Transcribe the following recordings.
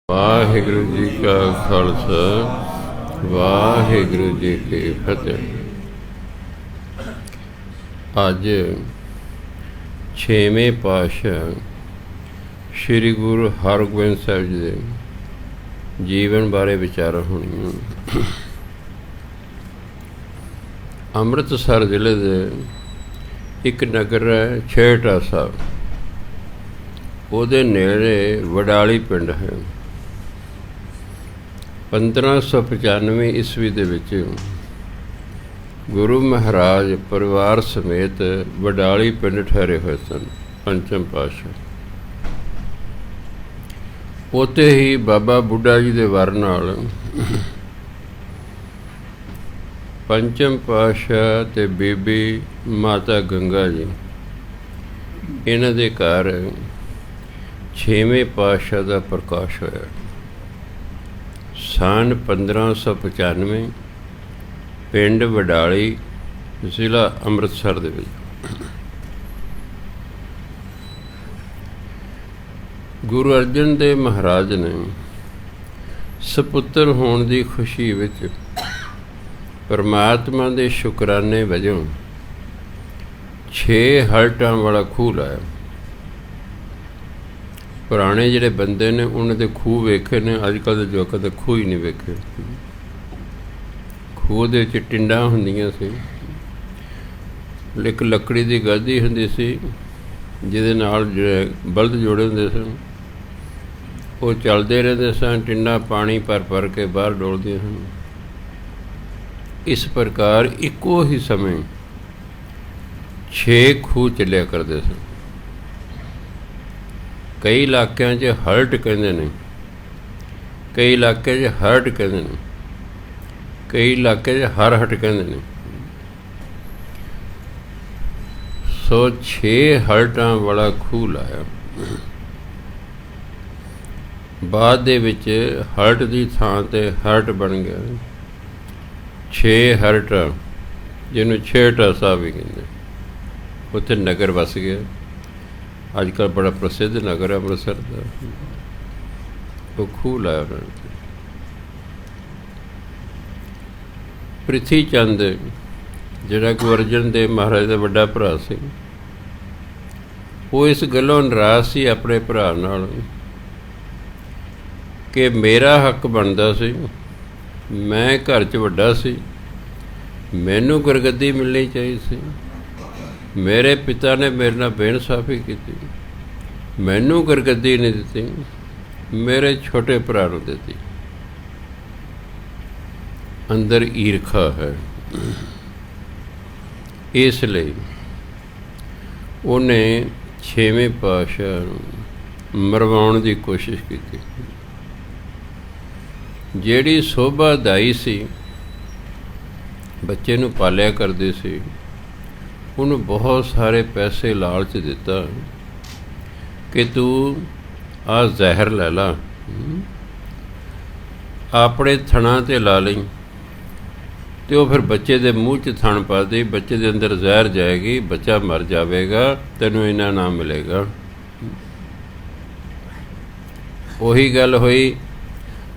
ਵਾਹਿਗੁਰੂ ਜੀ ਕਾ ਖਾਲਸਾ, ਵਾਹਿਗੁਰੂ ਜੀ ਕੀ ਫਤਿਹ। ਅੱਜ 6ਵੇਂ ਪਾਤਸ਼ਾਹ ਸ੍ਰੀ ਗੁਰੂ ਹਰਗੋਬਿੰਦ ਸਾਹਿਬ ਜੀ ਦੇ ਜੀਵਨ ਬਾਰੇ ਵਿਚਾਰਾਂ ਹੋਣੀਆਂ। ਅੰਮ੍ਰਿਤਸਰ ਜ਼ਿਲ੍ਹੇ ਦੇ ਇੱਕ ਨਗਰ ਹੈ ਛੇਹਰਟਾ ਸਾਹਿਬ, ਉਹਦੇ ਨੇੜੇ ਵਡਾਲੀ ਪਿੰਡ ਹੈ। 1595 ਈਸਵੀ ਦੇ ਵਿੱਚ ਗੁਰੂ ਮਹਾਰਾਜ ਪਰਿਵਾਰ ਸਮੇਤ ਵਡਾਲੀ ਪਿੰਡ ਠਹਿਰੇ ਹੋਏ ਸਨ। ਪੰਚਮ ਪਾਤਸ਼ਾਹ ਉੱਥੇ ਹੀ ਬਾਬਾ ਬੁੱਢਾ ਜੀ ਦੇ ਵਰ ਨਾਲ ਪੰਚਮ ਪਾਤਸ਼ਾਹ ਅਤੇ ਬੀਬੀ ਮਾਤਾ ਗੰਗਾ ਜੀ, ਇਹਨਾਂ ਦੇ ਘਰ 6ਵੇਂ ਪਾਤਸ਼ਾਹ ਦਾ ਪ੍ਰਕਾਸ਼ ਹੋਇਆ। ਸੰਨ 1595 ਪਿੰਡ ਵਡਾਲੀ, ਜ਼ਿਲ੍ਹਾ ਅੰਮ੍ਰਿਤਸਰ ਦੇ ਵਿੱਚ। ਗੁਰੂ ਅਰਜਨ ਦੇਵ ਮਹਾਰਾਜ ਨੇ ਸਪੁੱਤਰ ਹੋਣ ਦੀ ਖੁਸ਼ੀ ਵਿੱਚ ਪਰਮਾਤਮਾ ਦੇ ਸ਼ੁਕਰਾਨੇ ਵਜੋਂ 6 ਹਲਟਾਂ ਵਾਲਾ ਖੂਹ ਲਾਇਆ। ਪੁਰਾਣੇ ਜਿਹੜੇ ਬੰਦੇ ਨੇ ਉਹਨਾਂ ਦੇ ਖੂਹ ਵੇਖੇ ਨੇ, ਅੱਜ ਕੱਲ੍ਹ ਦੇ ਜਵਾਕਾਂ ਦੇ ਖੂਹ ਹੀ ਨਹੀਂ ਵੇਖੇ। ਖੂਹ ਦੇ ਵਿੱਚ ਟਿੰਡਾਂ ਹੁੰਦੀਆਂ ਸੀ, ਇੱਕ ਲੱਕੜੀ ਦੀ ਗਾਦੀ ਹੁੰਦੀ ਸੀ ਜਿਹਦੇ ਨਾਲ ਜਿਹੜੇ ਬਲਦ ਜੋੜੇ ਹੁੰਦੇ ਸਨ, ਉਹ ਚੱਲਦੇ ਰਹਿੰਦੇ ਸਨ। ਟਿੰਡਾਂ ਪਾਣੀ ਭਰ ਭਰ ਕੇ ਬਾਹਰ ਡੋਲਦੀਆਂ ਸਨ। ਇਸ ਪ੍ਰਕਾਰ ਇੱਕੋ ਹੀ ਸਮੇਂ 6 ਖੂਹ ਚੱਲਿਆ ਕਰਦੇ ਸਨ। ਕਈ ਇਲਾਕਿਆਂ 'ਚ ਹਲਟ ਕਹਿੰਦੇ ਨੇ, ਕਈ ਇਲਾਕਿਆਂ 'ਚ ਹਰਟ ਕਹਿੰਦੇ ਨੇ, ਕਈ ਇਲਾਕੇ 'ਚ ਹਰਹਟ ਕਹਿੰਦੇ ਨੇ। ਸੋ 6 ਹਲਟਾਂ ਵਾਲਾ ਖੂਹ ਲਾਇਆ। ਬਾਅਦ ਦੇ ਵਿੱਚ ਹਲਟ ਦੀ ਥਾਂ 'ਤੇ ਹਰਟ ਬਣ ਗਿਆ। 6 ਹਰਟਾਂ, ਜਿਹਨੂੰ ਛੇਹਰਟਾ ਸਾਹਿਬ ਵੀ ਕਹਿੰਦੇ, ਉੱਥੇ ਨਗਰ ਵਸ ਗਿਆ। ਅੱਜ ਕੱਲ੍ਹ ਬੜਾ ਪ੍ਰਸਿੱਧ ਨਗਰ ਹੈ ਅੰਮ੍ਰਿਤਸਰ ਦਾ। ਉਹ ਖੂਹ ਲਾਇਆ ਉਹਨਾਂ ਨੇ। ਪ੍ਰਿਥੀ ਚੰਦ, ਜਿਹੜਾ ਗੁਰੂ ਅਰਜਨ ਦੇਵ ਮਹਾਰਾਜ ਦਾ ਵੱਡਾ ਭਰਾ ਸੀ, ਉਹ ਇਸ ਗੱਲੋਂ ਨਾਰਾਜ਼ ਸੀ ਆਪਣੇ ਭਰਾ ਨਾਲ ਕਿ ਮੇਰਾ ਹੱਕ ਬਣਦਾ ਸੀ, ਮੈਂ ਘਰ 'ਚ ਵੱਡਾ ਸੀ, ਮੈਨੂੰ ਗੁਰਗੱਦੀ ਮਿਲਣੀ ਚਾਹੀਦੀ ਸੀ। ਮੇਰੇ ਪਿਤਾ ਨੇ ਮੇਰੇ ਨਾਲ ਬੇਇਨਸਾਫੀ ਕੀਤੀ, ਮੈਨੂੰ ਗੁਰਗੱਦੀ ਨਹੀਂ ਦਿੱਤੀ, ਮੇਰੇ ਛੋਟੇ ਭਰਾ ਨੂੰ ਦਿੱਤੀ। ਅੰਦਰ ਈਰਖਾ ਹੈ। ਇਸ ਲਈ ਉਹਨੇ 6ਵੇਂ ਪਾਤਸ਼ਾਹ ਨੂੰ ਮਰਵਾਉਣ ਦੀ ਕੋਸ਼ਿਸ਼ ਕੀਤੀ। ਜਿਹੜੀ ਸੋਭਾਦਾਈ ਸੀ, ਬੱਚੇ ਨੂੰ ਪਾਲਿਆ ਕਰਦੀ ਸੀ, ਉਹਨੂੰ ਬਹੁਤ ਸਾਰੇ ਪੈਸੇ ਲਾਲਚ ਦਿੱਤਾ ਕਿ ਤੂੰ ਆਹ ਜ਼ਹਿਰ ਲੈ ਲਾ, ਆਪਣੇ ਥਣਾਂ 'ਤੇ ਲਾ ਲਈ, ਅਤੇ ਉਹ ਫਿਰ ਬੱਚੇ ਦੇ ਮੂੰਹ 'ਚ ਥਣ ਪਾ ਦੇ, ਬੱਚੇ ਦੇ ਅੰਦਰ ਜ਼ਹਿਰ ਜਾਏਗੀ, ਬੱਚਾ ਮਰ ਜਾਵੇਗਾ, ਤੈਨੂੰ ਇੰਨਾ ਨਾਮ ਮਿਲੇਗਾ। ਉਹੀ ਗੱਲ ਹੋਈ,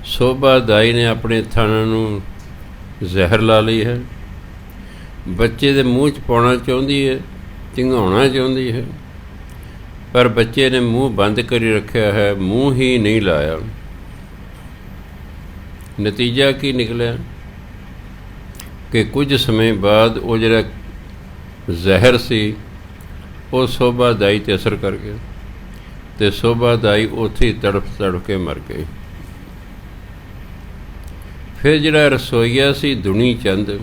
ਸੋਭਾਦਾਈ ਨੇ ਆਪਣੇ ਥਣਾਂ ਨੂੰ ਜ਼ਹਿਰ ਲਾ ਲਈ ਹੈ, ਬੱਚੇ ਦੇ ਮੂੰਹ 'ਚ ਪਾਉਣਾ ਚਾਹੁੰਦੀ ਹੈ, ਚਿੰਘਾਉਣਾ ਚਾਹੁੰਦੀ ਹੈ, ਪਰ ਬੱਚੇ ਨੇ ਮੂੰਹ ਬੰਦ ਕਰੀ ਰੱਖਿਆ ਹੈ, ਮੂੰਹ ਹੀ ਨਹੀਂ ਲਾਇਆ। ਨਤੀਜਾ ਕੀ ਨਿਕਲਿਆ ਕਿ ਕੁਝ ਸਮੇਂ ਬਾਅਦ ਉਹ ਜਿਹੜਾ ਜ਼ਹਿਰ ਸੀ ਉਹ ਸੋਭਾਦਾਈ 'ਤੇ ਅਸਰ ਕਰ ਗਿਆ, ਅਤੇ ਸੋਭਾਦਾਈ ਉੱਥੇ ਹੀ ਤੜਫ ਕੇ ਮਰ ਗਈ। ਫਿਰ ਜਿਹੜਾ ਰਸੋਈਆ ਸੀ ਦੁਨੀ ਚੰਦ,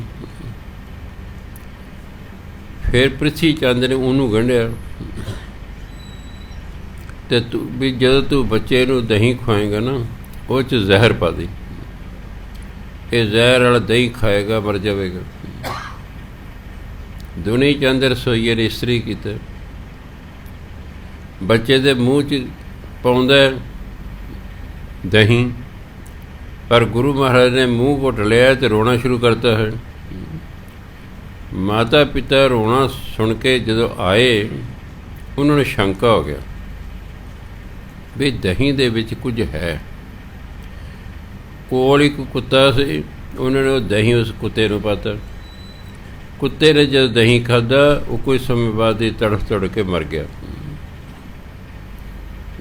ਫਿਰ ਪ੍ਰਿਥੀ ਚੰਦ ਨੇ ਉਹਨੂੰ ਗੰਢਿਆ ਅਤੇ ਤੂੰ ਵੀ ਜਦੋਂ ਤੂੰ ਬੱਚੇ ਨੂੰ ਦਹੀਂ ਖਵਾਏਂਗਾ ਨਾ, ਉਹ 'ਚ ਜ਼ਹਿਰ ਪਾ ਦੇ, ਇਹ ਜ਼ਹਿਰ ਵਾਲਾ ਦਹੀਂ ਖਾਏਗਾ, ਮਰ ਜਾਵੇਗਾ। ਦੁਨੀ ਚੰਦ ਰਸੋਈਏ ਨੇ ਇਸਤਰੀ ਕੀਤਾ, ਬੱਚੇ ਦੇ ਮੂੰਹ 'ਚ ਪਾਉਂਦਾ ਦਹੀਂ, ਪਰ ਗੁਰੂ ਮਹਾਰਾਜ ਨੇ ਮੂੰਹ ਘੁੱਟ ਲਿਆ ਅਤੇ ਰੋਣਾ ਸ਼ੁਰੂ ਕਰਤਾ ਹੈ। ਮਾਤਾ ਪਿਤਾ ਰੋਣਾ ਸੁਣ ਕੇ ਜਦੋਂ ਆਏ, ਉਹਨਾਂ ਨੂੰ ਸ਼ੰਕਾ ਹੋ ਗਿਆ ਵੀ ਦਹੀਂ ਦੇ ਵਿੱਚ ਕੁਝ ਹੈ। ਕੋਲ ਇੱਕ ਕੁੱਤਾ ਸੀ, ਉਹਨਾਂ ਨੇ ਉਹ ਦਹੀਂ ਉਸ ਕੁੱਤੇ ਨੂੰ ਪਾਤਾ। ਕੁੱਤੇ ਨੇ ਜਦ ਦਹੀਂ ਖਾਧਾ, ਉਹ ਕੁਝ ਸਮੇਂ ਬਾਅਦ ਹੀ ਤੜਫ ਤੜ ਕੇ ਮਰ ਗਿਆ।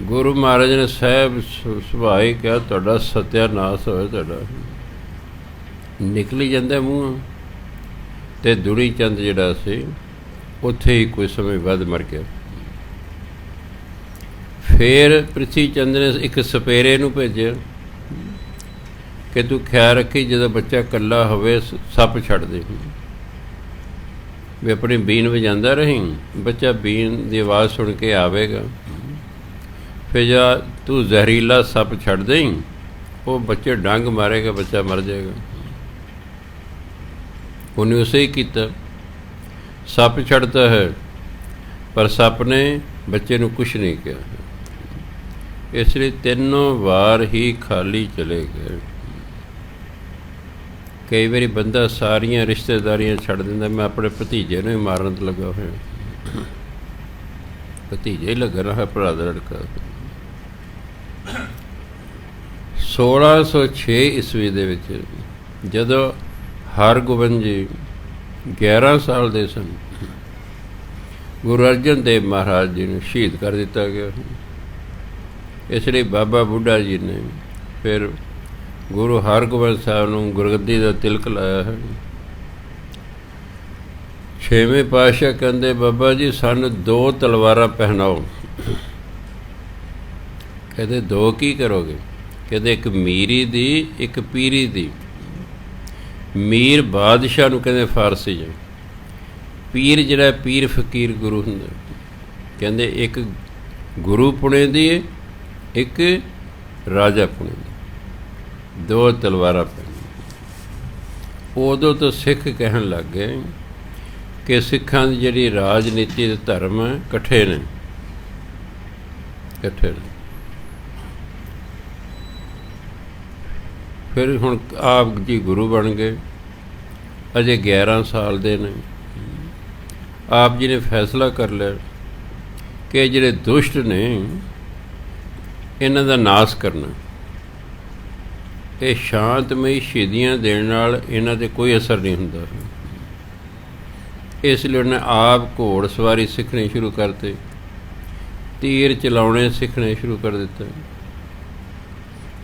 ਗੁਰੂ ਮਹਾਰਾਜ ਨੇ ਸਾਹਿਬ ਸੁਭਾਏ ਕਿਹਾ, ਤੁਹਾਡਾ ਸਤਿਆਨਾਸ਼ ਹੋਇਆ, ਤੁਹਾਡਾ ਨਿਕਲੀ ਜਾਂਦਾ ਮੂੰਹ। ਅਤੇ ਦੁੜੀ ਚੰਦ ਜਿਹੜਾ ਸੀ ਉੱਥੇ ਹੀ ਕੁਝ ਸਮੇਂ ਬਾਅਦ ਮਰ ਗਿਆ। ਫਿਰ ਪ੍ਰਿਥੀ ਚੰਦ ਨੇ ਇੱਕ ਸਪੇਰੇ ਨੂੰ ਭੇਜਿਆ ਕਿ ਤੂੰ ਖਿਆਲ ਰੱਖੀ, ਜਦੋਂ ਬੱਚਾ ਇਕੱਲਾ ਹੋਵੇ ਸੱਪ ਛੱਡ ਦੇ, ਵੀ ਆਪਣੀ ਬੀਨ ਵਜਾਉਂਦਾ ਰਹੀਂ, ਬੱਚਾ ਬੀਨ ਦੀ ਆਵਾਜ਼ ਸੁਣ ਕੇ ਆਵੇਗਾ, ਫਿਰ ਜਾਂ ਤੂੰ ਜ਼ਹਿਰੀਲਾ ਸੱਪ ਛੱਡ ਦੇਂ, ਉਹ ਬੱਚੇ ਡੰਗ ਮਾਰੇਗਾ, ਬੱਚਾ ਮਰ ਜਾਏਗਾ। ਉਹਨੇ ਉਸੇ ਹੀ ਕੀਤਾ, ਸੱਪ ਛੱਡਤਾ ਹੈ, ਪਰ ਸੱਪ ਨੇ ਬੱਚੇ ਨੂੰ ਕੁਛ ਨਹੀਂ ਕਿਹਾ। ਇਸ ਲਈ 3 ਵਾਰ ਹੀ ਖਾਲੀ ਚਲੇ ਗਏ। ਕਈ ਵਾਰੀ ਬੰਦਾ ਸਾਰੀਆਂ ਰਿਸ਼ਤੇਦਾਰੀਆਂ ਛੱਡ ਦਿੰਦਾ। ਮੈਂ ਆਪਣੇ ਭਤੀਜੇ ਨੂੰ ਹੀ ਮਾਰਨ 'ਤੇ ਲੱਗਾ ਹੋਇਆ, ਭਤੀਜੇ ਹੀ ਲੱਗਾ ਰਿਹਾ, ਭਰਾ ਦਾ ਲੜਕਾ। 1606 ਈਸਵੀ ਦੇ ਵਿੱਚ ਜਦੋਂ ਹਰਗੋਬਿੰਦ ਜੀ 11 ਸਾਲ ਦੇ ਸਨ, ਗੁਰੂ ਅਰਜਨ ਦੇਵ ਮਹਾਰਾਜ ਜੀ ਨੂੰ ਸ਼ਹੀਦ ਕਰ ਦਿੱਤਾ ਗਿਆ। ਇਸ ਲਈ ਬਾਬਾ ਬੁੱਢਾ ਜੀ ਨੇ ਫਿਰ ਗੁਰੂ ਹਰਗੋਬਿੰਦ ਸਾਹਿਬ ਨੂੰ ਗੁਰਗੱਦੀ ਦਾ ਤਿਲਕ ਲਾਇਆ ਹੈ। 6ਵੇਂ ਪਾਤਸ਼ਾਹ ਕਹਿੰਦੇ, ਬਾਬਾ ਜੀ ਸਾਨੂੰ 2 ਤਲਵਾਰਾਂ ਪਹਿਨਾਓ। ਕਹਿੰਦੇ 2 ਕੀ ਕਰੋਗੇ? ਕਹਿੰਦੇ ਇੱਕ ਮੀਰੀ ਦੀ, ਇੱਕ ਪੀਰੀ ਦੀ। ਮੀਰ ਬਾਦਸ਼ਾਹ ਨੂੰ ਕਹਿੰਦੇ ਫਾਰਸੀ 'ਚ, ਪੀਰ ਜਿਹੜਾ ਪੀਰ ਫਕੀਰ ਗੁਰੂ ਹੁੰਦਾ। ਕਹਿੰਦੇ ਇੱਕ ਗੁਰੂ ਪੁਣੇ ਦੀ, ਇੱਕ ਰਾਜਾ ਪੁਣੇ ਦੀ, 2 ਤਲਵਾਰਾਂ ਪੈਣੀਆਂ। ਉਦੋਂ ਤੋਂ ਸਿੱਖ ਕਹਿਣ ਲੱਗ ਗਏ ਕਿ ਸਿੱਖਾਂ ਦੀ ਜਿਹੜੀ ਰਾਜਨੀਤੀ ਦੇ ਧਰਮ ਹੈ ਇਕੱਠੇ ਨੇ, ਇਕੱਠੇ ਨੇ। ਫਿਰ ਹੁਣ ਆਪ ਜੀ ਗੁਰੂ ਬਣ ਗਏ, ਅਜੇ 11 ਸਾਲ ਦੇ ਨੇ। ਆਪ ਜੀ ਨੇ ਫੈਸਲਾ ਕਰ ਲਿਆ ਕਿ ਜਿਹੜੇ ਦੁਸ਼ਟ ਨੇ ਇਹਨਾਂ ਦਾ ਨਾਸ਼ ਕਰਨਾ। ਇਹ ਸ਼ਾਂਤਮਈ ਸ਼ਹੀਦੀਆਂ ਦੇਣ ਨਾਲ ਇਹਨਾਂ 'ਤੇ ਕੋਈ ਅਸਰ ਨਹੀਂ ਹੁੰਦਾ। ਇਸ ਲਈ ਉਹਨੇ ਆਪ ਘੋੜ ਸਵਾਰੀ ਸਿੱਖਣੀ ਸ਼ੁਰੂ ਕਰਤੇ, ਤੀਰ ਚਲਾਉਣੇ ਸਿੱਖਣੇ ਸ਼ੁਰੂ ਕਰ ਦਿੱਤੇ।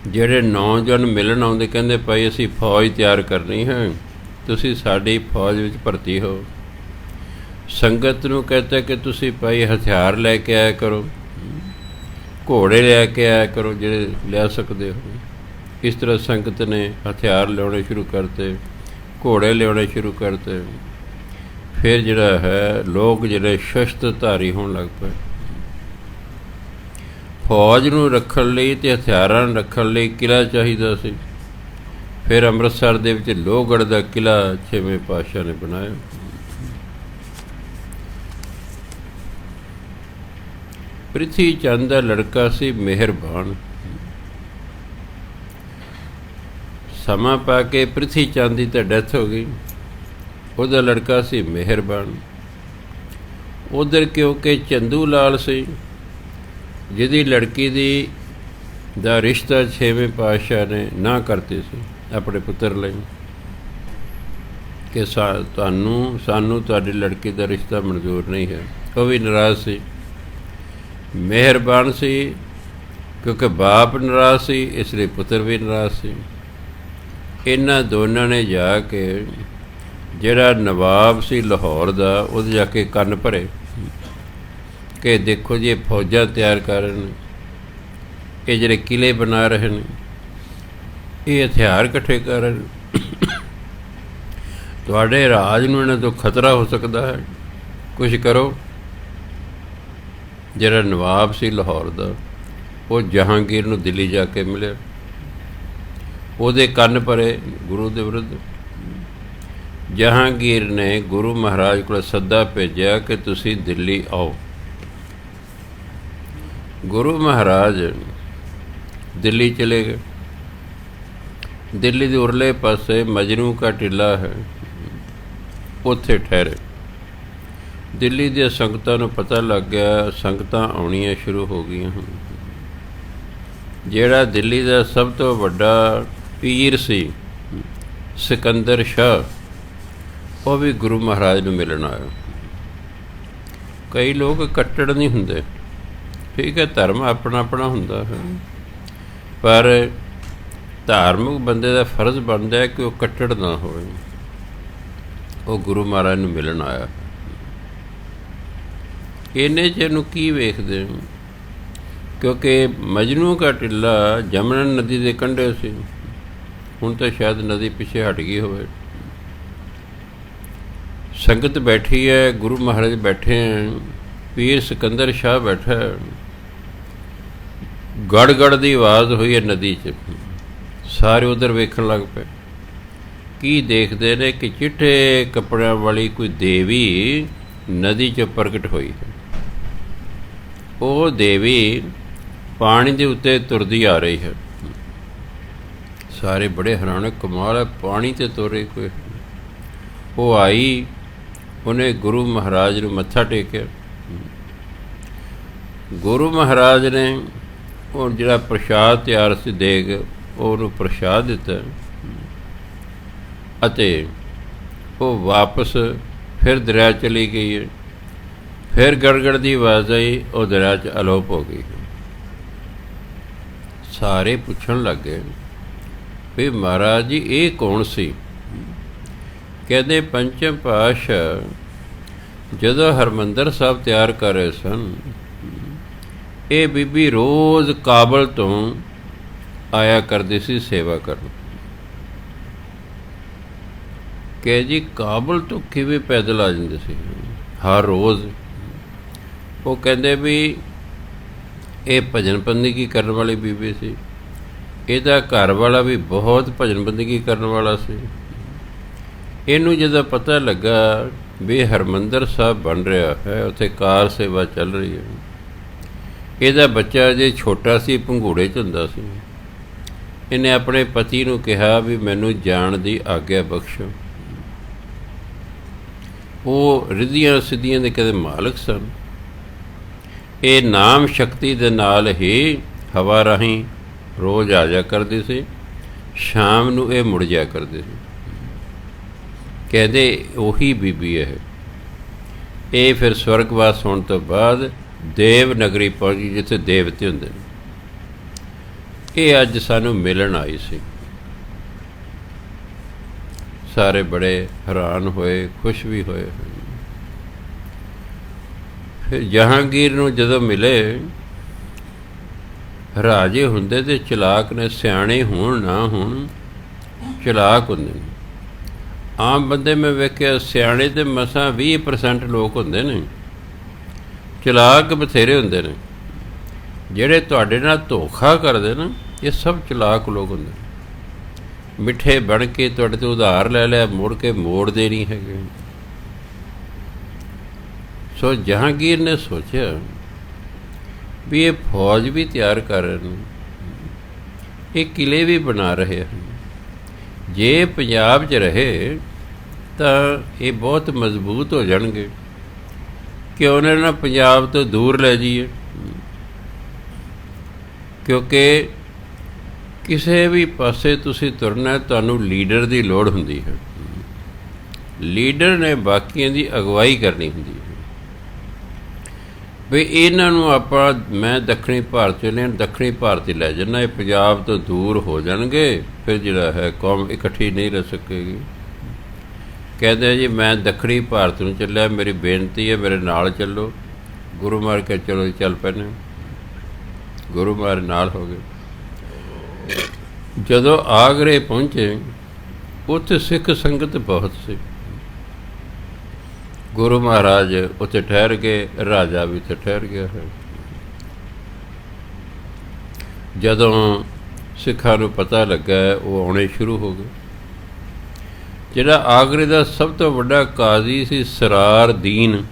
ਜਿਹੜੇ ਨੌਜਵਾਨ ਮਿਲਣ ਆਉਂਦੇ ਕਹਿੰਦੇ, ਭਾਈ ਅਸੀਂ ਫੌਜ ਤਿਆਰ ਕਰਨੀ ਹੈ, ਤੁਸੀਂ ਸਾਡੀ ਫੌਜ ਵਿੱਚ ਭਰਤੀ ਹੋ। ਸੰਗਤ ਨੂੰ ਕਹਿੰਦਾ ਕਿ ਤੁਸੀਂ ਭਾਈ ਹਥਿਆਰ ਲੈ ਕੇ ਆਇਆ ਕਰੋ, ਘੋੜੇ ਲੈ ਕੇ ਆਇਆ ਕਰੋ ਜਿਹੜੇ ਲਿਆ ਸਕਦੇ ਹੋ। ਇਸ ਤਰ੍ਹਾਂ ਸੰਗਤ ਨੇ ਹਥਿਆਰ ਲਿਆਉਣੇ ਸ਼ੁਰੂ ਕਰਤੇ, ਘੋੜੇ ਲਿਆਉਣੇ ਸ਼ੁਰੂ ਕਰਤੇ। ਫਿਰ ਜਿਹੜਾ ਹੈ ਲੋਕ ਜਿਹੜੇ ਸ਼ਸਤਰਧਾਰੀ ਹੋਣ ਲੱਗ ਪਏ। ਫੌਜ ਨੂੰ ਰੱਖਣ ਲਈ ਅਤੇ ਹਥਿਆਰਾਂ ਨੂੰ ਰੱਖਣ ਲਈ ਕਿਲ੍ਹਾ ਚਾਹੀਦਾ ਸੀ। ਫਿਰ ਅੰਮ੍ਰਿਤਸਰ ਦੇ ਵਿੱਚ ਲੋਹਗੜ੍ਹ ਦਾ ਕਿਲ੍ਹਾ 6ਵੇਂ ਪਾਤਸ਼ਾਹ ਨੇ ਬਣਾਇਆ। ਪ੍ਰਿਥੀ ਚੰਦ ਦਾ ਲੜਕਾ ਸੀ ਮਿਹਰਬਾਨ। ਸਮਾਂ ਪਾ ਕੇ ਪ੍ਰਿਥੀ ਚੰਦ ਦੀ ਤਾਂ ਡੈਥ ਹੋ ਗਈ। ਉਹਦਾ ਲੜਕਾ ਸੀ ਮਿਹਰਬਾਨ। ਉੱਧਰ ਕਿਉਂਕਿ ਚੰਦੂ ਲਾਲ ਸੀ, ਜਿਹਦੀ ਲੜਕੀ ਦਾ ਰਿਸ਼ਤਾ 6ਵੇਂ ਪਾਤਸ਼ਾਹ ਨੇ ਨਾ ਕਰਤੀ ਸੀ ਆਪਣੇ ਪੁੱਤਰ ਲਈ ਕਿ ਸਾਨੂੰ ਤੁਹਾਡੀ ਲੜਕੀ ਦਾ ਰਿਸ਼ਤਾ ਮਨਜ਼ੂਰ ਨਹੀਂ ਹੈ। ਉਹ ਵੀ ਨਾਰਾਜ਼ ਸੀ। ਮਿਹਰਬਾਨ ਸੀ ਕਿਉਂਕਿ ਬਾਪ ਨਾਰਾਜ਼ ਸੀ, ਇਸ ਲਈ ਪੁੱਤਰ ਵੀ ਨਾਰਾਜ਼ ਸੀ। ਇਹਨਾਂ ਦੋਨਾਂ ਨੇ ਜਾ ਕੇ ਜਿਹੜਾ ਨਵਾਬ ਸੀ ਲਾਹੌਰ ਦਾ, ਉਹਦੇ ਜਾ ਕੇ ਕੰਨ ਭਰੇ ਕਿ ਦੇਖੋ ਜੀ, ਇਹ ਫੌਜਾਂ ਤਿਆਰ ਕਰ ਰਹੇ ਨੇ, ਇਹ ਜਿਹੜੇ ਕਿਲ੍ਹੇ ਬਣਾ ਰਹੇ ਨੇ, ਇਹ ਹਥਿਆਰ ਇਕੱਠੇ ਕਰ ਰਹੇ ਨੇ, ਤੁਹਾਡੇ ਰਾਜ ਨੂੰ ਇਹਨਾਂ ਤੋਂ ਖਤਰਾ ਹੋ ਸਕਦਾ ਹੈ, ਕੁਛ ਕਰੋ। ਜਿਹੜਾ ਨਵਾਬ ਸੀ ਲਾਹੌਰ ਦਾ, ਉਹ ਜਹਾਂਗੀਰ ਨੂੰ ਦਿੱਲੀ ਜਾ ਕੇ ਮਿਲਿਆ, ਉਹਦੇ ਕੰਨ ਭਰੇ ਗੁਰੂ ਦੇ ਵਿਰੁੱਧ। ਜਹਾਂਗੀਰ ਨੇ ਗੁਰੂ ਮਹਾਰਾਜ ਕੋਲ ਸੱਦਾ ਭੇਜਿਆ ਕਿ ਤੁਸੀਂ ਦਿੱਲੀ ਆਓ। ਗੁਰੂ ਮਹਾਰਾਜ ਦਿੱਲੀ ਚਲੇ ਗਏ। ਦਿੱਲੀ ਦੇ ਉਰਲੇ ਪਾਸੇ ਮਜਨੂ ਕਾ ਟਿੱਲਾ ਹੈ, ਉੱਥੇ ਠਹਿਰੇ। ਦਿੱਲੀ ਦੀਆਂ ਸੰਗਤਾਂ ਨੂੰ ਪਤਾ ਲੱਗ ਗਿਆ, ਸੰਗਤਾਂ ਆਉਣੀਆਂ ਸ਼ੁਰੂ ਹੋ ਗਈਆਂ ਹਨ। ਜਿਹੜਾ ਦਿੱਲੀ ਦਾ ਸਭ ਤੋਂ ਵੱਡਾ ਪੀਰ ਸੀ ਸਿਕੰਦਰ ਸ਼ਾਹ, ਉਹ ਵੀ ਗੁਰੂ ਮਹਾਰਾਜ ਨੂੰ ਮਿਲਣ ਆਇਆ। ਕਈ ਲੋਕ ਕੱਟੜ ਨਹੀਂ ਹੁੰਦੇ, ਠੀਕ ਹੈ, ਧਰਮ ਆਪਣਾ ਆਪਣਾ ਹੁੰਦਾ ਹੈ, ਪਰ ਧਾਰਮਿਕ ਬੰਦੇ ਦਾ ਫਰਜ਼ ਬਣਦਾ ਹੈ ਕਿ ਉਹ ਕੱਟੜ ਨਾ ਹੋਵੇ। ਉਹ ਗੁਰੂ ਮਹਾਰਾਜ ਨੂੰ ਮਿਲਣ ਆਇਆ। ਇਹਨੇ 'ਚ ਇਹਨੂੰ ਕੀ ਵੇਖਦੇ, ਕਿਉਂਕਿ ਮਜਨੂ ਦਾ ਟਿੱਲਾ ਜਮਨਾ ਨਦੀ ਦੇ ਕੰਢੇ ਸੀ, ਹੁਣ ਤਾਂ ਸ਼ਾਇਦ ਨਦੀ ਪਿੱਛੇ ਹਟ ਗਈ ਹੋਵੇ। ਸੰਗਤ ਬੈਠੀ ਹੈ, ਗੁਰੂ ਮਹਾਰਾਜ ਬੈਠੇ ਹੈ, ਪੀਰ ਸਿਕੰਦਰ ਸ਼ਾਹ ਬੈਠਾ ਹੈ। ਗੜ ਗੜ ਦੀ ਆਵਾਜ਼ ਹੋਈ ਹੈ ਨਦੀ 'ਚ, ਸਾਰੇ ਉੱਧਰ ਵੇਖਣ ਲੱਗ ਪਏ। ਕੀ ਦੇਖਦੇ ਨੇ ਕਿ ਚਿੱਟੇ ਕੱਪੜਿਆਂ ਵਾਲੀ ਕੋਈ ਦੇਵੀ ਨਦੀ 'ਚ ਪ੍ਰਗਟ ਹੋਈ ਹੈ। ਉਹ ਦੇਵੀ ਪਾਣੀ ਦੇ ਉੱਤੇ ਤੁਰਦੀ ਆ ਰਹੀ ਹੈ। ਸਾਰੇ ਬੜੇ ਹੈਰਾਨ, ਕਮਾਲ ਹੈ, ਪਾਣੀ 'ਤੇ ਤੁਰੇ ਕੋਈ। ਉਹ ਆਈ, ਉਹਨੇ ਗੁਰੂ ਮਹਾਰਾਜ ਨੂੰ ਮੱਥਾ ਟੇਕਿਆ। ਗੁਰੂ ਮਹਾਰਾਜ ਨੇ ਉਹ ਜਿਹੜਾ ਪ੍ਰਸ਼ਾਦ ਤਿਆਰ ਸੀ ਦੇਗ, ਉਹਨੂੰ ਪ੍ਰਸ਼ਾਦ ਦਿੱਤਾ ਅਤੇ ਉਹ ਵਾਪਸ ਫਿਰ ਦਰਿਆ ਚਲੀ ਗਈ ਹੈ। ਫਿਰ ਗੜਗੜ ਦੀ ਆਵਾਜ਼ ਆਈ, ਉਹ ਦਰਿਆ 'ਚ ਅਲੋਪ ਹੋ ਗਈ। ਸਾਰੇ ਪੁੱਛਣ ਲੱਗ ਗਏ ਵੀ ਮਹਾਰਾਜ ਜੀ ਇਹ ਕੌਣ ਸੀ? ਕਹਿੰਦੇ ਪੰਚਮ ਪਾਤਸ਼ਾਹ ਜਦੋਂ ਹਰਿਮੰਦਰ ਸਾਹਿਬ ਤਿਆਰ ਕਰ ਰਹੇ ਸਨ, ਇਹ ਬੀਬੀ ਰੋਜ਼ ਕਾਬਲ ਤੋਂ ਆਇਆ ਕਰਦੀ ਸੀ ਸੇਵਾ ਕਰਨ। ਕਿ ਜੀ ਕਾਬਲ ਤੋਂ ਕਿਵੇਂ ਪੈਦਲ ਆ ਜਾਂਦੇ ਸੀ ਹਰ ਰੋਜ਼? ਉਹ ਕਹਿੰਦੇ ਵੀ ਇਹ ਭਜਨ ਬੰਦਗੀ ਕਰਨ ਵਾਲੀ ਬੀਬੀ ਸੀ, ਇਹਦਾ ਘਰ ਵਾਲਾ ਵੀ ਬਹੁਤ ਭਜਨ ਬੰਦਗੀ ਕਰਨ ਵਾਲਾ ਸੀ। ਇਹਨੂੰ ਜਦੋਂ ਪਤਾ ਲੱਗਾ ਵੀ ਹਰਿਮੰਦਰ ਸਾਹਿਬ ਬਣ ਰਿਹਾ ਹੈ, ਉੱਥੇ ਕਾਰ ਸੇਵਾ ਚੱਲ ਰਹੀ ਹੈ, ਇਹਦਾ ਬੱਚਾ ਜੇ ਛੋਟਾ ਸੀ, ਭੰਗੂੜੇ 'ਚ ਹੁੰਦਾ ਸੀ, ਇਹਨੇ ਆਪਣੇ ਪਤੀ ਨੂੰ ਕਿਹਾ ਵੀ ਮੈਨੂੰ ਜਾਣ ਦੀ ਆਗਿਆ ਬਖਸ਼ੋ। ਉਹ ਰਿੱਧੀਆਂ ਸਿੱਧੀਆਂ ਦੇ ਕਦੇ ਮਾਲਕ ਸਨ। ਇਹ ਨਾਮ ਸ਼ਕਤੀ ਦੇ ਨਾਲ ਹੀ ਹਵਾ ਰਾਹੀਂ ਰੋਜ਼ ਆ ਜਾ ਕਰਦੀ ਸੀ, ਸ਼ਾਮ ਨੂੰ ਇਹ ਮੁੜ ਜਾ ਕਰਦੇ ਸੀ। ਕਹਿੰਦੇ ਉਹੀ ਬੀਬੀ ਹੈ। ਇਹ ਫਿਰ ਸਵਰਗਵਾਸ ਹੋਣ ਤੋਂ ਬਾਅਦ ਦੇਵ ਨਗਰੀ ਪਹੁੰਚੀ, ਜਿੱਥੇ ਦੇਵਤੇ ਹੁੰਦੇ ਨੇ। ਇਹ ਅੱਜ ਸਾਨੂੰ ਮਿਲਣ ਆਈ ਸੀ। ਸਾਰੇ ਬੜੇ ਹੈਰਾਨ ਹੋਏ, ਖੁਸ਼ ਵੀ ਹੋਏ। ਫਿਰ ਜਹਾਂਗੀਰ ਨੂੰ ਜਦੋਂ ਮਿਲੇ, ਰਾਜੇ ਹੁੰਦੇ ਤੇ ਚਲਾਕ ਨੇ, ਸਿਆਣੇ ਹੋਣ ਨਾ ਹੋਣ ਚਲਾਕ ਹੁੰਦੇ ਨੇ। ਆਮ ਬੰਦੇ ਮੈਂ ਵੇਖਿਆ ਸਿਆਣੇ ਤੇ ਮਸਾਂ 20% ਲੋਕ ਹੁੰਦੇ ਨੇ, ਚਲਾਕ ਬਥੇਰੇ ਹੁੰਦੇ ਨੇ। ਜਿਹੜੇ ਤੁਹਾਡੇ ਨਾਲ ਧੋਖਾ ਕਰਦੇ ਨਾ, ਇਹ ਸਭ ਚਲਾਕ ਲੋਕ ਹੁੰਦੇ। ਮਿੱਠੇ ਬਣ ਕੇ ਤੁਹਾਡੇ ਤੋਂ ਉਧਾਰ ਲੈ ਲਿਆ, ਮੁੜ ਕੇ ਮੋੜਦੇ ਨਹੀਂ ਹੈਗੇ। ਸੋ ਜਹਾਂਗੀਰ ਨੇ ਸੋਚਿਆ ਵੀ ਇਹ ਫੌਜ ਵੀ ਤਿਆਰ ਕਰ ਰਹੇ ਨੇ, ਇਹ ਕਿਲੇ ਵੀ ਬਣਾ ਰਹੇ ਹਨ। ਜੇ ਪੰਜਾਬ 'ਚ ਰਹੇ ਤਾਂ ਇਹ ਬਹੁਤ ਮਜ਼ਬੂਤ ਹੋ ਜਾਣਗੇ, ਕਿ ਉਹਨਾਂ ਨੂੰ ਪੰਜਾਬ ਤੋਂ ਦੂਰ ਲੈ ਜਾਈਏ। ਕਿਉਂਕਿ ਕਿਸੇ ਵੀ ਪਾਸੇ ਤੁਸੀਂ ਤੁਰਨਾ, ਤੁਹਾਨੂੰ ਲੀਡਰ ਦੀ ਲੋੜ ਹੁੰਦੀ ਹੈ। ਲੀਡਰ ਨੇ ਬਾਕੀਆਂ ਦੀ ਅਗਵਾਈ ਕਰਨੀ ਹੁੰਦੀ ਹੈ। ਵੀ ਇਹਨਾਂ ਨੂੰ ਮੈਂ ਦੱਖਣੀ ਭਾਰਤ ਚ ਦੱਖਣੀ ਭਾਰਤ ਹੀ ਲੈ ਜਾਂਦਾ, ਇਹ ਪੰਜਾਬ ਤੋਂ ਦੂਰ ਹੋ ਜਾਣਗੇ, ਫਿਰ ਜਿਹੜਾ ਹੈ ਕੌਮ ਇਕੱਠੀ ਨਹੀਂ ਰਹਿ ਸਕੇਗੀ। ਕਹਿੰਦੇ ਜੀ ਮੈਂ ਦੱਖਣੀ ਭਾਰਤ ਨੂੰ ਚੱਲਿਆ, ਮੇਰੀ ਬੇਨਤੀ ਹੈ ਮੇਰੇ ਨਾਲ ਚੱਲੋ। ਗੁਰੂ ਮਹਾਰਾਜ ਕੇ ਚਲੋ ਜੀ, ਚੱਲ ਪੈਣੇ। ਗੁਰੂ ਮਹਾਰਾਜ ਨਾਲ ਹੋ ਗਏ। ਜਦੋਂ ਆਗਰੇ ਪਹੁੰਚੇ, ਉੱਥੇ ਸਿੱਖ ਸੰਗਤ ਬਹੁਤ ਸੀ। ਗੁਰੂ ਮਹਾਰਾਜ ਉੱਥੇ ਠਹਿਰ ਗਏ, ਰਾਜਾ ਵੀ ਉੱਥੇ ਠਹਿਰ ਗਿਆ ਹੈ। ਜਦੋਂ ਸਿੱਖਾਂ ਨੂੰ ਪਤਾ ਲੱਗਾ, ਉਹ ਆਉਣੇ ਸ਼ੁਰੂ ਹੋ ਗਏ। ਜਿਹੜਾ ਆਗਰੇ ਦਾ ਸਭ ਤੋਂ ਵੱਡਾ ਕਾਜ਼ੀ ਸੀ ਸਰਾਰ ਦੀਨ,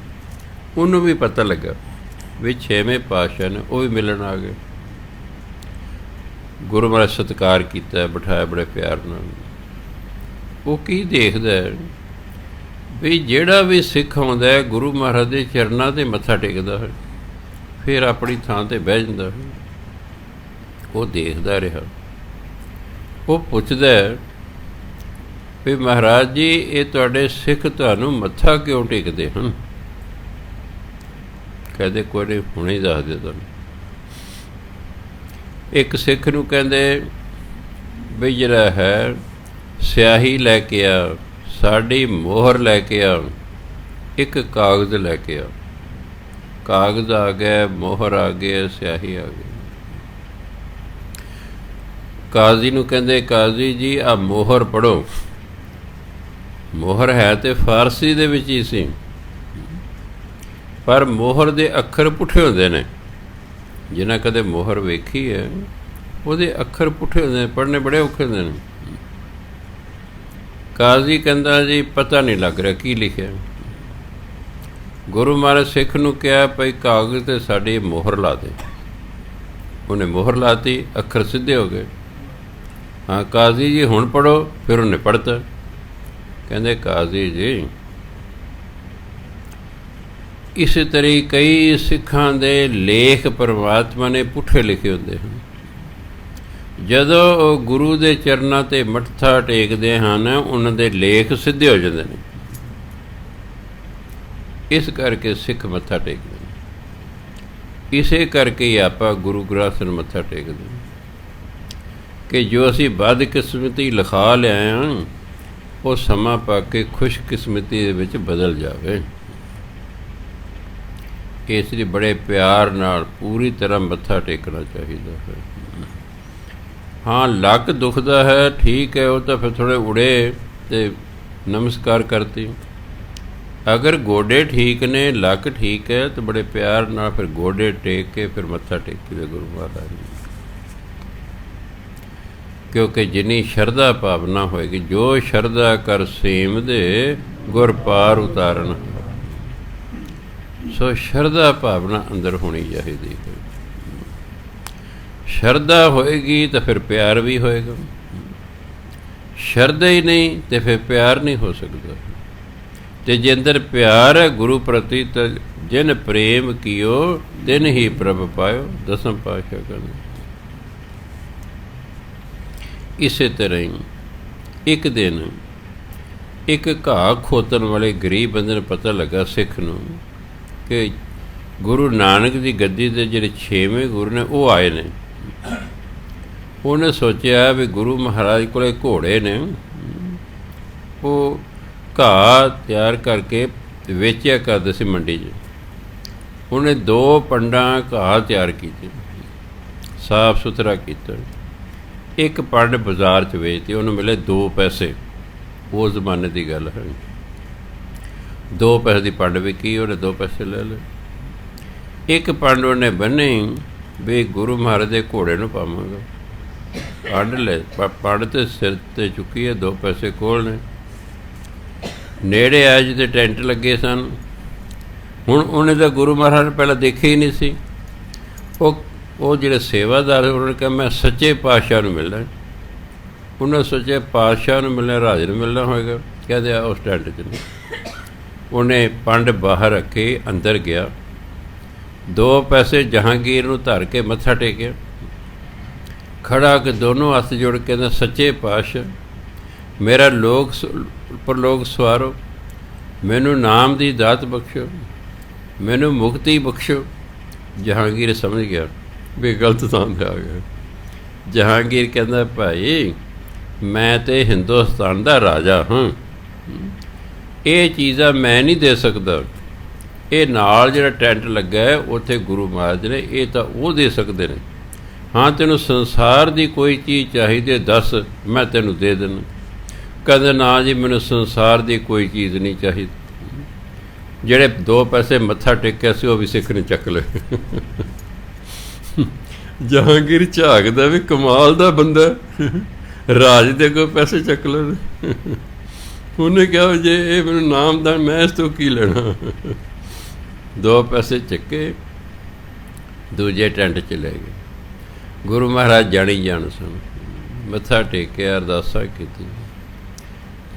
ਉਹਨੂੰ ਵੀ ਪਤਾ ਲੱਗਾ ਵੀ 6ਵੇਂ ਪਾਤਸ਼ਾਹ ਨੇ, ਉਹ ਵੀ ਮਿਲਣ ਆ ਗਏ। ਗੁਰੂ ਮਹਾਰਾਜ ਸਤਿਕਾਰ ਕੀਤਾ, ਬਿਠਾਇਆ ਬੜੇ ਪਿਆਰ ਨਾਲ। ਉਹ ਕੀ ਦੇਖਦਾ ਵੀ ਜਿਹੜਾ ਵੀ ਸਿੱਖ ਆਉਂਦਾ ਹੈ, ਗੁਰੂ ਮਹਾਰਾਜ ਦੇ ਚਰਨਾਂ 'ਤੇ ਮੱਥਾ ਟੇਕਦਾ ਹੈ, ਫਿਰ ਆਪਣੀ ਥਾਂ 'ਤੇ ਬਹਿ ਜਾਂਦਾ ਹੈ। ਉਹ ਦੇਖਦਾ ਰਿਹਾ। ਉਹ ਪੁੱਛਦਾ ਵੀ ਮਹਾਰਾਜ ਜੀ ਇਹ ਤੁਹਾਡੇ ਸਿੱਖ ਤੁਹਾਨੂੰ ਮੱਥਾ ਕਿਉਂ ਟੇਕਦੇ ਹਨ? ਕਹਿੰਦੇ ਕੋਈ ਨਹੀਂ, ਹੁਣੇ ਹੀ ਦੱਸ ਦਿਓ ਤੁਹਾਨੂੰ। ਇੱਕ ਸਿੱਖ ਨੂੰ ਕਹਿੰਦੇ ਵੀ ਜਿਹੜਾ ਹੈ ਸਿਆਹੀ ਲੈ ਕੇ ਆ, ਸਾਡੀ ਮੋਹਰ ਲੈ ਕੇ ਆ, ਇੱਕ ਕਾਗਜ਼ ਲੈ ਕੇ ਆ। ਕਾਗਜ਼ ਆ ਗਿਆ, ਮੋਹਰ ਆ ਗਈ, ਸਿਆਹੀ ਆ ਗਈ। ਕਾਜ਼ੀ ਨੂੰ ਕਹਿੰਦੇ ਕਾਜ਼ੀ ਜੀ ਆਹ ਮੋਹਰ ਪੜ੍ਹੋ। ਮੋਹਰ ਹੈ ਤੇ ਫਾਰਸੀ ਦੇ ਵਿੱਚ ਹੀ ਸੀ, ਪਰ ਮੋਹਰ ਦੇ ਅੱਖਰ ਪੁੱਠੇ ਹੁੰਦੇ ਨੇ। ਜਿਨ੍ਹਾਂ ਕਦੇ ਮੋਹਰ ਵੇਖੀ ਹੈ ਉਹਦੇ ਅੱਖਰ ਪੁੱਠੇ ਹੁੰਦੇ ਨੇ, ਪੜ੍ਹਨੇ ਬੜੇ ਔਖੇ ਹੁੰਦੇ ਨੇ। ਕਾਜ਼ੀ ਕਹਿੰਦਾ ਜੀ ਪਤਾ ਨਹੀਂ ਲੱਗ ਰਿਹਾ ਕੀ ਲਿਖਿਆ। ਗੁਰੂ ਮਹਾਰਾਜ ਸਿੱਖ ਨੂੰ ਕਿਹਾ ਭਾਈ ਕਾਗਜ਼ 'ਤੇ ਸਾਡੀ ਮੋਹਰ ਲਾ ਦੇ। ਉਹਨੇ ਮੋਹਰ ਲਾਤੀ, ਅੱਖਰ ਸਿੱਧੇ ਹੋ ਗਏ। ਹਾਂ ਕਾਜ਼ੀ ਜੀ ਹੁਣ ਪੜ੍ਹੋ। ਫਿਰ ਉਹਨੇ ਪੜ੍ਹਤਾ। ਕਹਿੰਦੇ ਕਾਜ਼ੀ ਜੀ ਇਸੇ ਤਰ੍ਹਾਂ ਕਈ ਸਿੱਖਾਂ ਦੇ ਲੇਖ ਪਰਮਾਤਮਾ ਨੇ ਪੁੱਠੇ ਲਿਖੇ ਹੁੰਦੇ ਹਨ। ਜਦੋਂ ਉਹ ਗੁਰੂ ਦੇ ਚਰਨਾਂ 'ਤੇ ਮੱਥਾ ਟੇਕਦੇ ਹਨ ਉਹਨਾਂ ਦੇ ਲੇਖ ਸਿੱਧੇ ਹੋ ਜਾਂਦੇ ਨੇ। ਇਸ ਕਰਕੇ ਸਿੱਖ ਮੱਥਾ ਟੇਕਦੇ ਨੇ। ਇਸੇ ਕਰਕੇ ਹੀ ਆਪਾਂ ਗੁਰੂ ਗ੍ਰੰਥ ਨੂੰ ਮੱਥਾ ਟੇਕਦੇ ਹਾਂ ਕਿ ਜੋ ਅਸੀਂ ਬਦਕਿਸਮਤੀ ਲਿਖਾ ਲਿਆਏ ਹਾਂ ਉਹ ਸਮਾਂ ਪਾ ਕੇ ਖੁਸ਼ਕਿਸਮਤੀ ਦੇ ਵਿੱਚ ਬਦਲ ਜਾਵੇ। ਇਸ ਲਈ ਬੜੇ ਪਿਆਰ ਨਾਲ ਪੂਰੀ ਤਰ੍ਹਾਂ ਮੱਥਾ ਟੇਕਣਾ ਚਾਹੀਦਾ ਹੈ। ਹਾਂ ਲੱਕ ਦੁਖਦਾ ਹੈ, ਠੀਕ ਹੈ, ਉਹ ਤਾਂ ਫਿਰ ਥੋੜ੍ਹੇ ਉੜੇ ਅਤੇ ਨਮਸਕਾਰ ਕਰਤੀ। ਅਗਰ ਗੋਡੇ ਠੀਕ ਨੇ, ਲੱਕ ਠੀਕ ਹੈ, ਤਾਂ ਬੜੇ ਪਿਆਰ ਨਾਲ ਫਿਰ ਗੋਡੇ ਟੇਕ ਕੇ ਫਿਰ ਮੱਥਾ ਟੇਕੀਦਾ ਗੁਰੂ ਮਹਾਰਾਜ ਨੂੰ। ਕਿਉਂਕਿ ਜਿੰਨੀ ਸ਼ਰਧਾ ਭਾਵਨਾ ਹੋਏਗੀ, ਜੋ ਸ਼ਰਧਾ ਕਰ ਸੇਮ ਦੇ ਗੁਰ ਪਾਰ ਉਤਾਰਨ। ਸੋ ਸ਼ਰਧਾ ਭਾਵਨਾ ਅੰਦਰ ਹੋਣੀ ਚਾਹੀਦੀ ਹੈ। ਸ਼ਰਧਾ ਹੋਏਗੀ ਤਾਂ ਫਿਰ ਪਿਆਰ ਵੀ ਹੋਏਗਾ। ਸ਼ਰਧਾ ਹੀ ਨਹੀਂ ਤੇ ਫਿਰ ਪਿਆਰ ਨਹੀਂ ਹੋ ਸਕਦਾ। ਤੇ ਜੇ ਅੰਦਰ ਪਿਆਰ ਹੈ ਗੁਰੂ ਪ੍ਰਤੀ ਤਾਂ ਜਿਨ ਪ੍ਰੇਮ ਕੀਓ ਤਿਨ ਹੀ ਪ੍ਰਭ ਪਾਇਓ, ਦਸਮ ਪਾਤਸ਼ਾਹ ਕਹਿੰਦੇ। ਇਸੇ ਤਰ੍ਹਾਂ ਹੀ ਇੱਕ ਦਿਨ ਇੱਕ ਘਾਹ ਖੋਤਣ ਵਾਲੇ ਗਰੀਬ ਬੰਦੇ ਨੂੰ ਪਤਾ ਲੱਗਾ ਸਿੱਖ ਨੂੰ ਕਿ ਗੁਰੂ ਨਾਨਕ ਦੀ ਗੱਦੀ ਦੇ ਜਿਹੜੇ 6ਵੇਂ ਗੁਰੂ ਨੇ ਉਹ ਆਏ ਨੇ। ਉਹਨੇ ਸੋਚਿਆ ਵੀ ਗੁਰੂ ਮਹਾਰਾਜ ਕੋਲ ਘੋੜੇ ਨੇ, ਉਹ ਘਾਹ ਤਿਆਰ ਕਰਕੇ ਵੇਚਿਆ ਕਰਦੇ ਸੀ ਮੰਡੀ 'ਚ। ਉਹਨੇ 2 ਪੰਡਾਂ ਘਾਹ ਤਿਆਰ ਕੀਤੇ, ਸਾਫ ਸੁਥਰਾ ਕੀਤਾ। ਇੱਕ ਪੰਡ ਬਾਜ਼ਾਰ 'ਚ ਵੇਚਤੀ, ਉਹਨੂੰ ਮਿਲੇ 2 ਪੈਸੇ। ਉਸ ਜ਼ਮਾਨੇ ਦੀ ਗੱਲ ਹੈ। 2 ਪੈਸੇ ਦੀ ਪੰਡ ਵਿਕੀ, ਉਹਨੇ 2 ਪੈਸੇ ਲੈ ਲਏ। ਇੱਕ ਪੰਡ ਉਹਨੇ ਬੰਨੀ ਵੀ ਗੁਰੂ ਮਹਾਰਾਜ ਦੇ ਘੋੜੇ ਨੂੰ ਪਾਵਾਂਗਾ। ਪੰਡ ਲੈ, ਪੰਡ 'ਤੇ ਸਿਰ 'ਤੇ ਚੁੱਕੀ ਹੈ, 2 ਪੈਸੇ ਕੋਲ ਨੇ। ਨੇੜੇ ਆਏ ਜਿੱਥੇ ਟੈਂਟ ਲੱਗੇ ਸਨ। ਹੁਣ ਉਹਨੇ ਤਾਂ ਗੁਰੂ ਮਹਾਰਾਜ ਪਹਿਲਾਂ ਦੇਖੇ ਹੀ ਨਹੀਂ ਸੀ। ਉਹ ਜਿਹੜੇ ਸੇਵਾਦਾਰ ਉਹਨਾਂ ਨੇ ਕਿਹਾ ਮੈਂ ਸੱਚੇ ਪਾਤਸ਼ਾਹ ਨੂੰ ਮਿਲਣਾ। ਉਹਨੇ ਸੋਚਿਆ ਪਾਤਸ਼ਾਹ ਨੂੰ ਮਿਲਣਾ, ਰਾਜੇ ਨੂੰ ਮਿਲਣਾ ਹੋਏਗਾ। ਕਹਿੰਦੇ ਆ ਉਸ ਟੈਂਟ 'ਚ ਨਹੀਂ। ਉਹਨੇ ਪੰਡ ਬਾਹਰ ਰੱਖੇ, ਅੰਦਰ ਗਿਆ, 2 ਪੈਸੇ ਜਹਾਂਗੀਰ ਨੂੰ ਧਰ ਕੇ ਮੱਥਾ ਟੇਕਿਆ। ਖੜਾ ਕੇ ਦੋਨੋਂ ਹੱਥ ਜੋੜ ਕੇ ਕਹਿੰਦਾ ਸੱਚੇ ਪਾਤਸ਼ਾਹ ਮੇਰਾ ਲੋਕ ਪਰਲੋਕ ਸਵਾਰੋ, ਮੈਨੂੰ ਨਾਮ ਦੀ ਦਾਤ ਬਖਸ਼ੋ, ਮੈਨੂੰ ਮੁਕਤੀ ਬਖਸ਼ੋ। ਜਹਾਂਗੀਰ ਸਮਝ ਗਿਆ ਵੀ ਗਲਤ ਥਾਂ 'ਤੇ ਆ ਗਿਆ। ਜਹਾਂਗੀਰ ਕਹਿੰਦਾ ਭਾਈ ਮੈਂ ਤਾਂ ਹਿੰਦੁਸਤਾਨ ਦਾ ਰਾਜਾ ਹਾਂ, ਇਹ ਚੀਜ਼ਾਂ ਮੈਂ ਨਹੀਂ ਦੇ ਸਕਦਾ। ਇਹ ਨਾਲ ਜਿਹੜਾ ਟੈਂਟ ਲੱਗਾ ਹੈ ਉੱਥੇ ਗੁਰੂ ਮਹਾਰਾਜ ਨੇ, ਇਹ ਤਾਂ ਉਹ ਦੇ ਸਕਦੇ ਨੇ। ਹਾਂ ਤੈਨੂੰ ਸੰਸਾਰ ਦੀ ਕੋਈ ਚੀਜ਼ ਚਾਹੀਦੀ ਦੱਸ, ਮੈਂ ਤੈਨੂੰ ਦੇ ਦੇਣਾ। ਕਹਿੰਦੇ ਨਾ ਜੀ ਮੈਨੂੰ ਸੰਸਾਰ ਦੀ ਕੋਈ ਚੀਜ਼ ਨਹੀਂ ਚਾਹੀਦੀ। ਜਿਹੜੇ 2 ਪੈਸੇ ਮੱਥਾ ਟੇਕਿਆ ਸੀ ਉਹ ਵੀ ਸਿੱਖ ਨੇ ਚੱਕ ਲਏ। ਜਹਾਂਗੀਰ ਝਾਕਦਾ ਵੀ ਕਮਾਲ ਦਾ ਬੰਦਾ, ਰਾਜ ਦੇ ਕੋਈ ਪੈਸੇ ਚੱਕ ਲਏ। ਉਹਨੇ ਕਿਹਾ ਜੇ ਇਹ ਮੈਨੂੰ ਨਾਮਦਾਨ, ਮੈਂ ਇਸ ਤੋਂ ਕੀ ਲੈਣਾ। 2 ਪੈਸੇ ਚੱਕੇ, ਦੂਜੇ ਟੈਂਟ 'ਚ ਲੈ ਗਏ। ਗੁਰੂ ਮਹਾਰਾਜ ਜਾਣੀ ਜਾਣ ਸਨ। ਮੱਥਾ ਟੇਕਿਆ, ਅਰਦਾਸਾਂ ਕੀਤੀ।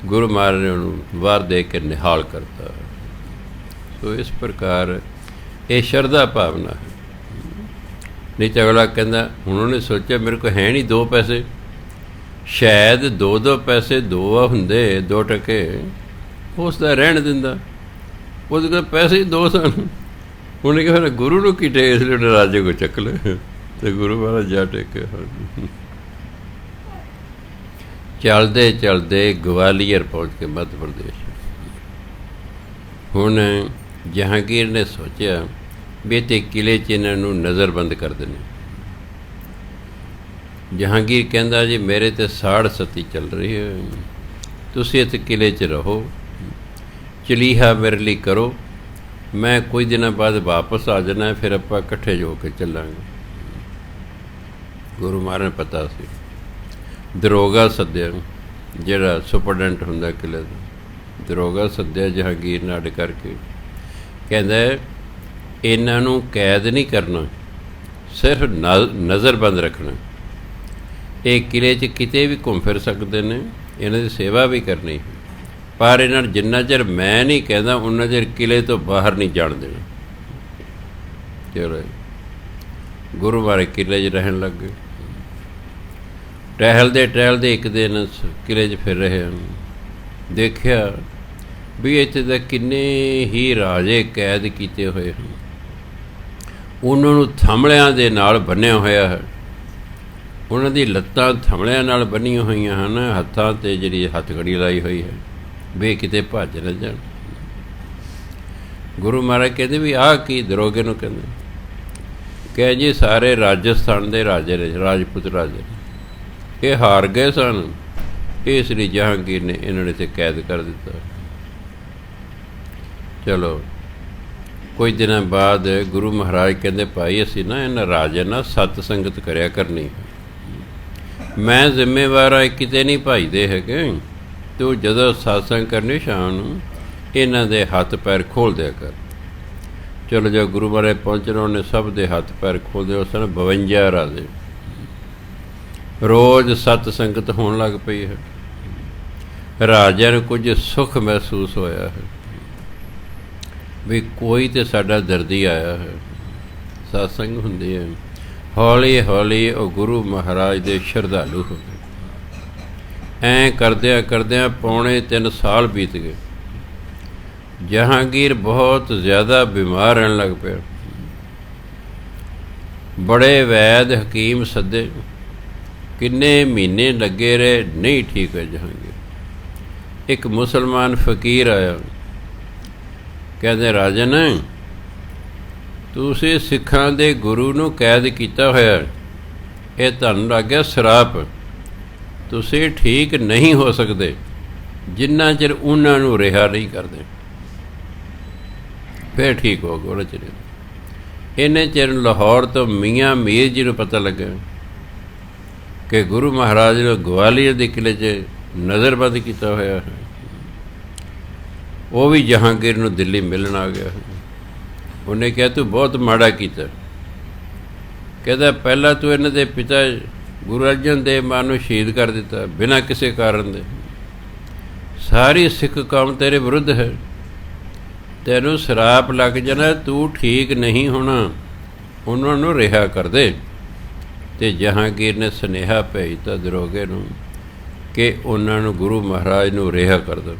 ਗੁਰੂ ਮਹਾਰਾਜ ਨੇ ਉਹਨੂੰ ਵਾਰ ਦੇ ਕੇ ਨਿਹਾਲ ਕਰਤਾ। ਸੋ ਇਸ ਪ੍ਰਕਾਰ ਇਹ ਸ਼ਰਧਾ ਭਾਵਨਾ ਹੈ। ਨਹੀਂ ਤਾਂ ਅਗਲਾ ਕਹਿੰਦਾ ਹੁਣ ਉਹਨੇ ਸੋਚਿਆ ਮੇਰੇ ਕੋਲ ਹੈ ਨਹੀਂ 2 ਪੈਸੇ, ਸ਼ਾਇਦ 2 ਪੈਸੇ 2 ਹੁੰਦੇ 2 ਟਕੇ ਉਸ ਦਾ ਰਹਿਣ ਦਿੰਦਾ, ਉਹਦੇ ਕੋਲ ਪੈਸੇ ਹੀ 2 ਸਨ। ਉਹਨੇ ਕਿਹਾ ਗੁਰੂ ਨੂੰ ਕੀ ਟੇਕ, ਇਸ ਲਈ ਰਾਜੇ ਕੋ ਚੱਕ ਲੈ, ਤੇ ਗੁਰੂ ਮਹਾਰਾਜ ਜਾ ਟੇਕੇ। ਚਲਦੇ ਚਲਦੇ ਗਵਾਲੀਅਰ ਪਹੁੰਚ ਕੇ ਮੱਧ ਪ੍ਰਦੇਸ਼। ਹੁਣ ਜਹਾਂਗੀਰ ਨੇ ਸੋਚਿਆ ਵੀ ਤੇ ਕਿਲੇ 'ਚ ਇਹਨਾਂ ਨੂੰ ਨਜ਼ਰਬੰਦ ਕਰ ਦੇਣੇ। ਜਹਾਂਗੀਰ ਕਹਿੰਦਾ ਜੀ ਮੇਰੇ ਤੇ ਸਾੜ ਸਤੀ ਚੱਲ ਰਹੀ ਹੈ, ਤੁਸੀਂ ਇੱਥੇ ਕਿਲੇ 'ਚ ਰਹੋ, ਚਲੀਹਾ ਮੇਰੇ ਲਈ ਕਰੋ, ਮੈਂ ਕੁਝ ਦਿਨਾਂ ਬਾਅਦ ਵਾਪਸ ਆ ਜਾਣਾ, ਫਿਰ ਆਪਾਂ ਇਕੱਠੇ ਹੋ ਕੇ ਚੱਲਾਂਗੇ। ਗੁਰੂ ਮਹਾਰਾਜ ਨੂੰ ਪਤਾ ਸੀ। ਦਰੋਗਾ ਸੱਦਿਆ, ਜਿਹੜਾ ਸੁਪਰਡੈਂਟ ਹੁੰਦਾ ਕਿਲੇ ਦਾ, ਦਰੋਗਾ ਸੱਦਿਆ ਜਹਾਂਗੀਰ ਨਾਲ ਅੱਡ ਕਰਕੇ। ਕਹਿੰਦਾ ਇਹਨਾਂ ਨੂੰ ਕੈਦ ਨਹੀਂ ਕਰਨਾ, ਸਿਰਫ ਨਜ਼ਰਬੰਦ ਰੱਖਣਾ। ਇਹ ਕਿਲੇ 'ਚ ਕਿਤੇ ਵੀ ਘੁੰਮ ਫਿਰ ਸਕਦੇ ਨੇ, ਇਹਨਾਂ ਦੀ ਸੇਵਾ ਵੀ ਕਰਨੀ, ਪਰ ਇਹਨਾਂ ਨੂੰ ਜਿੰਨਾ ਚਿਰ ਮੈਂ ਨਹੀਂ ਕਹਿੰਦਾ ਉਨਾ ਚਿਰ ਕਿਲੇ ਤੋਂ ਬਾਹਰ ਨਹੀਂ ਜਾਣ ਦੇਣਾ। ਚਲੋ ਗੁਰੂ ਮਹਾਰਾਜ ਕਿਲੇ 'ਚ ਰਹਿਣ ਲੱਗ ਗਏ। ਟਹਿਲਦੇ ਟਹਿਲਦੇ ਇੱਕ ਦਿਨ ਕਿਲੇ 'ਚ ਫਿਰ ਰਹੇ ਹਨ, ਦੇਖਿਆ ਵੀ ਇੱਥੇ ਤਾਂ ਕਿੰਨੇ ਹੀ ਰਾਜੇ ਕੈਦ ਕੀਤੇ ਹੋਏ ਹਨ, ਉਹਨਾਂ ਨੂੰ ਥੰਮਲਿਆਂ ਦੇ ਨਾਲ ਬੰਨ੍ਹਿਆ ਹੋਇਆ ਹੈ, ਉਹਨਾਂ ਦੀ ਲੱਤਾਂ ਥੰਮਲਿਆਂ ਨਾਲ ਬੰਨ੍ਹੀਆਂ ਹੋਈਆਂ ਹਨ, ਹੱਥਾਂ 'ਤੇ ਜਿਹੜੀ ਹੱਥਕੜੀ ਲਾਈ ਹੋਈ ਹੈ ਵੀ ਕਿਤੇ ਭੱਜ ਨਾ ਜਾਣ। ਗੁਰੂ ਮਹਾਰਾਜ ਕਹਿੰਦੇ ਵੀ ਆਹ ਕੀ? ਦਰੋਗੇ ਨੂੰ ਕਹਿੰਦੇ ਕਿ ਜੀ ਸਾਰੇ ਰਾਜਸਥਾਨ ਦੇ ਰਾਜੇ ਨੇ, ਰਾਜਪੂਤ ਰਾਜੇ, ਇਹ ਹਾਰ ਗਏ ਸਨ, ਇਸ ਲਈ ਜਹਾਂਗੀਰ ਨੇ ਇਹਨਾਂ ਨੇ 'ਤੇ ਕੈਦ ਕਰ ਦਿੱਤਾ। ਚਲੋ ਕੁਝ ਦਿਨਾਂ ਬਾਅਦ ਗੁਰੂ ਮਹਾਰਾਜ ਕਹਿੰਦੇ ਭਾਈ ਅਸੀਂ ਨਾ ਇਹਨਾਂ ਰਾਜਿਆਂ ਨਾਲ ਸਤ ਸੰਗਤ ਕਰਿਆ ਕਰਨੀ, ਮੈਂ ਜ਼ਿੰਮੇਵਾਰ ਆ, ਕਿਤੇ ਨਹੀਂ ਭਜਦੇ ਹੈਗੇ, ਤੂੰ ਜਦੋਂ ਸਤਸੰਗ ਕਰਨੀ ਸ਼ਾਮ ਨੂੰ ਇਹਨਾਂ ਦੇ ਹੱਥ ਪੈਰ ਖੋਲ੍ਹ ਦਿਆ ਕਰ। ਚਲੋ ਜਦੋਂ ਗੁਰੂ ਮਹਾਰਾਜ ਪਹੁੰਚਣਾ, ਉਹਨੇ ਸਭ ਦੇ ਹੱਥ ਪੈਰ ਖੋਲ੍ਹਦੇ। ਉਸ ਸਨ 52 ਰਾਜੇ। ਰੋਜ਼ ਸਤ ਸੰਗਤ ਹੋਣ ਲੱਗ ਪਈ ਹੈ। ਰਾਜਿਆਂ ਨੂੰ ਕੁਝ ਸੁੱਖ ਮਹਿਸੂਸ ਹੋਇਆ ਹੈ ਵੀ ਕੋਈ ਤਾਂ ਸਾਡਾ ਦਰਦੀ ਆਇਆ ਹੈ। ਸਤਸੰਗ ਹੁੰਦੀ ਹੈ। ਹੌਲੀ ਹੌਲੀ ਉਹ ਗੁਰੂ ਮਹਾਰਾਜ ਦੇ ਸ਼ਰਧਾਲੂ ਹੋ ਗਏ। ਐਂ ਕਰਦਿਆਂ ਕਰਦਿਆਂ 3.25 ਸਾਲ ਬੀਤ ਗਏ। ਜਹਾਂਗੀਰ ਬਹੁਤ ਜ਼ਿਆਦਾ ਬਿਮਾਰ ਰਹਿਣ ਲੱਗ ਪਿਆ। ਬੜੇ ਵੈਦ ਹਕੀਮ ਸੱਦੇ, ਕਿੰਨੇ ਮਹੀਨੇ ਲੱਗੇ ਰਹੇ, ਨਹੀਂ ਠੀਕ ਹੋਇਆ ਜਹਾਂਗੀਰ। ਇੱਕ ਮੁਸਲਮਾਨ ਫਕੀਰ ਆਇਆ, ਕਹਿੰਦੇ ਰਾਜਨ ਤੁਸੀਂ ਸਿੱਖਾਂ ਦੇ ਗੁਰੂ ਨੂੰ ਕੈਦ ਕੀਤਾ ਹੋਇਆ, ਇਹ ਤੁਹਾਨੂੰ ਲੱਗ ਗਿਆ ਸਰਾਪ, ਤੁਸੀਂ ਠੀਕ ਨਹੀਂ ਹੋ ਸਕਦੇ ਜਿੰਨਾ ਚਿਰ ਉਹਨਾਂ ਨੂੰ ਰਿਹਾ ਨਹੀਂ ਕਰਦੇ। ਫਿਰ ਠੀਕ ਹੋ ਗਏ ਚਿਰ। ਇੰਨੇ ਚਿਰ ਲਾਹੌਰ ਤੋਂ ਮੀਆਂ ਮੀਰ ਜੀ ਨੂੰ ਪਤਾ ਲੱਗਾ ਕਿ ਗੁਰੂ ਮਹਾਰਾਜ ਨੇ ਗਵਾਲੀਅਰ ਦੇ ਕਿਲੇ 'ਚ ਨਜ਼ਰਬੰਦ ਕੀਤਾ ਹੋਇਆ ਹੈ। ਉਹ ਵੀ ਜਹਾਂਗੀਰ ਨੂੰ ਦਿੱਲੀ ਮਿਲਣ ਆ ਗਿਆ। ਉਹਨੇ ਕਿਹਾ ਤੂੰ ਬਹੁਤ ਮਾੜਾ ਕੀਤਾ। ਕਹਿੰਦਾ ਪਹਿਲਾਂ ਤੂੰ ਇਹਨਾਂ ਦੇ ਪਿਤਾ ਗੁਰੂ ਅਰਜਨ ਦੇਵ ਮਾਨ ਨੂੰ ਸ਼ਹੀਦ ਕਰ ਦਿੱਤਾ ਬਿਨਾਂ ਕਿਸੇ ਕਾਰਨ ਦੇ। ਸਾਰੀ ਸਿੱਖ ਕੌਮ ਤੇਰੇ ਵਿਰੁੱਧ ਹੈ, ਤੈਨੂੰ ਸ਼ਰਾਪ ਲੱਗ ਜਾਣਾ, ਤੂੰ ਠੀਕ ਨਹੀਂ ਹੋਣਾ, ਉਹਨਾਂ ਨੂੰ ਰਿਹਾ ਕਰ ਦੇ। ਅਤੇ ਜਹਾਂਗੀਰ ਨੇ ਸੁਨੇਹਾ ਭੇਜਤਾ ਦਰੋਗੇ ਨੂੰ ਕਿ ਉਹਨਾਂ ਨੂੰ ਗੁਰੂ ਮਹਾਰਾਜ ਨੂੰ ਰਿਹਾ ਕਰ ਦਿਓ,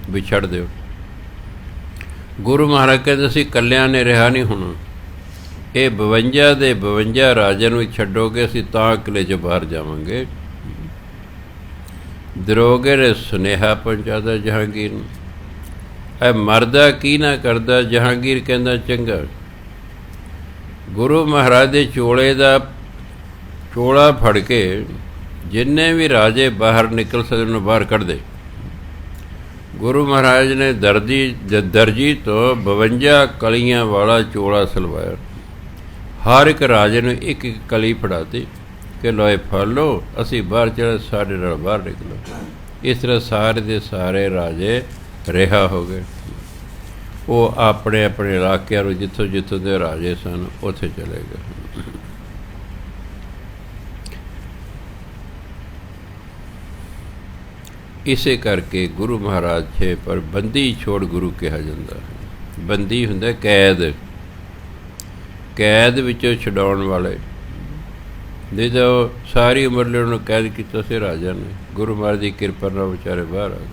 ਵੀ ਛੱਡ ਦਿਓ। ਗੁਰੂ ਮਹਾਰਾਜ ਕਹਿੰਦੇ ਅਸੀਂ ਇਕੱਲਿਆਂ ਨੇ ਰਿਹਾ ਨਹੀਂ ਹੋਣਾ, ਇਹ 52 ਦੇ 52 ਰਾਜਿਆਂ ਨੂੰ ਛੱਡੋਗੇ, ਅਸੀਂ ਤਾਂ ਕਿਲੇ 'ਚ ਬਾਹਰ ਜਾਵਾਂਗੇ। ਦਰੋਗੇ ਨੇ ਸੁਨੇਹਾ ਪਹੁੰਚਾਦਾ ਜਹਾਂਗੀਰ ਨੂੰ। ਇਹ ਮਰਦਾ ਕੀ ਨਾ ਕਰਦਾ। ਜਹਾਂਗੀਰ ਕਹਿੰਦਾ ਚੰਗਾ, ਗੁਰੂ ਮਹਾਰਾਜ ਦੇ ਚੋਲੇ ਦਾ ਚੋਲਾ ਫੜ ਕੇ ਜਿੰਨੇ ਵੀ ਰਾਜੇ ਬਾਹਰ ਨਿਕਲ ਸਕਦੇ ਉਹਨੂੰ ਬਾਹਰ ਕੱਢ ਦੇ। ਗੁਰੂ ਮਹਾਰਾਜ ਨੇ ਦਰਜੀ ਤੋਂ 52 ਕਲੀਆਂ ਵਾਲਾ ਚੋਲਾ ਸਿਲਵਾਇਆ। ਹਰ ਇੱਕ ਰਾਜੇ ਨੂੰ ਇੱਕ ਇੱਕ ਕਲੀ ਫੜਾਤੀ ਕਿ ਲੋਏ ਫੜ ਲਓ, ਅਸੀਂ ਬਾਹਰ ਚਲੇ, ਸਾਡੇ ਨਾਲ ਬਾਹਰ ਨਿਕਲੋ। ਇਸ ਤਰ੍ਹਾਂ ਸਾਰੇ ਦੇ ਸਾਰੇ ਰਾਜੇ ਰਿਹਾ ਹੋ ਗਏ। ਉਹ ਆਪਣੇ ਆਪਣੇ ਇਲਾਕਿਆਂ ਨੂੰ ਜਿੱਥੋਂ ਜਿੱਥੋਂ ਦੇ ਰਾਜੇ ਸਨ ਉੱਥੇ ਚਲੇ ਗਏ। ਇਸੇ ਕਰਕੇ ਗੁਰੂ ਮਹਾਰਾਜ ਛੇ ਪਰ ਬੰਦੀ ਛੋੜ ਗੁਰੂ ਕਿਹਾ ਜਾਂਦਾ ਹੈ। ਬੰਦੀ ਹੁੰਦਾ ਕੈਦ, ਕੈਦ ਵਿੱਚੋਂ ਛਡਾਉਣ ਵਾਲੇ। ਨਹੀਂ ਤਾਂ ਉਹ ਸਾਰੀ ਉਮਰ ਲਈ ਉਹਨੂੰ ਕੈਦ ਕੀਤਾ ਸੀ ਰਾਜਾ ਨੇ। ਗੁਰੂ ਮਹਾਰਾਜ ਦੀ ਕਿਰਪਾ ਨਾਲ ਵਿਚਾਰੇ ਬਾਹਰ ਆ ਗਏ।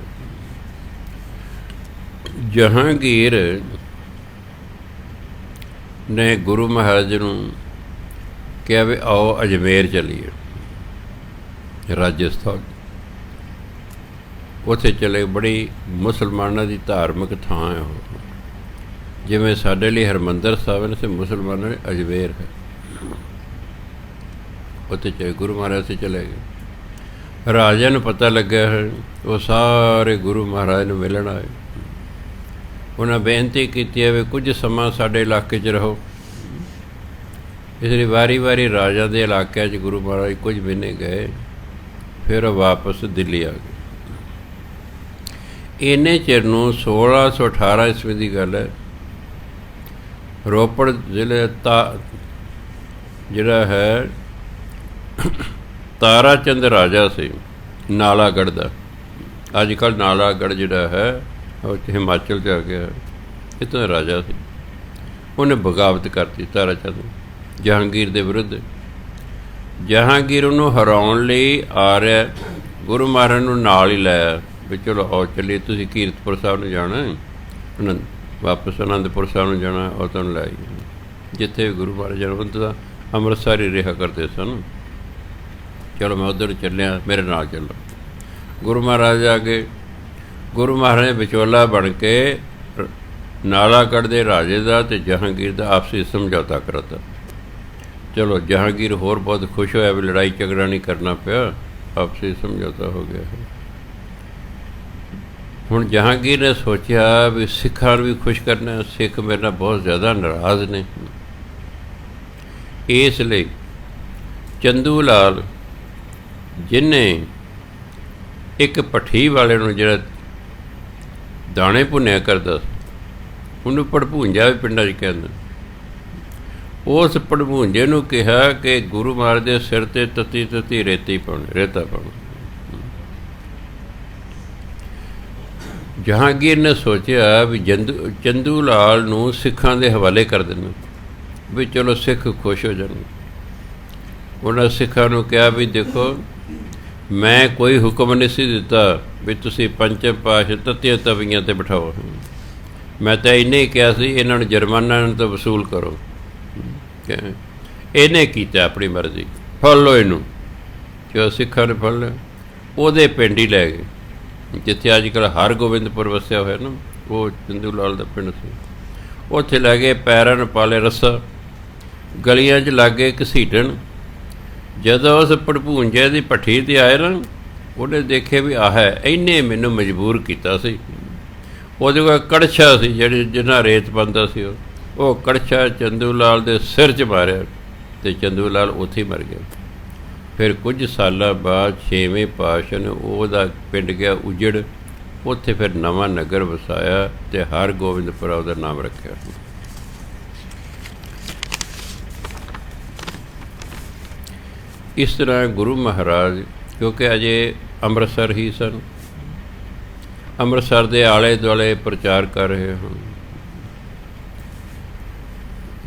ਜਹਾਂਗੀਰ ਨੇ ਗੁਰੂ ਮਹਾਰਾਜ ਨੂੰ ਕਿਹਾ ਵੀ ਆਓ ਅਜਮੇਰ ਚੱਲੀਏ, ਰਾਜਸਥਾਨ। ਉੱਥੇ ਚਲੇ, ਬੜੀ ਮੁਸਲਮਾਨਾਂ ਦੀ ਧਾਰਮਿਕ ਥਾਂ ਹੈ ਉਹ, ਜਿਵੇਂ ਸਾਡੇ ਲਈ ਹਰਿਮੰਦਰ ਸਾਹਿਬ ਨੇ, ਮੁਸਲਮਾਨਾਂ ਲਈ ਅਜਮੇਰ ਹੈ। ਉੱਥੇ ਚਲੇ, ਗੁਰੂ ਮਹਾਰਾਜ ਸੇ ਚਲੇ ਗਏ। ਰਾਜਾ ਨੂੰ ਪਤਾ ਲੱਗਿਆ ਹੈ, ਉਹ ਸਾਰੇ ਗੁਰੂ ਮਹਾਰਾਜ ਨੂੰ ਮਿਲਣ ਆਏ। ਉਹਨਾਂ ਬੇਨਤੀ ਕੀਤੀ ਹੈ ਵੀ ਕੁਝ ਸਮਾਂ ਸਾਡੇ ਇਲਾਕੇ 'ਚ ਰਹੋ। ਇਸ ਲਈ ਵਾਰੀ ਵਾਰੀ ਰਾਜਾ ਦੇ ਇਲਾਕਿਆਂ 'ਚ ਗੁਰੂ ਮਹਾਰਾਜ ਕੁਝ ਮਹੀਨੇ ਗਏ, ਫਿਰ ਉਹ ਵਾਪਸ ਦਿੱਲੀ ਆ ਗਏ। ਇੰਨੇ ਚਿਰ ਨੂੰ 1618 ਈਸਵੀ ਦੀ ਗੱਲ ਹੈ, ਰੋਪੜ ਜ਼ਿਲ੍ਹੇ ਜਿਹੜਾ ਹੈ ਤਾਰਾ ਚੰਦ ਰਾਜਾ ਸੀ ਨਾਲਾਗੜ੍ਹ ਦਾ। ਅੱਜ ਕੱਲ੍ਹ ਨਾਲਾਗੜ੍ਹ ਜਿਹੜਾ ਹੈ ਉਹ ਹਿਮਾਚਲ 'ਚ ਆ ਗਿਆ। ਇੱਥੋਂ ਦਾ ਰਾਜਾ ਸੀ। ਉਹਨੇ ਬਗਾਵਤ ਕਰਤੀ ਤਾਰਾ ਚੰਦ ਜਹਾਂਗੀਰ ਦੇ ਵਿਰੁੱਧ। ਜਹਾਂਗੀਰ ਉਹਨੂੰ ਹਰਾਉਣ ਲਈ ਆ ਰਿਹਾ। ਗੁਰੂ ਮਹਾਰਾਜ ਨੂੰ ਨਾਲ ਹੀ ਲਾਇਆ ਵੀ ਚਲੋ ਆਓ ਚੱਲੀਏ, ਤੁਸੀਂ ਕੀਰਤਪੁਰ ਸਾਹਿਬ ਨੂੰ ਜਾਣਾ, ਵਾਪਸ ਅਨੰਦਪੁਰ ਸਾਹਿਬ ਨੂੰ ਜਾਣਾ, ਉਹ ਤੁਹਾਨੂੰ ਲੈ ਜਿੱਥੇ ਗੁਰੂ ਮਹਾਰਾਜ ਜਨਮ ਤਾਂ ਅੰਮ੍ਰਿਤਸਰ ਹੀ ਰਿਹਾ ਕਰਦੇ ਸਨ। ਚਲੋ ਮੈਂ ਉੱਧਰ ਚੱਲਿਆ, ਮੇਰੇ ਨਾਲ ਚੱਲੋ। ਗੁਰੂ ਮਹਾਰਾਜ ਆ ਗਏ। ਗੁਰੂ ਮਹਾਰਾਜ ਨੇ ਵਿਚੋਲਾ ਬਣ ਕੇ ਨਾਲਾਗੜ੍ਹ ਦੇ ਰਾਜੇ ਦਾ ਅਤੇ ਜਹਾਂਗੀਰ ਦਾ ਆਪਸੀ ਸਮਝੌਤਾ ਕਰਾਤਾ। ਚਲੋ ਜਹਾਂਗੀਰ ਹੋਰ ਬਹੁਤ ਖੁਸ਼ ਹੋਇਆ ਵੀ ਲੜਾਈ ਝਗੜਾ ਨਹੀਂ ਕਰਨਾ ਪਿਆ, ਆਪਸੀ ਸਮਝੌਤਾ ਹੋ ਗਿਆ। ਹੁਣ ਜਹਾਂਗੀਰ ਨੇ ਸੋਚਿਆ ਵੀ ਸਿੱਖਾਂ ਨੂੰ ਵੀ ਖੁਸ਼ ਕਰਨਾ, ਸਿੱਖ ਮੇਰੇ ਨਾਲ ਬਹੁਤ ਜ਼ਿਆਦਾ ਨਾਰਾਜ਼ ਨੇ। ਇਸ ਲਈ ਚੰਦੂ ਲਾਲ, ਜਿਹਨੇ ਇੱਕ ਭੱਠੀ ਵਾਲੇ ਨੂੰ ਜਿਹੜਾ ਦਾਣੇ ਭੁੰਨਿਆ ਕਰਦਾ, ਉਹਨੂੰ ਭੜਭੂੰਜਾ ਵੀ ਪਿੰਡਾਂ 'ਚ ਕਹਿੰਦੇ, ਉਸ ਭੜਭੂੰਜੇ ਨੂੰ ਕਿਹਾ ਕਿ ਗੁਰੂ ਮਹਾਰਾਜ ਦੇ ਸਿਰ 'ਤੇ ਤਤੀ ਤਤੀ ਰੇਤਾ ਪਾਉਣਾ। ਜਹਾਂਗੀਰ ਨੇ ਸੋਚਿਆ ਵੀ ਚੰਦੂ ਲਾਲ ਨੂੰ ਸਿੱਖਾਂ ਦੇ ਹਵਾਲੇ ਕਰ ਦੇਣਾ, ਵੀ ਚਲੋ ਸਿੱਖ ਖੁਸ਼ ਹੋ ਜਾਣ। ਉਹਨਾਂ ਸਿੱਖਾਂ ਨੂੰ ਕਿਹਾ ਵੀ ਦੇਖੋ, ਮੈਂ ਕੋਈ ਹੁਕਮ ਨਹੀਂ ਸੀ ਦਿੱਤਾ ਵੀ ਤੁਸੀਂ ਪੰਚਮ ਪਾਤਸ਼ਾਹ ਤੱਤੀਆਂ ਤਵੀਆਂ 'ਤੇ ਬਿਠਾਓ। ਮੈਂ ਤਾਂ ਇੰਨੇ ਹੀ ਕਿਹਾ ਸੀ ਇਹਨਾਂ ਨੂੰ ਜੁਰਮਾਨਾ ਇਹਨਾਂ ਤੋਂ ਵਸੂਲ ਕਰੋ। ਇਹਨੇ ਕੀਤਾ ਆਪਣੀ ਮਰਜ਼ੀ, ਫੜ ਲਓ ਇਹਨੂੰ। ਜੋ ਸਿੱਖਾਂ ਨੇ ਫੜ ਲਿਆ, ਉਹਦੇ ਪਿੰਡ ਹੀ ਲੈ ਗਏ ਜਿੱਥੇ ਅੱਜ ਕੱਲ੍ਹ ਹਰਗੋਬਿੰਦਪੁਰ ਵਸਿਆ ਹੋਇਆ ਨਾ, ਉਹ ਚੰਦੂ ਲਾਲ ਦਾ ਪਿੰਡ ਸੀ। ਉੱਥੇ ਲੈ ਗਏ, ਪੈਰਾਂ ਨੂੰ ਪਾ ਲਿਆ ਰੱਸਾ, ਗਲੀਆਂ 'ਚ ਲੱਗ ਗਏ ਘਸੀਟਣ। ਜਦੋਂ ਉਸ ਭੜਭੂੰਜੇ ਦੀ ਭੱਠੀ 'ਤੇ ਆਏ ਨਾ, ਉਹਨੇ ਦੇਖਿਆ ਵੀ ਆਹ ਹੈ, ਇਹਨੇ ਮੈਨੂੰ ਮਜਬੂਰ ਕੀਤਾ ਸੀ। ਉਹਦੇ ਕੋਲ ਕੜਛਾ ਸੀ, ਜਿਹਨਾਂ ਰੇਤ ਪਾਉਂਦਾ ਸੀ, ਉਹ ਕੜਛਾ ਚੰਦੂ ਲਾਲ ਦੇ ਸਿਰ 'ਚ ਮਾਰਿਆ ਅਤੇ ਚੰਦੂ ਲਾਲ ਉੱਥੇ ਹੀ ਮਰ ਗਿਆ। ਫਿਰ ਕੁਝ ਸਾਲਾਂ ਬਾਅਦ 6ਵੇਂ ਪਾਤਸ਼ਾਹ ਨੇ ਉਹਦਾ ਪਿੰਡ ਗਿਆ ਉਜੜ, ਉੱਥੇ ਫਿਰ ਨਵਾਂ ਨਗਰ ਵਸਾਇਆ ਅਤੇ ਹਰਗੋਬਿੰਦਪੁਰਾ ਉਹਦਾ ਨਾਮ ਰੱਖਿਆ। ਇਸ ਤਰ੍ਹਾਂ ਗੁਰੂ ਮਹਾਰਾਜ, ਕਿਉਂਕਿ ਅਜੇ ਅੰਮ੍ਰਿਤਸਰ ਹੀ ਸਨ, ਅੰਮ੍ਰਿਤਸਰ ਦੇ ਆਲੇ ਦੁਆਲੇ ਪ੍ਰਚਾਰ ਕਰ ਰਹੇ ਹਨ।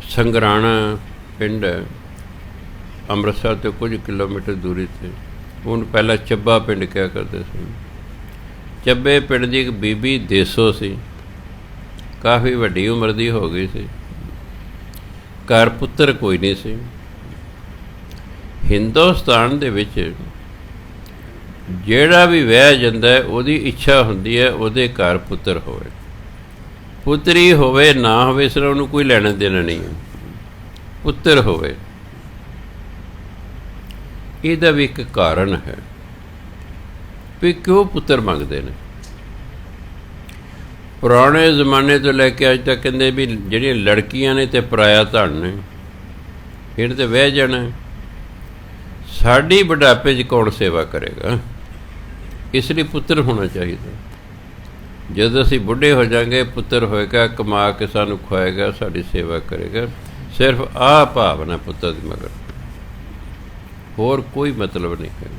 ਸੰਗਰਾਣਾ ਪਿੰਡ ਹੈ ਅੰਮ੍ਰਿਤਸਰ ਤੋਂ ਕੁਝ ਕਿਲੋਮੀਟਰ ਦੂਰੀ 'ਤੇ, ਉਹਨੂੰ ਪਹਿਲਾਂ ਚੱਬਾ ਪਿੰਡ ਕਿਹਾ ਕਰਦੇ ਸਨ। ਚੱਬੇ ਪਿੰਡ ਦੀ ਇੱਕ ਬੀਬੀ ਦੇਸੋ ਸੀ, ਕਾਫੀ ਵੱਡੀ ਉਮਰ ਦੀ ਹੋ ਗਈ ਸੀ, ਘਰ ਪੁੱਤਰ ਕੋਈ ਨਹੀਂ ਸੀ। ਹਿੰਦੁਸਤਾਨ ਦੇ ਵਿੱਚ ਜਿਹੜਾ ਵੀ ਵਿਆਹ ਜਾਂਦਾ ਹੈ, ਉਹਦੀ ਇੱਛਾ ਹੁੰਦੀ ਹੈ ਉਹਦੇ ਘਰ ਪੁੱਤਰ ਹੋਵੇ, ਪੁੱਤਰੀ ਹੋਵੇ ਨਾ ਹੋਵੇ, ਇਸ ਤਰ੍ਹਾਂ ਉਹਨੂੰ ਕੋਈ ਲੈਣਾ ਦੇਣਾ ਨਹੀਂ ਹੈ, ਪੁੱਤਰ ਹੋਵੇ। ਇਹਦਾ ਵੀ ਇੱਕ ਕਾਰਨ ਹੈ ਵੀ ਕਿਉਂ ਪੁੱਤਰ ਮੰਗਦੇ ਨੇ। ਪੁਰਾਣੇ ਜ਼ਮਾਨੇ ਤੋਂ ਲੈ ਕੇ ਅੱਜ ਤੱਕ ਕਹਿੰਦੇ ਵੀ ਜਿਹੜੀਆਂ ਲੜਕੀਆਂ ਨੇ ਤੇ ਪਰਾਇਆ ਧਨ ਨੇ, ਇਹਨਾਂ 'ਤੇ ਵਹਿ ਜਾਣਾ, ਸਾਡੀ ਬੁਢਾਪੇ 'ਚ ਕੌਣ ਸੇਵਾ ਕਰੇਗਾ, ਇਸ ਲਈ ਪੁੱਤਰ ਹੋਣਾ ਚਾਹੀਦਾ। ਜਦੋਂ ਅਸੀਂ ਬੁੱਢੇ ਹੋ ਜਾਵਾਂਗੇ, ਪੁੱਤਰ ਹੋਏਗਾ, ਕਮਾ ਕੇ ਸਾਨੂੰ ਖੁਆਏਗਾ, ਸਾਡੀ ਸੇਵਾ ਕਰੇਗਾ। ਸਿਰਫ ਆਹ ਭਾਵਨਾ ਪੁੱਤਰ ਦੀ ਮਗਰ, ਹੋਰ ਕੋਈ ਮਤਲਬ ਨਹੀਂ ਹੈ।